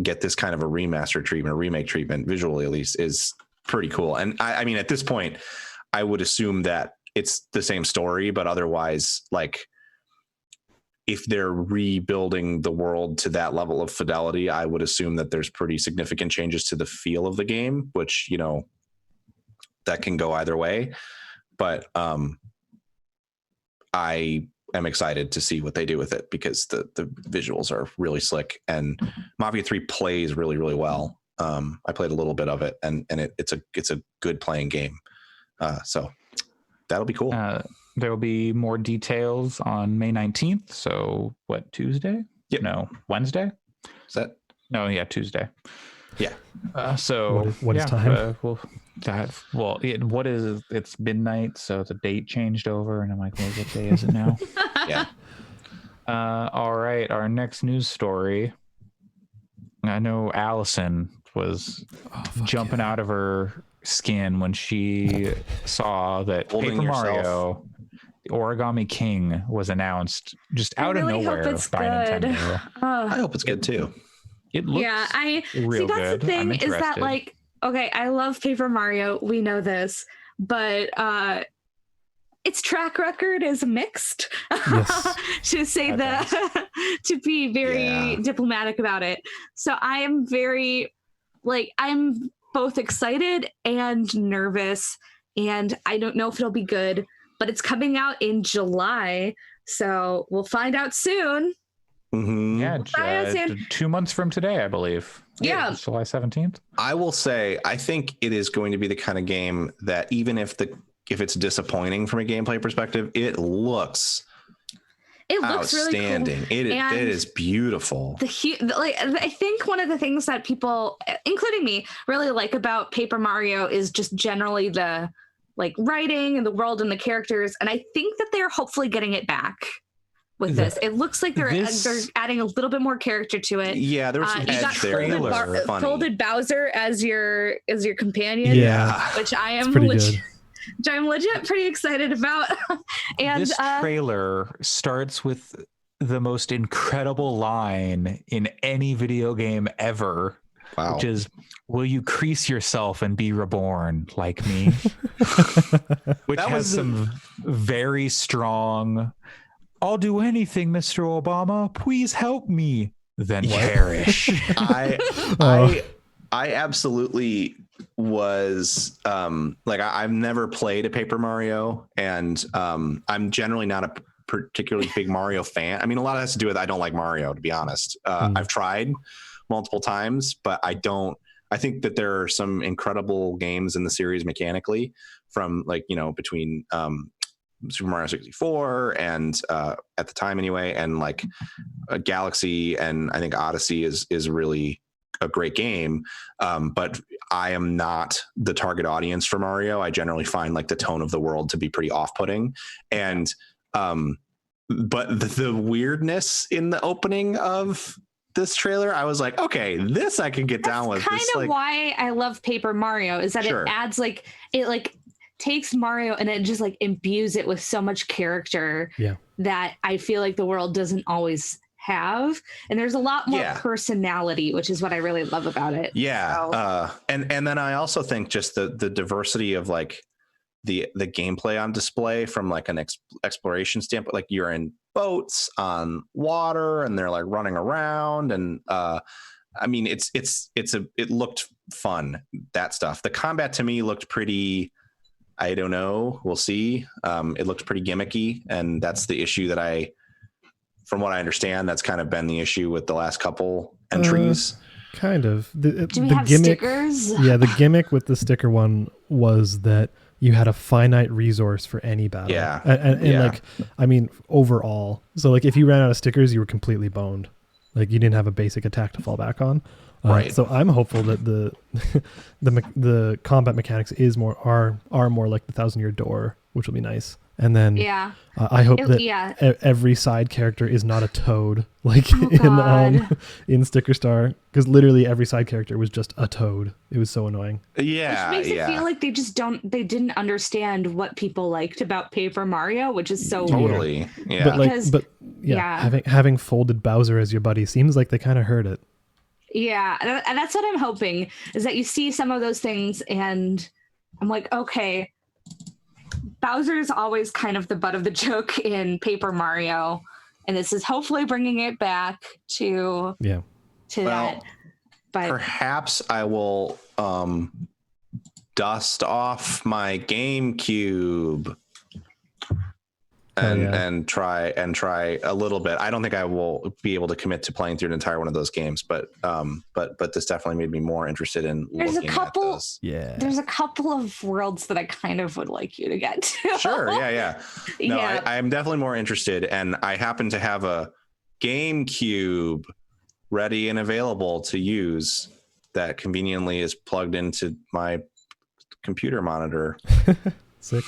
get this kind of a remaster treatment, a remake treatment, visually at least, is pretty cool. And I mean, at this point, I would assume that it's the same story, but otherwise, like, if they're rebuilding the world to that level of fidelity, I would assume that there's pretty significant changes to the feel of the game, which, you know, that can go either way. But I am excited to see what they do with it, because the visuals are really slick, and Mafia 3 plays really, really well. I played a little bit of it, and it's a good playing game. So that'll be cool. There will be more details on May 19th. So what, Tuesday? Yep. No, Wednesday? Is that? No, yeah, Tuesday. Yeah. So what is time? What is it's midnight, so the date changed over, and I'm like, well, what day is it now? Yeah. All right, our next news story. I know Allison was jumping out of her skin when she saw that Paper Mario, the Origami King, was announced just out of nowhere by Nintendo. I hope it's good too. It looks real that's good. The thing is that, interested. like, okay, I love Paper Mario, we know this, but its track record is mixed. Yes. To say that, to be very diplomatic about it. So I am I'm both excited and nervous, and I don't know if it'll be good, but it's coming out in July, so we'll find out soon. Mm-hmm. Yeah, 2 months from today, I believe. Yeah. July 17th. I will say, I think it is going to be the kind of game that even if it's disappointing from a gameplay perspective, it looks outstanding. Really cool. It is beautiful. I think one of the things that people, including me, really like about Paper Mario is just generally the writing and the world and the characters, and I think that they're hopefully getting it back with this. It looks like they're adding a little bit more character to it. Yeah, there was some edge there. Folded Bowser as your companion. Yeah, which I am legit pretty excited about. And this trailer starts with the most incredible line in any video game ever. Wow. Which is, will you crease yourself and be reborn like me? Which has some very strong, I'll do anything, Mr. Obama. Please help me then perish. I absolutely was I've never played a Paper Mario, and I'm generally not a particularly big Mario fan. I mean, a lot of it has to do with I don't like Mario, to be honest. I've tried multiple times, but I think that there are some incredible games in the series mechanically, from between Super Mario 64 and at the time anyway, and Galaxy, and I think Odyssey is really a great game. But I am not the target audience for Mario. I generally find the tone of the world to be pretty off-putting, and but the weirdness in the opening of this trailer, I was like, okay, this I can get down with. Kind of why I love Paper Mario is that it adds it takes Mario and it just imbues it with so much character that I feel like the world doesn't always have, and there's a lot more personality, which is what I really love about it. And then I also think just the diversity of the gameplay on display from an exploration standpoint. You're in boats on water and they're running around, and I mean it looked fun. That stuff, the combat to me looked pretty, I don't know, we'll see. It looked pretty gimmicky, and that's the issue that from what I understand, that's kind of been the issue with the last couple entries. Kind of. Do we have gimmick, stickers? Yeah, the gimmick with the sticker one was that you had a finite resource for any battle. Yeah. And I mean, overall. So if you ran out of stickers, you were completely boned. You didn't have a basic attack to fall back on. Right. So I'm hopeful that the combat mechanics are more like the Thousand Year Door, which will be nice. And then I hope that every side character is not a toad, in Sticker Star, because literally every side character was just a toad. It was so annoying. Yeah, which makes it feel like they didn't understand what people liked about Paper Mario, which is so totally weird. Having folded Bowser as your buddy seems like they kind of heard it. Yeah, and that's what I'm hoping, is that you see some of those things and I'm like, okay, Bowser is always kind of the butt of the joke in Paper Mario, and this is hopefully bringing it back to that. But perhaps I will dust off my GameCube and try a little bit. I don't think I will be able to commit to playing through an entire one of those games, but this definitely made me more interested in looking at those. There's a couple of worlds that I kind of would like you to get to. Sure, yeah. No, I'm definitely more interested, and I happen to have a GameCube ready and available to use that conveniently is plugged into my computer monitor. Sick.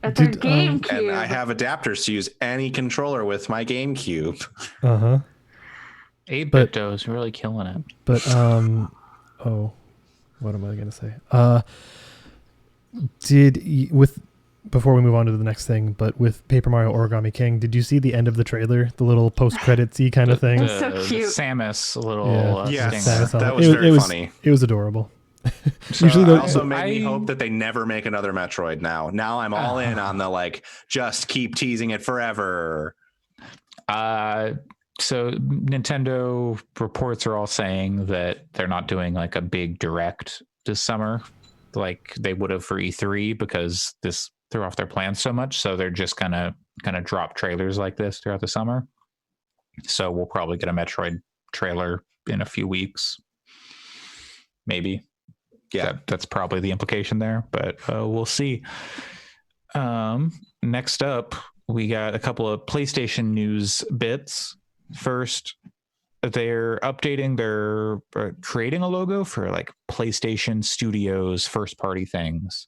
At their GameCube. And I have adapters to use any controller with my GameCube. 8-bit is really killing it. But what am I gonna say? Before we move on to the next thing, but with Paper Mario Origami King, did you see the end of the trailer? The little post-credits-y kind of thing? It's so cute. Samus little Samus, that was very funny. It was adorable. So usually also made me hope that they never make another Metroid now. Now I'm all in on the just keep teasing it forever. So Nintendo reports are all saying that they're not doing a big direct this summer like they would have for E3, because this threw off their plans so much. So they're just gonna drop trailers like this throughout the summer. So we'll probably get a Metroid trailer in a few weeks, maybe. Yeah, that's probably the implication there, but we'll see. Next up, we got a couple of PlayStation news bits. First, they're updating creating a logo for PlayStation Studios first party things.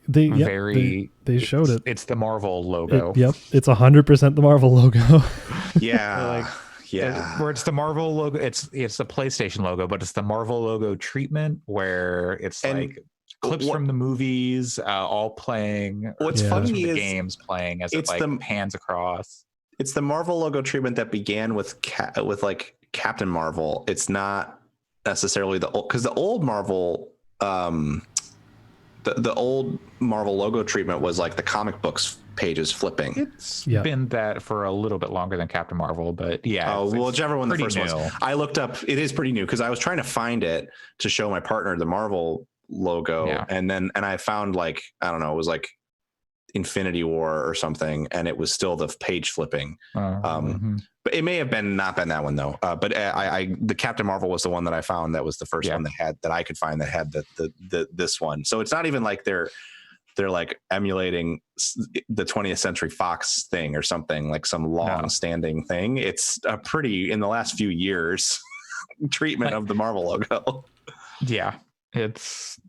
They showed it. It's the Marvel logo. It's 100% the Marvel logo. Yeah. Where it's the Marvel logo, it's the PlayStation logo, but it's the Marvel logo treatment where it's clips from the movies all playing. What's funny is the games playing as it pans across. It's the Marvel logo treatment that began with Captain Marvel. It's not necessarily because the old Marvel, the old Marvel logo treatment was the comic books pages flipping. It's been that for a little bit longer than Captain Marvel, but yeah. Oh, well, whichever one the first new. was. I looked up, it is pretty new because I was trying to find it to show my partner the Marvel logo. Yeah. And I found like, I don't know, it was like Infinity War or something, and it was still the page flipping. But it may have not been that one though. But the Captain Marvel was the one that I found that was the first one that I could find that had this one. So it's not even like they're like emulating the 20th Century Fox thing or something, like some long-standing thing. It's a pretty, in the last few years, treatment of the Marvel logo. Yeah, it's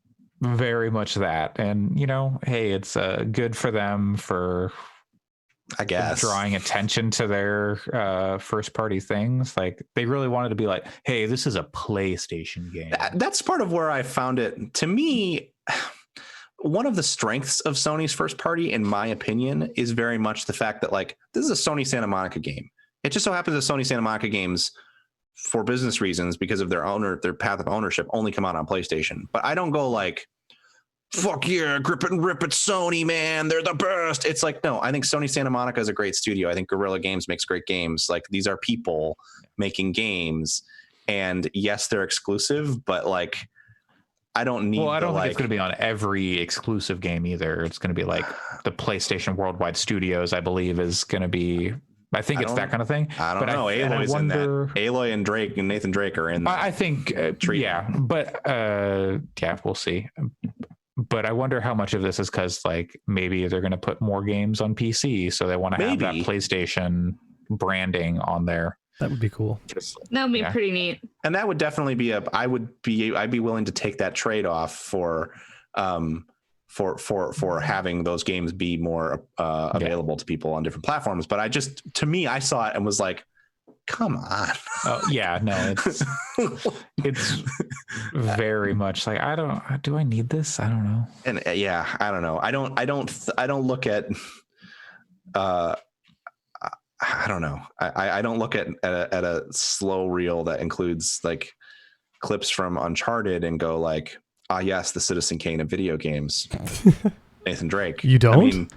very much that. And, you know, hey, it's good for them for, I guess, drawing attention to their first-party things. Like, they really wanted to be like, hey, this is a PlayStation game. That's part of where I found it. To me, one of the strengths of Sony's first party, in my opinion, is very much the fact that, like, this is a Sony Santa Monica game. It just so happens that Sony Santa Monica games, for business reasons, because of their path of ownership, only come out on PlayStation. But I don't go like, fuck yeah, grip it and rip it, Sony, man, they're the best. It's like, no, I think Sony Santa Monica is a great studio. I think Guerrilla Games makes great games. Like, these are people making games, and yes, they're exclusive, but like, I don't need. Well, I don't think it's going to be on every exclusive game either. It's going to be like the PlayStation Worldwide Studios, I believe, is going to be. I think it's that kind of thing. I don't know. Aloy's in that. Aloy and Drake and Nathan Drake are in that. I think, yeah, but yeah, we'll see. But I wonder how much of this is because, like, maybe they're going to put more games on PC, so they want to have that PlayStation branding on there. That would be cool. That would be pretty neat. And that would definitely be I'd be willing to take that trade off for having those games be more available to people on different platforms. But to me, I saw it and was like, come on. Oh yeah, no, it's very much like, do I need this? I don't know. And yeah, I don't know. I don't look at I don't know. I don't look at a slow reel that includes like clips from Uncharted and go like, yes, the Citizen Kane of video games. Nathan Drake. You don't? I mean,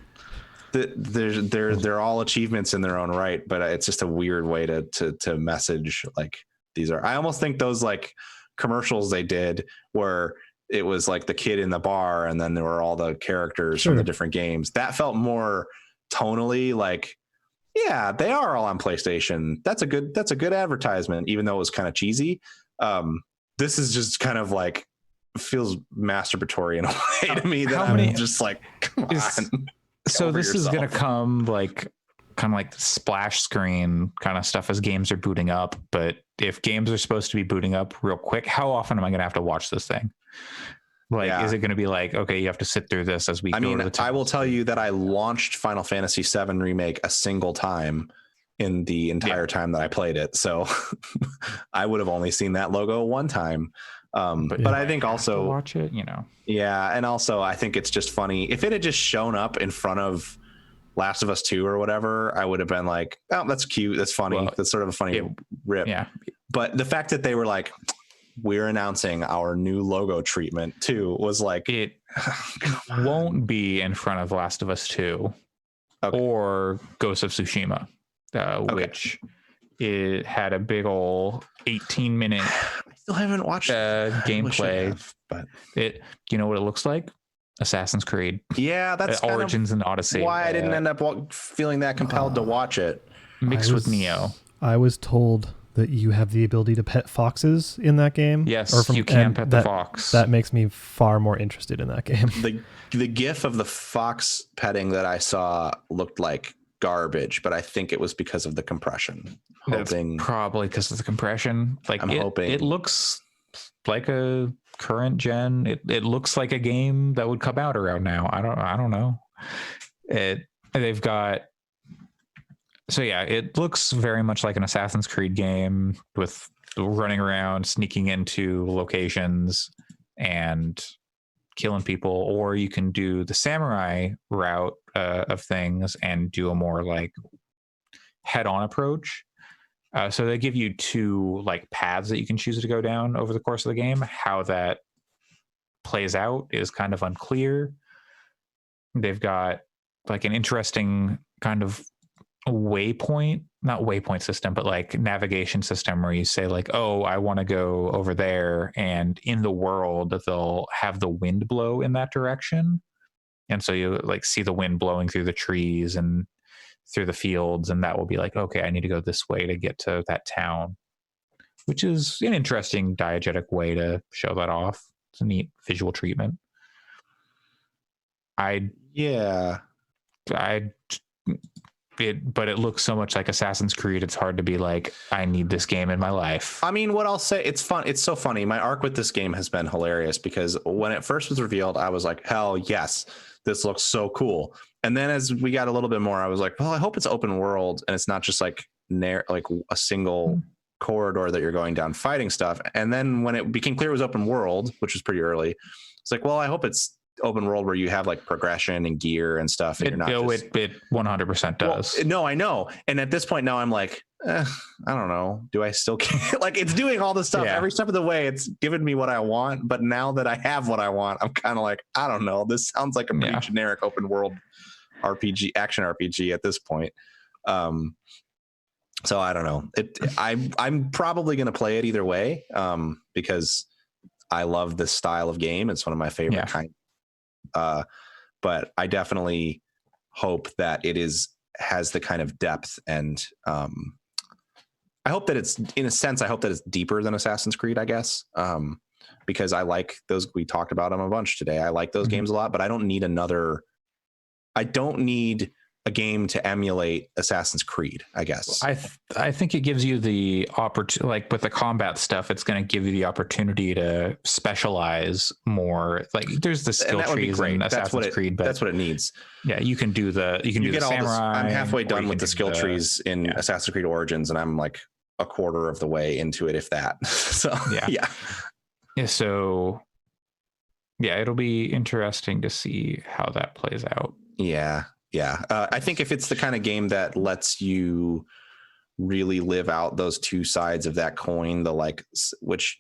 they're all achievements in their own right, but it's just a weird way to message like these are. I almost think those like commercials they did where it was like the kid in the bar and then there were all the characters from the different games. That felt more tonally like, yeah, they are all on PlayStation. That's a good advertisement, even though it was kind of cheesy. This is just kind of like feels masturbatory in a way to me that I'm just like, come on. So this is going to come like kind of like splash screen kind of stuff as games are booting up. But if games are supposed to be booting up real quick, how often am I going to have to watch this thing? Like, is it going to be like, okay, you have to sit through this as we go to the I will tell you that I launched Final Fantasy VII Remake a single time in the entire time that I played it. So I would have only seen that logo one time. But I think also watch it, you know. Yeah, and also I think it's just funny. If it had just shown up in front of Last of Us 2 or whatever, I would have been like, oh, that's cute. That's funny. Well, that's sort of a funny rip. Yeah. But the fact that they were like, we're announcing our new logo treatment too was like, it won't be in front of Last of Us 2 or Ghost of Tsushima, which it had a big old 18-minute I still haven't watched gameplay, but you know what it looks like? Assassin's Creed. Yeah, that's Origins and Odyssey. Why I didn't end up feeling that compelled to watch it. Mixed with Neo. I was told that you have the ability to pet foxes in that game. Yes, you can pet the fox. That makes me far more interested in that game. The GIF of the fox petting that I saw looked like garbage, but I think it was because of the compression. That's probably because of the compression. Like, I'm hoping it looks like a current gen. It looks like a game that would come out around now. I don't know. They've got. So yeah, it looks very much like an Assassin's Creed game with running around, sneaking into locations and killing people, or you can do the samurai route of things and do a more like head-on approach. So they give you two like paths that you can choose to go down over the course of the game. How that plays out is kind of unclear. They've got like an interesting kind of not waypoint system, but like navigation system where you say like, oh, I want to go over there, and in the world they'll have the wind blow in that direction, and so you like see the wind blowing through the trees and through the fields, and that will be like, okay, I need to go this way to get to that town, which is an interesting diegetic way to show that off. It's a neat visual treatment. But it looks so much like Assassin's Creed. It's hard to be like, I need this game in my life. I mean, what I'll say, it's fun. It's so funny. My arc with this game has been hilarious because when it first was revealed, I was like, hell yes, this looks so cool. And then as we got a little bit more, I was like, well, I hope it's open world and it's not just like a single corridor that you're going down fighting stuff. And then when it became clear it was open world, which was pretty early, it's like, well, I hope it's open world where you have like progression and gear and stuff. And it 100% does. Well, no, I know. And at this point now I'm like, I don't know. Do I still care? Like it's doing all this stuff every step of the way. It's given me what I want. But now that I have what I want, I'm kind of like, I don't know. This sounds like a pretty generic open world RPG, action RPG at this point. So I don't know. I'm probably going to play it either way because I love this style of game. It's one of my favorite kind. But I definitely hope that it has the kind of depth and I hope that it's, in a sense, I hope that it's deeper than Assassin's Creed, I guess, because I like those. We talked about them a bunch today. I like those games a lot, but I don't need a game to emulate Assassin's Creed, I guess. I think it gives you the opportunity, like with the combat stuff, it's going to give you the opportunity to specialize more. Like there's the skill trees in Assassin's Creed, but that's what it needs. Yeah, you can do the samurai. I'm halfway done with the skill trees in Assassin's Creed Origins, and I'm like a quarter of the way into it, if that. So So it'll be interesting to see how that plays out. Yeah. I think if it's the kind of game that lets you really live out those two sides of that coin, which,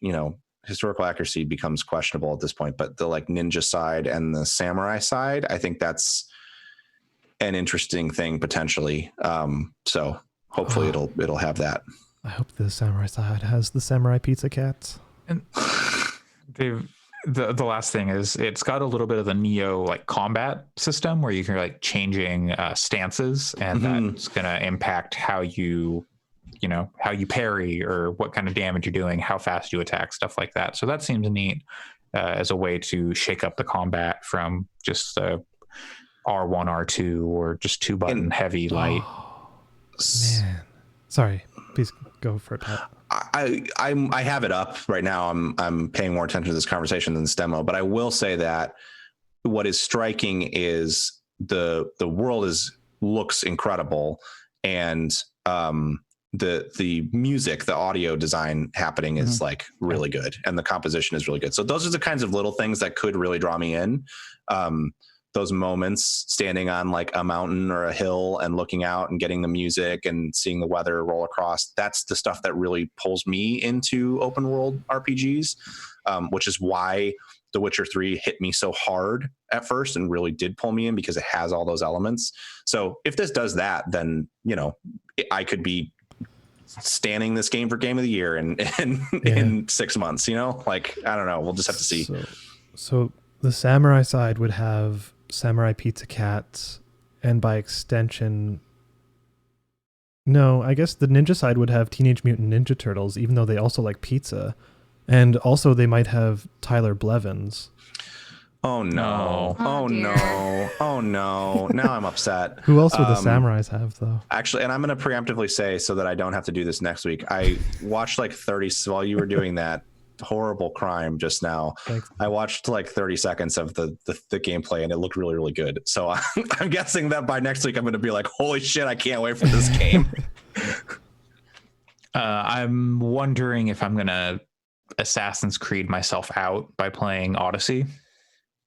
historical accuracy becomes questionable at this point, but the like ninja side and the samurai side, I think that's an interesting thing potentially. So hopefully it'll have that. I hope the samurai side has the samurai pizza cats. And the last thing is it's got a little bit of the Neo like combat system where you can like changing stances, and that's going to impact how you parry or what kind of damage you're doing, how fast you attack, stuff like that. So that seems neat as a way to shake up the combat from just the R1, R2 or just 2-button heavy light. Man, sorry, please go for it, Pat. I have it up right now. I'm paying more attention to this conversation than this demo, but I will say that what is striking is the world looks incredible, and the music, the audio design happening is like really good, and the composition is really good. So those are the kinds of little things that could really draw me in. Those moments standing on like a mountain or a hill and looking out and getting the music and seeing the weather roll across. That's the stuff that really pulls me into open world RPGs, which is why The Witcher 3 hit me so hard at first and really did pull me in, because it has all those elements. So if this does that, then, I could be standing this game for game of the year in 6 months, like, I don't know. We'll just have to see. So the samurai side would have samurai pizza cats, and by extension, no, I guess the ninja side would have Teenage Mutant Ninja Turtles, even though they also like pizza, and also they might have Tyler Blevins. Oh no! Oh no! Now I'm upset. Who else would the samurais have, though? Actually, and I'm going to preemptively say, so that I don't have to do this next week, I watched like 30 while you were doing that horrible crime just now. Thanks. I watched like 30 seconds of the gameplay, and it looked really, really good. So I'm guessing that by next week I'm going to be like, holy shit, I can't wait for this game. I'm wondering if I'm going to Assassin's Creed myself out by playing Odyssey.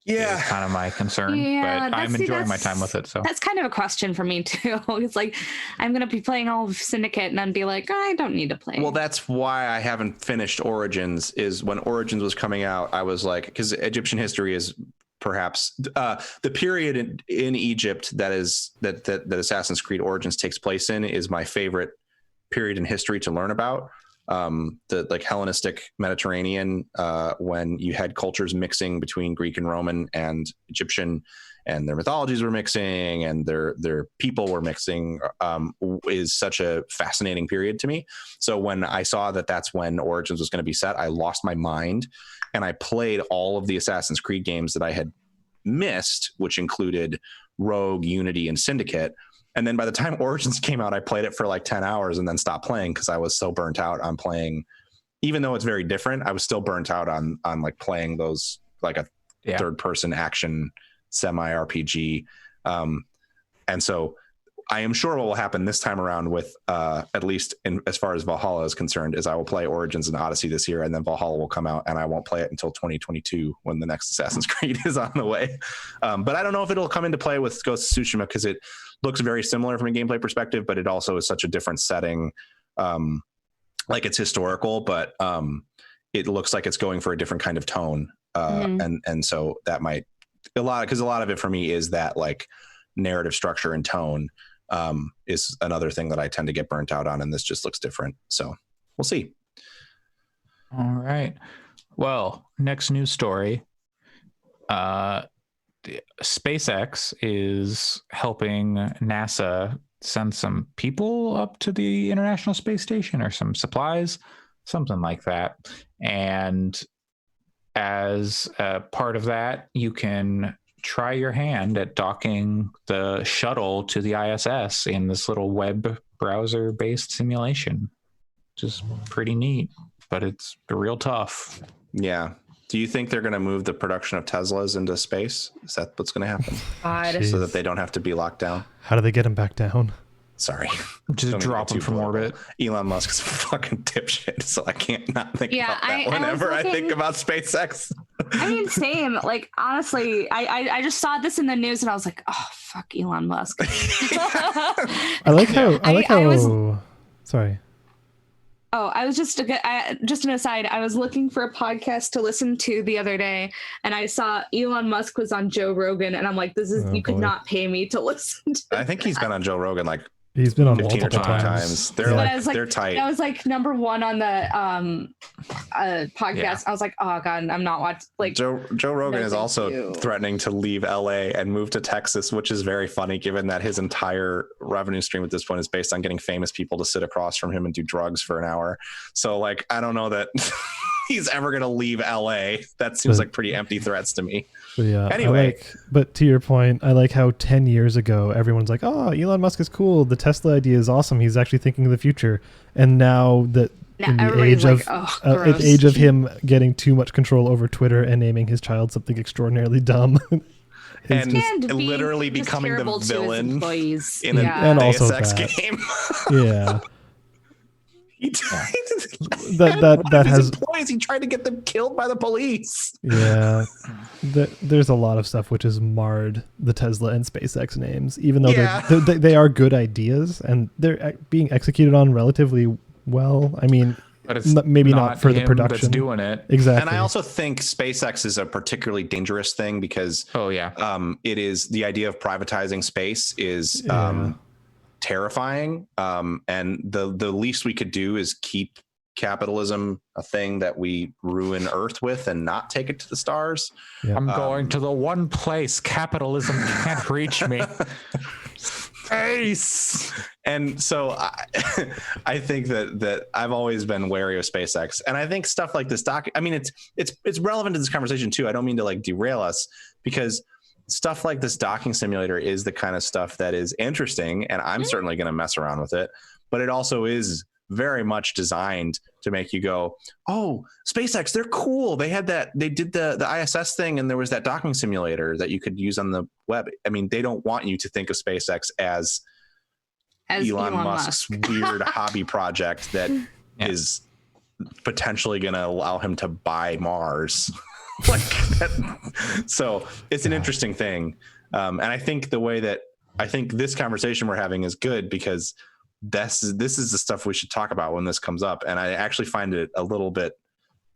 Yeah, is kind of my concern, but I'm enjoying my time with it. So that's kind of a question for me too. It's like I'm gonna be playing all of Syndicate and then be like, I don't need to play. Well, that's why I haven't finished Origins. Is when Origins was coming out, I was like, because Egyptian history is perhaps the period in Egypt that Assassin's Creed Origins takes place in is my favorite period in history to learn about. The like Hellenistic Mediterranean, when you had cultures mixing between Greek and Roman and Egyptian, and their mythologies were mixing and their people were mixing, is such a fascinating period to me. So when I saw that that's when Origins was going to be set, I lost my mind, and I played all of the Assassin's Creed games that I had missed, which included Rogue, Unity, and Syndicate. And then by the time Origins came out, I played it for like 10 hours and then stopped playing because I was so burnt out on playing. Even though it's very different, I was still burnt out on like playing those like a third person action semi RPG. And so I am sure what will happen this time around with at least as far as Valhalla is concerned is I will play Origins and Odyssey this year, and then Valhalla will come out and I won't play it until 2022 when the next Assassin's Creed is on the way. But I don't know if it'll come into play with Ghost of Tsushima because it looks very similar from a gameplay perspective, but it also is such a different setting. Like it's historical, but it looks like it's going for a different kind of tone. And so that might a lot of it for me is that like narrative structure and tone is another thing that I tend to get burnt out on, and this just looks different. So we'll see. All right. Well, next news story. SpaceX is helping NASA send some people up to the International Space Station or some supplies, something like that. And as a part of that, you can try your hand at docking the shuttle to the ISS in this little web browser based simulation, which is pretty neat, but it's real tough. Yeah. Do you think they're going to move the production of Teslas into space? Is that what's going to happen? So that they don't have to be locked down? How do they get them back down? Sorry. Just drop them from orbit. Elon Musk is a fucking dipshit, so I can't not think about that whenever I think about SpaceX. I mean, same. Like, honestly, I just saw this in the news and I was like, oh, fuck Elon Musk. I like how. Sorry. Oh, I was just an aside. I was looking for a podcast to listen to the other day, and I saw Elon Musk was on Joe Rogan, and I'm like, could not pay me to listen to I think he's been on Joe Rogan like he's been on 15 multiple or 20 times. They're they're tight. I was like number one on the podcast. Yeah. I was like, oh god, I'm not watching. Like Joe Rogan is also threatening to leave LA and move to Texas, which is very funny given that his entire revenue stream at this point is based on getting famous people to sit across from him and do drugs for an hour. So like, I don't know that he's ever going to leave LA. That seems like pretty empty threats to me. Yeah. Anyway, but to your point, I like how 10 years ago, everyone's like, oh, Elon Musk is cool. The Tesla idea is awesome. He's actually thinking of the future. And now that in the age of him getting too much control over Twitter and naming his child something extraordinarily dumb. and literally becoming the villain in an Deus Ex game. Yeah. that has employees. He tried to get them killed by the police. Yeah, there's a lot of stuff which has marred the Tesla and SpaceX names, even though they are good ideas and they're being executed on relatively well. I mean, but it's maybe not for the production that's doing it exactly. And I also think SpaceX is a particularly dangerous thing because it is the idea of privatizing space is terrifying, and the least we could do is keep capitalism a thing that we ruin Earth with and not take it to the stars. I'm going to the one place capitalism can't reach me. Space. And so I think that I've always been wary of SpaceX, and I think stuff like this it's relevant to this conversation too. I don't mean to like derail us, because stuff like this docking simulator is the kind of stuff that is interesting, and I'm certainly going to mess around with it, but it also is very much designed to make you go, oh, SpaceX, they're cool. They did the ISS thing, and there was that docking simulator that you could use on the web. I mean, they don't want you to think of SpaceX as Elon Musk's weird hobby project that is potentially going to allow him to buy Mars. Like that. So it's an interesting thing. And I think this conversation we're having is good because this is the stuff we should talk about when this comes up. And I actually find it a little bit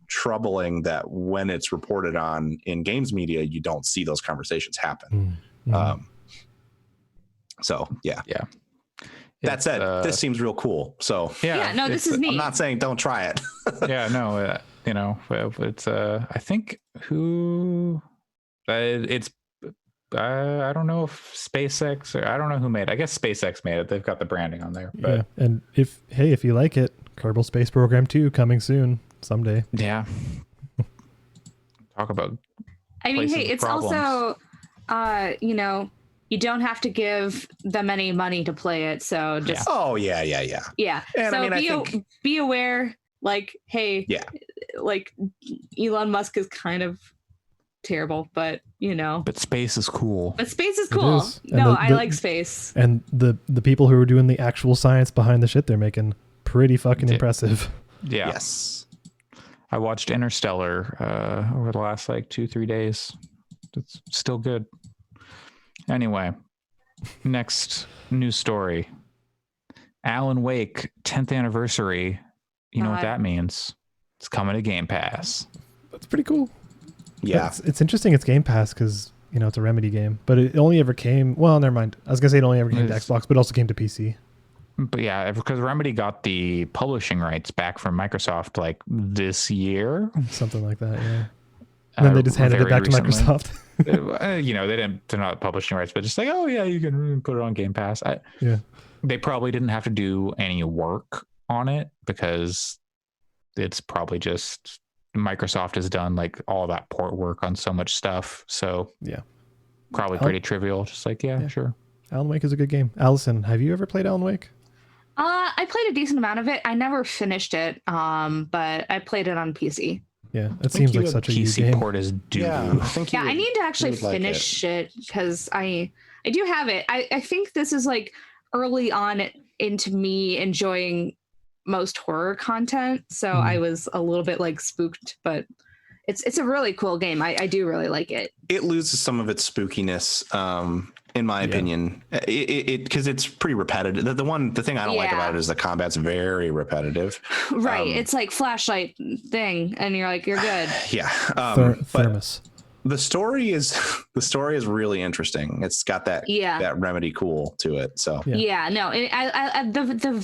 troubling that when it's reported on in games media, you don't see those conversations happen. So yeah. That said, this seems real cool. So no, this is neat. I'm not saying don't try it. It's I think it's I don't know if SpaceX or I don't know who made it. I guess SpaceX made it. They've got the branding on there. But. Yeah, and if you like it, Kerbal Space Program 2 coming soon someday. Yeah. Talk about. I mean, hey, it's problems. Also, you don't have to give them any money to play it. So just. Yeah. Yeah. And so I think be aware. Like, hey, like Elon Musk is kind of terrible, but but space is cool. No, I like space. And the people who are doing the actual science behind the shit they're making, pretty fucking impressive. Yeah. Yes. I watched Interstellar over the last 2-3 days. It's still good. Anyway, next news story. Alan Wake 10th anniversary. You know what that means? It's coming to Game Pass. That's pretty cool. Yeah, it's interesting. It's Game Pass because it's a Remedy game, but it only ever came. Well, never mind. I was gonna say it only ever came to Xbox, but also came to PC. But yeah, because Remedy got the publishing rights back from Microsoft this year, something like that. Yeah. And then they just handed it back recently. To Microsoft. They're not publishing rights, but just you can put it on Game Pass. They probably didn't have to do any work on it because it's probably just. Microsoft has done all that port work on so much stuff, so probably pretty trivial. Just sure. Alan Wake is a good game. Allison, have you ever played Alan Wake? I played a decent amount of it. I never finished it, but I played it on PC. Yeah, it seems like such a PC game. Port is due. Yeah, I need to actually finish it because I do have it. I think this is early on into me enjoying most horror content, so I was a little bit spooked, but it's a really cool game. I do really like it. It loses some of its spookiness, in my opinion, because it's pretty repetitive. The thing I don't like about it is the combat's very repetitive. Right, it's like flashlight thing, and you're you're good. Yeah, Thermos. The story is really interesting. It's got that Remedy cool to it. So the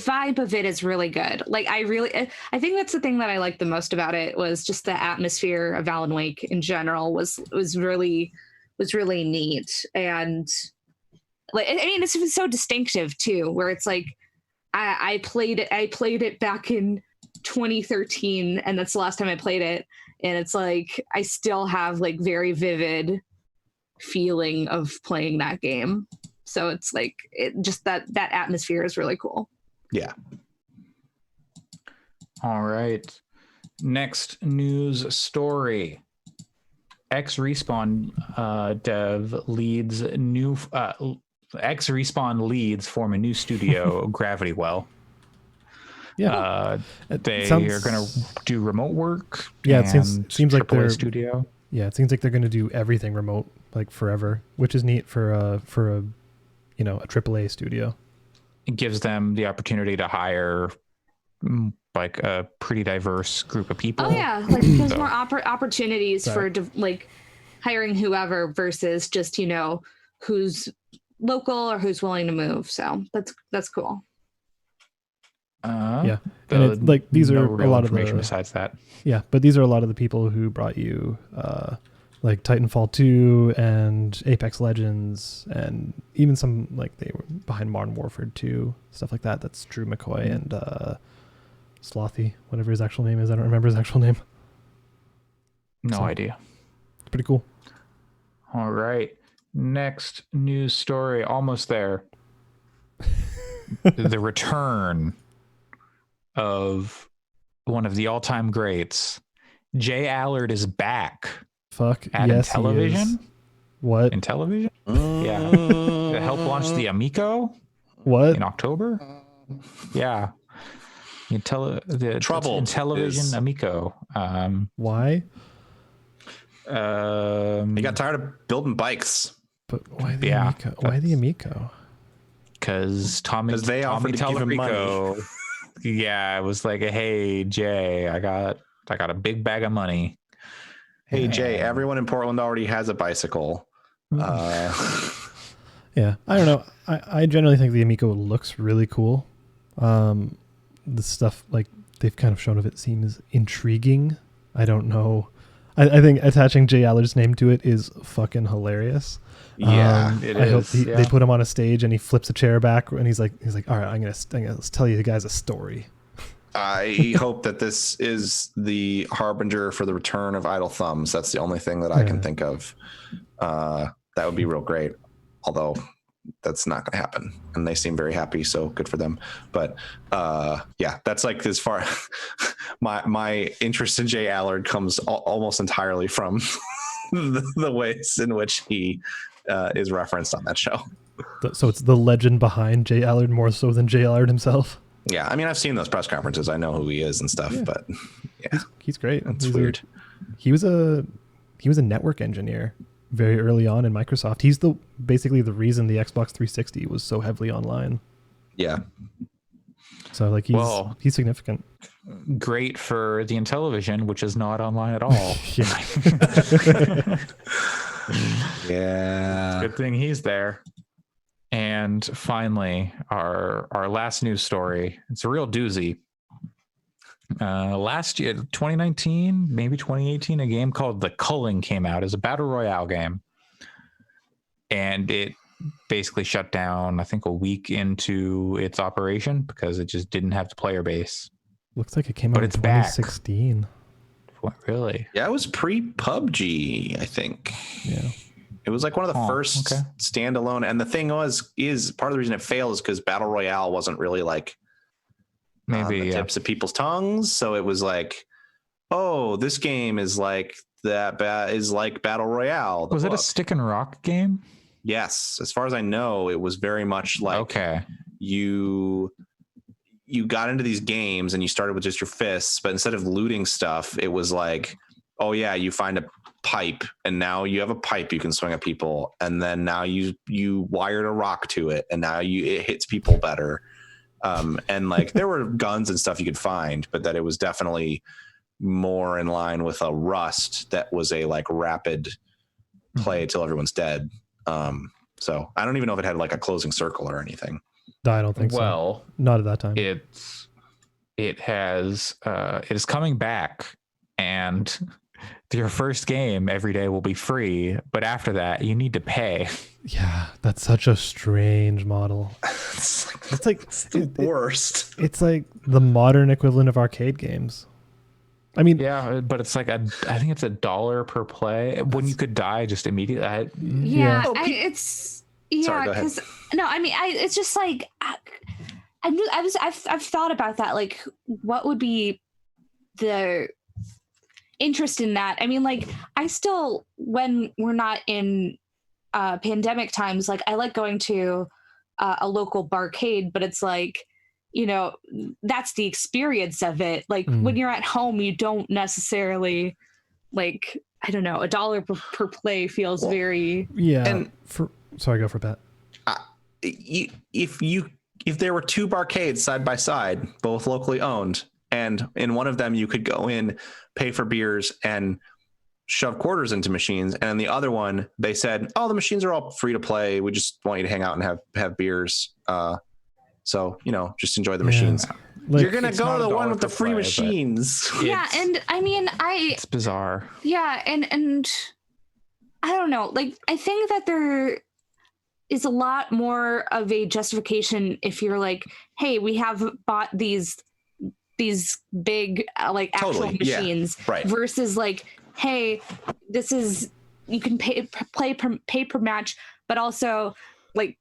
vibe of it is really good. I think that's the thing that I liked the most about it was just the atmosphere of Alan Wake in general was really neat. And it's so distinctive too, where it's I played it back in 2013, and that's the last time I played it. And it's I still have very vivid feeling of playing that game. So it's just that atmosphere is really cool. Yeah. All right. Next news story. X-Respawn dev leads new X-Respawn leads form a new studio, Gravity Well. Yeah, they are going to do remote work. Yeah, it seems like their studio. Yeah, it seems like they're going to do everything remote forever, which is neat for a AAA studio. It gives them the opportunity to hire a pretty diverse group of people. Oh yeah, there's more opportunities for hiring whoever versus just who's local or who's willing to move. So that's cool. And these are a lot of information besides that. Yeah, but these are a lot of the people who brought you Titanfall 2 and Apex Legends, and even some they were behind Modern Warfare 2, stuff like that. That's Drew McCoy and Slothy, whatever his actual name is. I don't remember his actual name. No idea. It's pretty cool. All right. Next news story. Almost there. The return of one of the all-time greats. Jay Allard is back. Fuck at yes, Intellivision. What? Intellivision? Yeah. To help launch the Amico. What? In October? Yeah. The Intellivision Amico. Why? He got tired of building bikes. But why the Amico? Why the Amico? Because they offered to give him money. Yeah, it was hey, Jay, I got I got a big bag of money. Hey, Jay, everyone in Portland already has a bicycle. Yeah, I don't know. I generally think the Amico looks really cool. The stuff, like, they've kind of shown of it seems intriguing. I don't know. I think attaching Jay Allard's name to it is fucking hilarious. Yeah, I hope they put him on a stage and he flips a chair back and he's like, all right, I'm gonna tell you guys a story. I hope that this is the harbinger for the return of Idle Thumbs. That's the only thing that I can think of. That would be real great. Although that's not going to happen, and they seem very happy, so good for them. But yeah, that's like as far my interest in Jay Allard comes almost entirely from the ways in which he is referenced on that show. So it's the legend behind Jay Allard more so than Jay Allard himself. Yeah, I mean, I've seen those press conferences. I know who he is and stuff, but yeah, he's great. It's weird. He was a network engineer very early on in Microsoft. He's basically the reason the Xbox 360 was so heavily online. Yeah. So like he's significant. Great for the Intellivision, which is not online at all. Yeah. Good thing he's there. And finally, our last news story. It's a real doozy. Last year, 2019, maybe 2018, a game called The Culling came out as a battle royale game. And it basically shut down, I think, a week into its operation because it just didn't have the player base. Looks like it came out in 2016. What, really? Yeah, it was pre-PUBG, I think. Yeah. It was like one of the first standalone. And the thing is part of the reason it failed is because Battle Royale wasn't really like maybe the tips of people's tongues. So it was like, oh, this game is like is like Battle Royale. Was it a stick and rock game? Yes. As far as I know, it was very much like you got into these games and you started with just your fists, but instead of looting stuff, it was like, oh yeah, you find a pipe and now you have a pipe you can swing at people, and then now you wired a rock to it and now it hits people better, and like there were guns and stuff you could find, but that it was definitely more in line with a Rust that was a like rapid play till everyone's dead. So I don't even know if it had like a closing circle or anything. No, I don't think so. Well, not at that time. It is coming back, and your first game every day will be free, but after that you need to pay. Yeah, that's such a strange model. It's like the worst. It's like the modern equivalent of arcade games. I mean, yeah, but it's like I think it's $1 per play when you could die just immediately. Sorry, go ahead. No, I mean, it's just like I've thought about that. Like, what would be the interest in that? I mean, like, I still, when we're not in pandemic times, like, I like going to a local barcade, but it's like, you know, that's the experience of it. Like when you're at home, you don't necessarily, like, I don't know, $1 per play feels very. Yeah. And sorry, go for Pat. If there were two barcades side by side, both locally owned, and in one of them you could go in, pay for beers, and shove quarters into machines, and in the other one they said, "Oh, the machines are all free to play. We just want you to hang out and have beers. So you know, just enjoy the machines." Like, you're gonna go to the one with the free machines. Yeah, and I mean, it's bizarre. Yeah, and I don't know. Like, I think that there is a lot more of a justification if you're like, hey, we have bought these big like actual machines, right, versus like, hey, this is, you can pay per match, but also like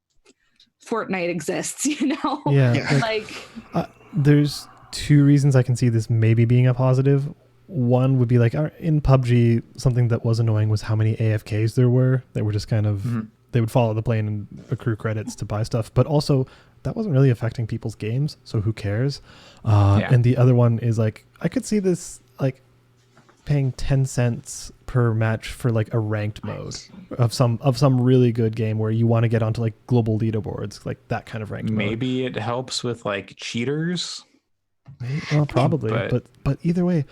Fortnite exists, you know? Yeah. Like there's two reasons I can see this maybe being a positive. One would be like in PUBG, something that was annoying was how many AFKs there were. They were just kind of they would follow the plane and accrue credits to buy stuff, but also that wasn't really affecting people's games, so who cares? And the other one is like, I could see this like paying 10 cents per match for like a ranked mode of some really good game where you want to get onto like global leaderboards, like that kind of ranked maybe mode. It helps with like cheaters. Well, probably, but either way,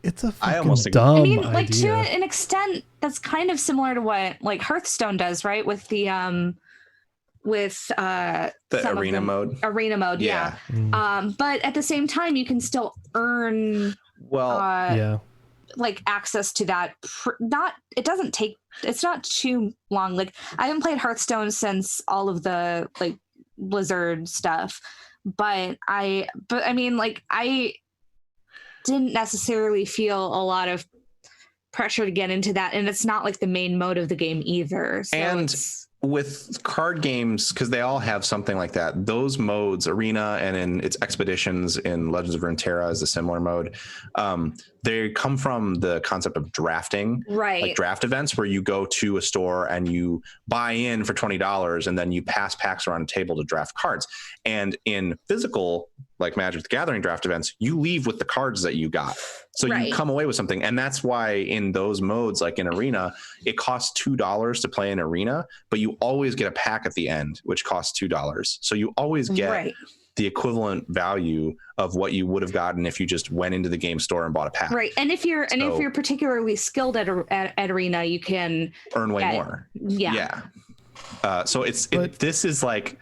It's a I fucking almost think- dumb I mean, like idea. to an extent, that's kind of similar to what like Hearthstone does, right? With the some arena mode. Arena mode, yeah. But at the same time, you can still earn Yeah. like access to that. It's not too long. Like I haven't played Hearthstone since all of the like Blizzard stuff, but I mean, like I didn't necessarily feel a lot of pressure to get into that, and it's not like the main mode of the game either. So And with card games, because they all have something like that, those modes, Arena and in its Expeditions in Legends of Runeterra is a similar mode. They come from the concept of drafting, right? Like draft events where you go to a store and you buy in for $20 and then you pass packs around a table to draft cards. And in physical, like Magic the Gathering draft events, you leave with the cards that you got. So you come away with something. And that's why in those modes, like in Arena, it costs $2 to play in Arena, but you always get a pack at the end, which costs $2. So you always get the equivalent value of what you would have gotten if you just went into the game store and bought a pack. Right. And if you're particularly skilled at Arena, you can earn way more. Yeah. So this is like,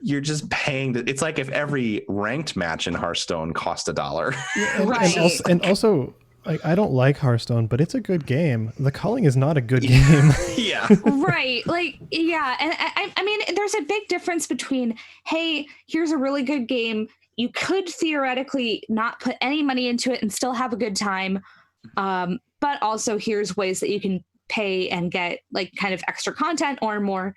you're just paying. It's like if every ranked match in Hearthstone cost $1. Yeah, and also, like, I don't like Hearthstone, but it's a good game. The Culling is not a good game. Yeah. Right. Like, yeah. And I mean, there's a big difference between, hey, here's a really good game. You could theoretically not put any money into it and still have a good time. But also here's ways that you can pay and get like kind of extra content or more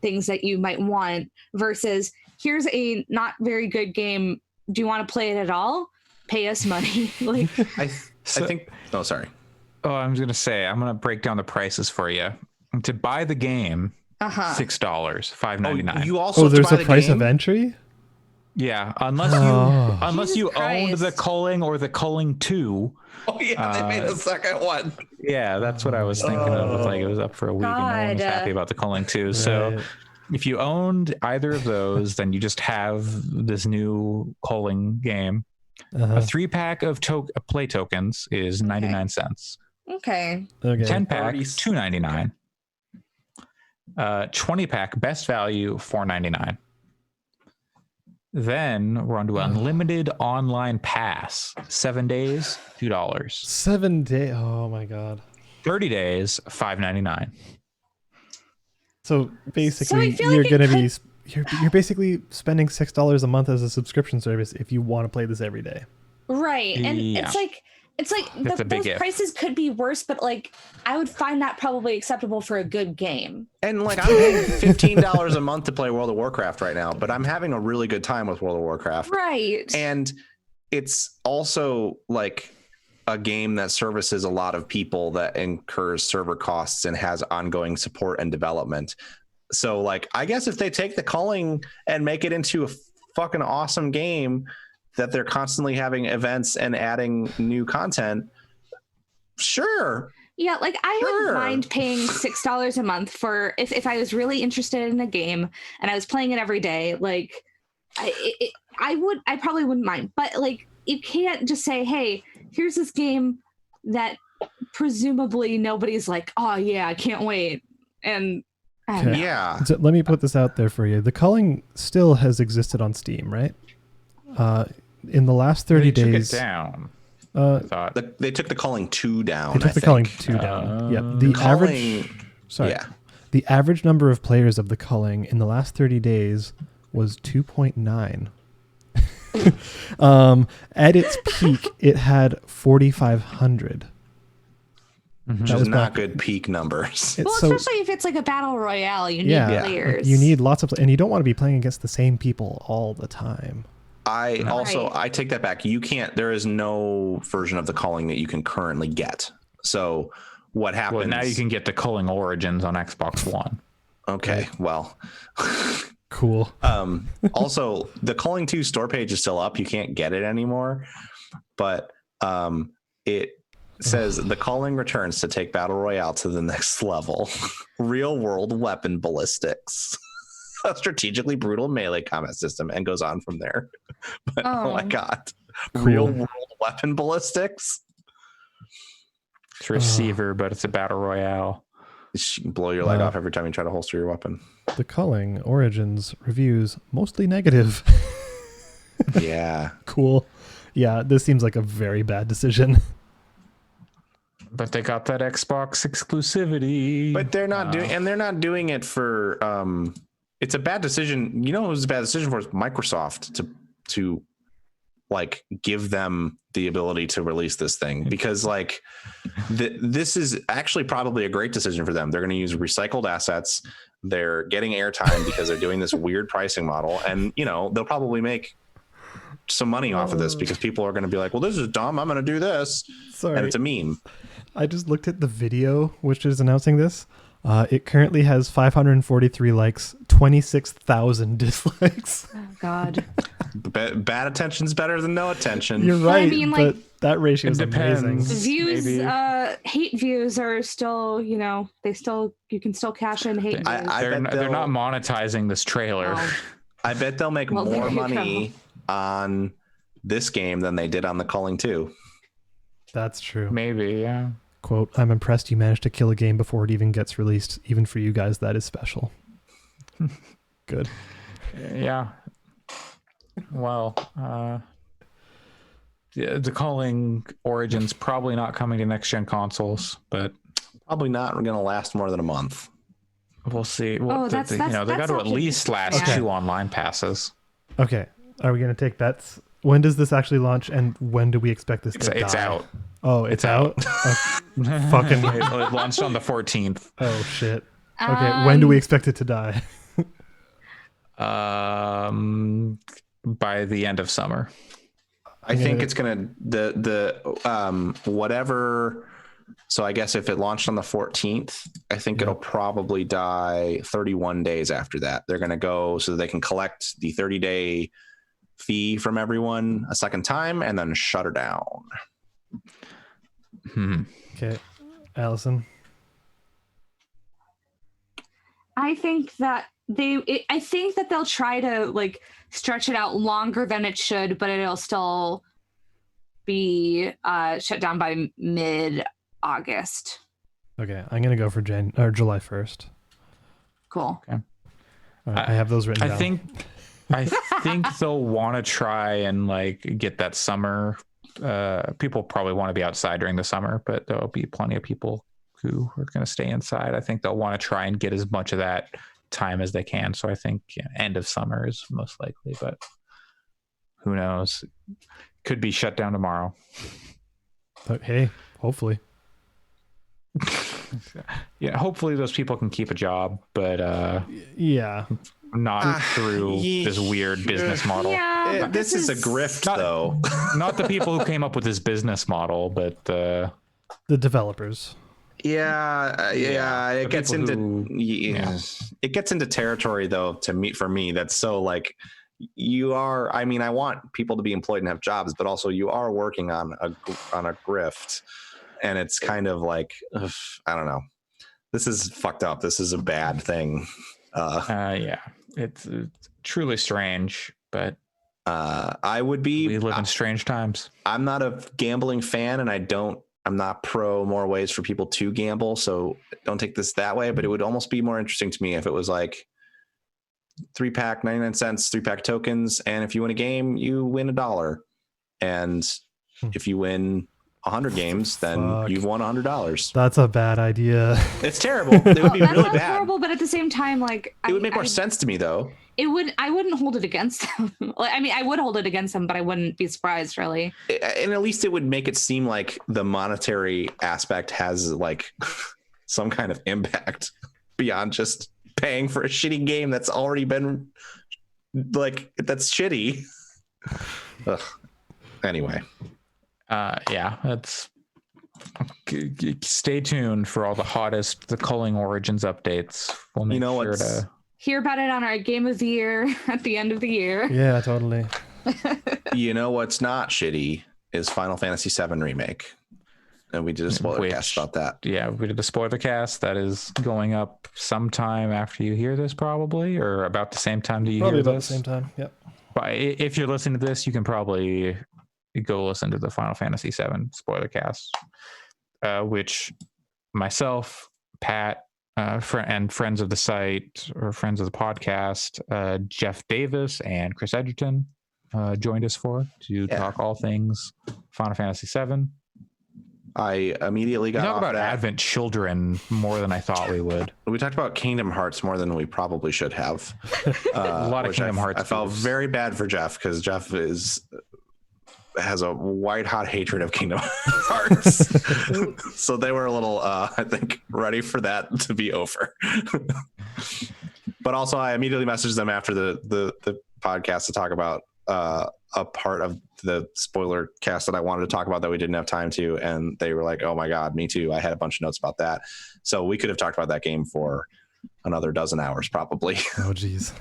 things that you might want, versus here's a not very good game. Do you want to play it at all? Pay us money. Like I think sorry. Oh, I'm going to break down the prices for you. To buy the game, $6, $5.99. You also there's a price of entry? Yeah, unless you owned the Culling or the Culling 2. Oh yeah, they made a second one. Yeah, that's what I was thinking of. Like it was up for a week and no one was happy about the Culling 2. Right. So if you owned either of those, then you just have this new Culling game. A 3-pack of play tokens is 99 cents. Okay. 10-pack, $2.99. 20-pack, best value, $4.99. Then we're on to unlimited online pass. 7 days, $2. 7 days. Oh my god. 30 days, $5.99. So basically, you're basically spending $6 a month as a subscription service if you want to play this every day. Right, and it's like those prices could be worse, but like I would find that probably acceptable for a good game. And like I'm paying $15 a month to play World of Warcraft right now, but I'm having a really good time with World of Warcraft. Right. And it's also like a game that services a lot of people, that incurs server costs and has ongoing support and development. So like, I guess if they take the Culling and make it into a fucking awesome game that they're constantly having events and adding new content, sure. Yeah, like I wouldn't mind paying $6 a month for if I was really interested in a game and I was playing it every day. Like, I probably wouldn't mind. But like, you can't just say, "Hey, here's this game that presumably nobody's like, oh yeah, I can't wait." And yeah, so let me put this out there for you. The Culling still has existed on Steam, right? In the last 30 days, took it down. They took the Culling 2 down. They took the Culling 2 down. Yeah, the average number of players of the Culling in the last 30 days was 2.9. At its peak, it had 4,500. Which is not good peak numbers. Well, especially if it's like a battle royale, you need players. You need lots of and you don't want to be playing against the same people all the time. I take that back. There is no version of the Culling that you can currently get. So what happens? Well, now you can get the Culling Origins on Xbox One. Okay, well. Cool. Also, the Culling 2 store page is still up. You can't get it anymore. But it says the Culling returns to take Battle Royale to the next level. Real world weapon ballistics. A strategically brutal melee combat system, and goes on from there. But oh my god. Cool. Real world weapon ballistics. It's receiver, but it's a battle royale. You can blow your leg off every time you try to holster your weapon. The Culling Origins reviews mostly negative. Yeah. Cool. Yeah, this seems like a very bad decision. But they got that Xbox exclusivity. But they're not doing it for it's a bad decision. You know who's a bad decision for is Microsoft to like give them the ability to release this thing, because like this is actually probably a great decision for them. They're going to use recycled assets. They're getting airtime because they're doing this weird pricing model, and you know they'll probably make some money off of this because people are going to be like, well, this is dumb, I'm going to do this. Sorry. And it's a meme. I just looked at the video which is announcing this. It currently has 543 likes, 26,000 dislikes. Oh God. Bad attention's better than no attention. You're right, I mean, like, but that ratio is amazing. Views, hate views are still, you know, you can still cash in hate views. They're not monetizing this trailer. Oh. I bet they'll make more money on this game than they did on the Culling 2. That's true. Maybe, yeah. Quote, I'm impressed you managed to kill a game before it even gets released. Even for you guys, that is special. Good. Yeah. Well, the Culling Origins probably not coming to next-gen consoles, but... Probably not going to last more than a month. We'll see. They got to at least last 2 online passes. Okay. Are we going to take bets? When does this actually launch, and when do we expect this to die? It's out. Oh, it's out? Fucking it launched on the 14th. Oh, shit. Okay, when do we expect it to die? By the end of summer. I think it's going to... whatever... So I guess if it launched on the 14th, I think it'll probably die 31 days after that. They're going to go so they can collect the 30-day fee from everyone a second time and then shut her down. Okay. Allison? I think that they'll try to like stretch it out longer than it should, but it'll still be shut down by mid-August. Okay, I'm gonna go for July 1st. Cool. Okay. I have those written down. I think they'll want to try and like get that summer. People probably want to be outside during the summer, but there'll be plenty of people who are going to stay inside. I think they'll want to try and get as much of that time as they can. So I think end of summer is most likely, but who knows? Could be shut down tomorrow. But hey, hopefully. Yeah, hopefully those people can keep a job, but yeah, not through this weird business model. Yeah, this is a grift, though. Not the people who came up with this business model, but the developers. It gets into territory though. For me, that's so like I want people to be employed and have jobs, but also you are working on a grift. And it's kind of like, I don't know. This is fucked up. This is a bad thing. Yeah, it's truly strange, but we live in strange times. I'm not a gambling fan, and I'm not pro more ways for people to gamble. So don't take this that way, but it would almost be more interesting to me if it was like 3-pack, 99 cents, 3-pack tokens. And if you win a game, you win $1. And if you win 100 games, then you've won $100. That's a bad idea. It's terrible. It would be really bad. Horrible, but at the same time, like it would make more sense to me, though. I wouldn't hold it against them. I mean, I would hold it against them, but I wouldn't be surprised, really. And at least it would make it seem like the monetary aspect has like some kind of impact beyond just paying for a shitty game that's already been like that's shitty. Ugh. Anyway. Yeah, that's stay tuned for all the Culling Origins updates. We'll make sure to hear about it on our Game of the Year at the end of the year. Yeah, totally. You know what's not shitty is Final Fantasy VII Remake. And we did a spoiler cast about that. Yeah, we did a spoiler cast that is going up sometime after you hear this, probably, or about the same time do you hear this? Probably about the same time, yep. But if you're listening to this, you can probably go listen to the Final Fantasy VII spoiler cast, which myself, Pat, and friends of the site or friends of the podcast, Jeff Davis and Chris Edgerton joined us for to talk all things Final Fantasy VII. I immediately got talk off about that. Advent Children more than I thought we would. We talked about Kingdom Hearts more than we probably should have. A lot of Kingdom Hearts. I felt very bad for Jeff because Jeff has a white hot hatred of Kingdom Hearts. So they were a little, I think, ready for that to be over. But also, I immediately messaged them after the podcast to talk about a part of the spoiler cast that I wanted to talk about that we didn't have time to, and they were like, "Oh my god, me too." I had a bunch of notes about that, so we could have talked about that game for another dozen hours probably. Oh geez.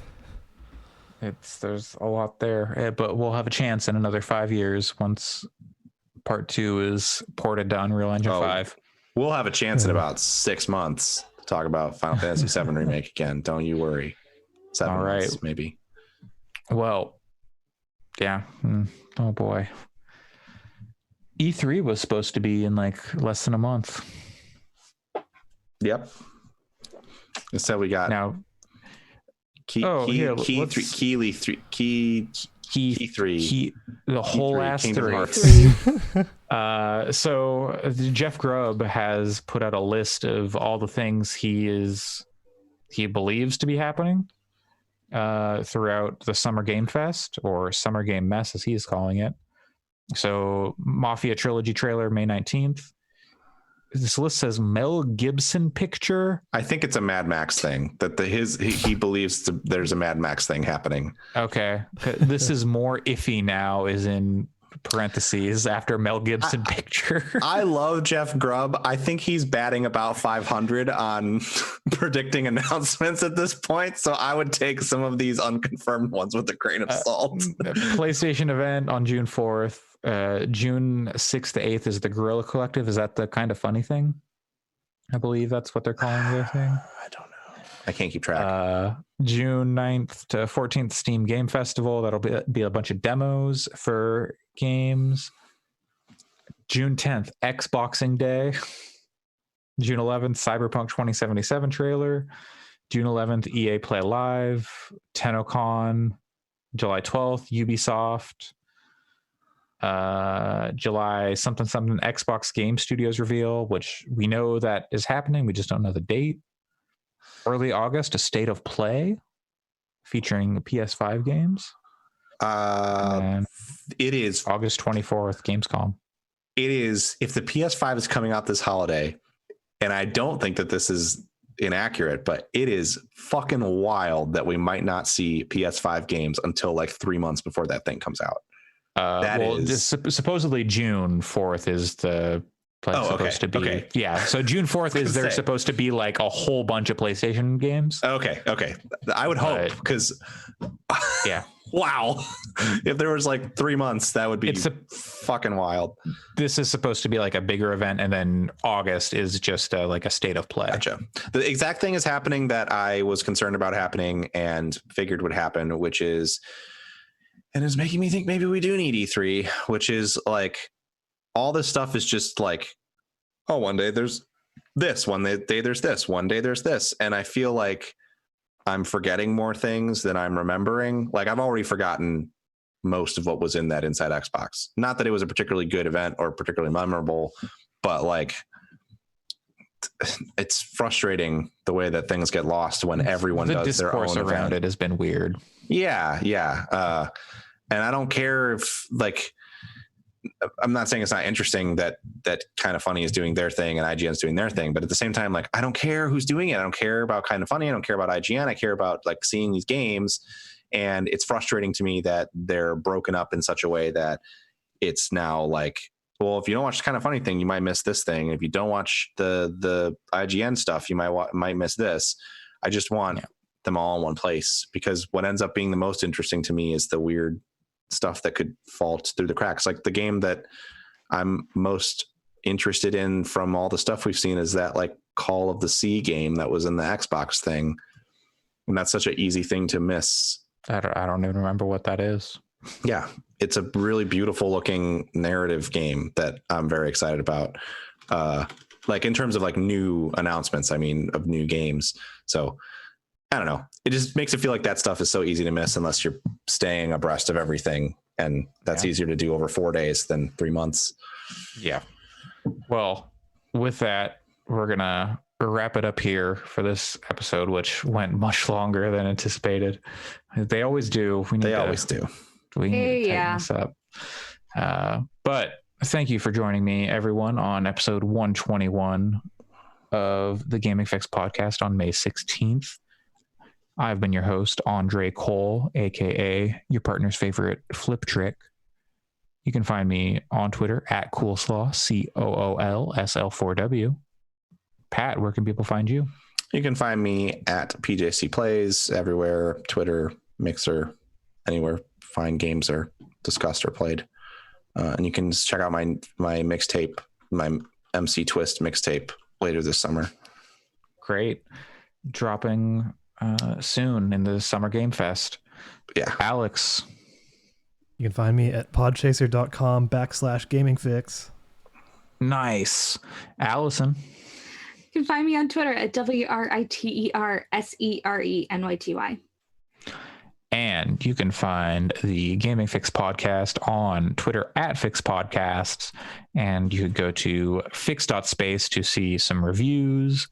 There's a lot there, but we'll have a chance in another 5 years once part 2 is ported to Unreal Engine 5. We'll have a chance in about 6 months to talk about Final Fantasy VII Remake again. Don't you worry. 7 all right. months, maybe. Well, yeah. Oh boy. E3 was supposed to be in like less than a month. Yep. Instead we got now. Keighley 3. The whole ass Kingdom 3. So Jeff Grubb has put out a list of all the things he believes to be happening throughout the Summer Game Fest, or Summer Game Mess as he is calling it. So Mafia Trilogy trailer May 19th. This list says Mel Gibson picture. I think it's a Mad Max thing that he believes there's a Mad Max thing happening. Okay. This is more iffy now, is in parentheses after Mel Gibson picture. I love Jeff Grubb. I think he's batting about 500 on predicting announcements at this point. So I would take some of these unconfirmed ones with a grain of salt. PlayStation event on June 4th. June 6th to 8th is the Guerrilla Collective. Is that the Kind of Funny thing? I believe that's what they're calling their thing. I don't know. I can't keep track. June 9th to 14th, Steam Game Festival. That'll be a bunch of demos for games. June 10th, Xboxing Day. June 11th, Cyberpunk 2077 trailer. June 11th, EA Play Live. TennoCon. July 12th, Ubisoft. July something Xbox Game Studios reveal, which we know that is happening. We just don't know the date. Early August, a State of Play featuring PS5 games. It is August 24th, Gamescom. It is, if the PS5 is coming out this holiday, and I don't think that this is inaccurate, but it is fucking wild that we might not see PS5 games until like 3 months before that thing comes out. Supposedly June 4th is the supposed to be. Okay. Yeah, so June 4th is there supposed to be like a whole bunch of PlayStation games. Okay. I would hope, because yeah. Wow. If there was like 3 months, that would be fucking wild. This is supposed to be like a bigger event, and then August is just like a State of Play. Gotcha. The exact thing is happening that I was concerned about happening and figured would happen, which is, and it's making me think maybe we do need E3, which is like all this stuff is just like, oh, one day there's this, one day there's this, one day there's this. And I feel like I'm forgetting more things than I'm remembering. Like I've already forgotten most of what was in that Inside Xbox. Not that it was a particularly good event or particularly memorable, but like it's frustrating the way that things get lost when everyone does their own discourse around event. It has been weird. Yeah. And I don't care if, like, I'm not saying it's not interesting that Kind of Funny is doing their thing and IGN's doing their thing, but at the same time, like, I don't care who's doing it. I don't care about Kind of Funny. I don't care about IGN. I care about like seeing these games. And it's frustrating to me that they're broken up in such a way that it's now like, well, if you don't watch the Kind of Funny thing, you might miss this thing. If you don't watch the IGN stuff, you might miss this. I just want them all in one place, because what ends up being the most interesting to me is the weird stuff that could fall through the cracks. Like the game that I'm most interested in from all the stuff we've seen is that like Call of the Sea game that was in the Xbox thing. And that's such an easy thing to miss. I don't even remember what that is. Yeah. it's a really beautiful looking narrative game that I'm very excited about. Like in terms of like new announcements, I mean, of new games. So I don't know. It just makes it feel like that stuff is so easy to miss unless you're staying abreast of everything. And that's easier to do over 4 days than 3 months. Yeah. Well, with that, we're going to wrap it up here for this episode, which went much longer than anticipated. They always do. They always do. We need to tighten this up. But thank you for joining me, everyone, on episode 121 of the Gaming Fix podcast on May 16th. I've been your host, Andre Cole, aka your partner's favorite flip trick. You can find me on Twitter at Coolslaw, COOLSL4W. Pat, where can people find you? You can find me at PJC Plays everywhere, Twitter, Mixer, anywhere fine games are discussed or played. And you can just check out my mixtape, my MC Twist mixtape later this summer. Great. Dropping soon in the Summer Game Fest. Yeah. Alex. You can find me at podchaser.com/gamingfix. Nice. Allison. You can find me on Twitter at WRITERSERENYTY. And you can find the Gaming Fix podcast on Twitter at Fix Podcasts. And you could go to fix.space to see some reviews,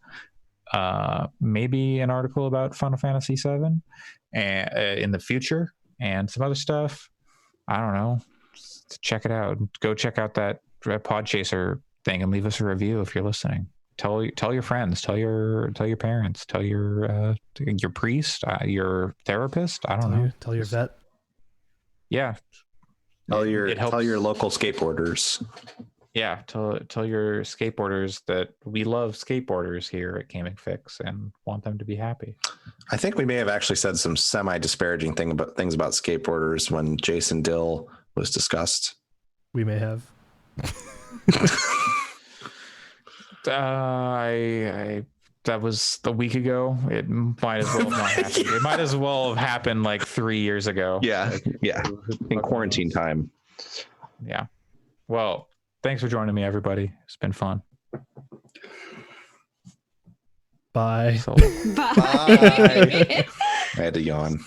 maybe an article about Final Fantasy VII in the future, and some other stuff. I don't know. Check it out. Go check out that Podchaser thing and leave us a review if you're listening. Tell your friends, tell your parents, tell your priest, your therapist. I don't know. Tell your vet. Yeah. Tell your local skateboarders. Yeah, tell your skateboarders that we love skateboarders here at Gaming Fix and want them to be happy. I think we may have actually said some semi-disparaging things about skateboarders when Jason Dill was discussed. We may have. That was a week ago. It might as well have not happened. It might as well have happened like 3 years ago. Yeah, in quarantine time. Yeah. Well, thanks for joining me, everybody. It's been fun. Bye. Bye. I had to yawn.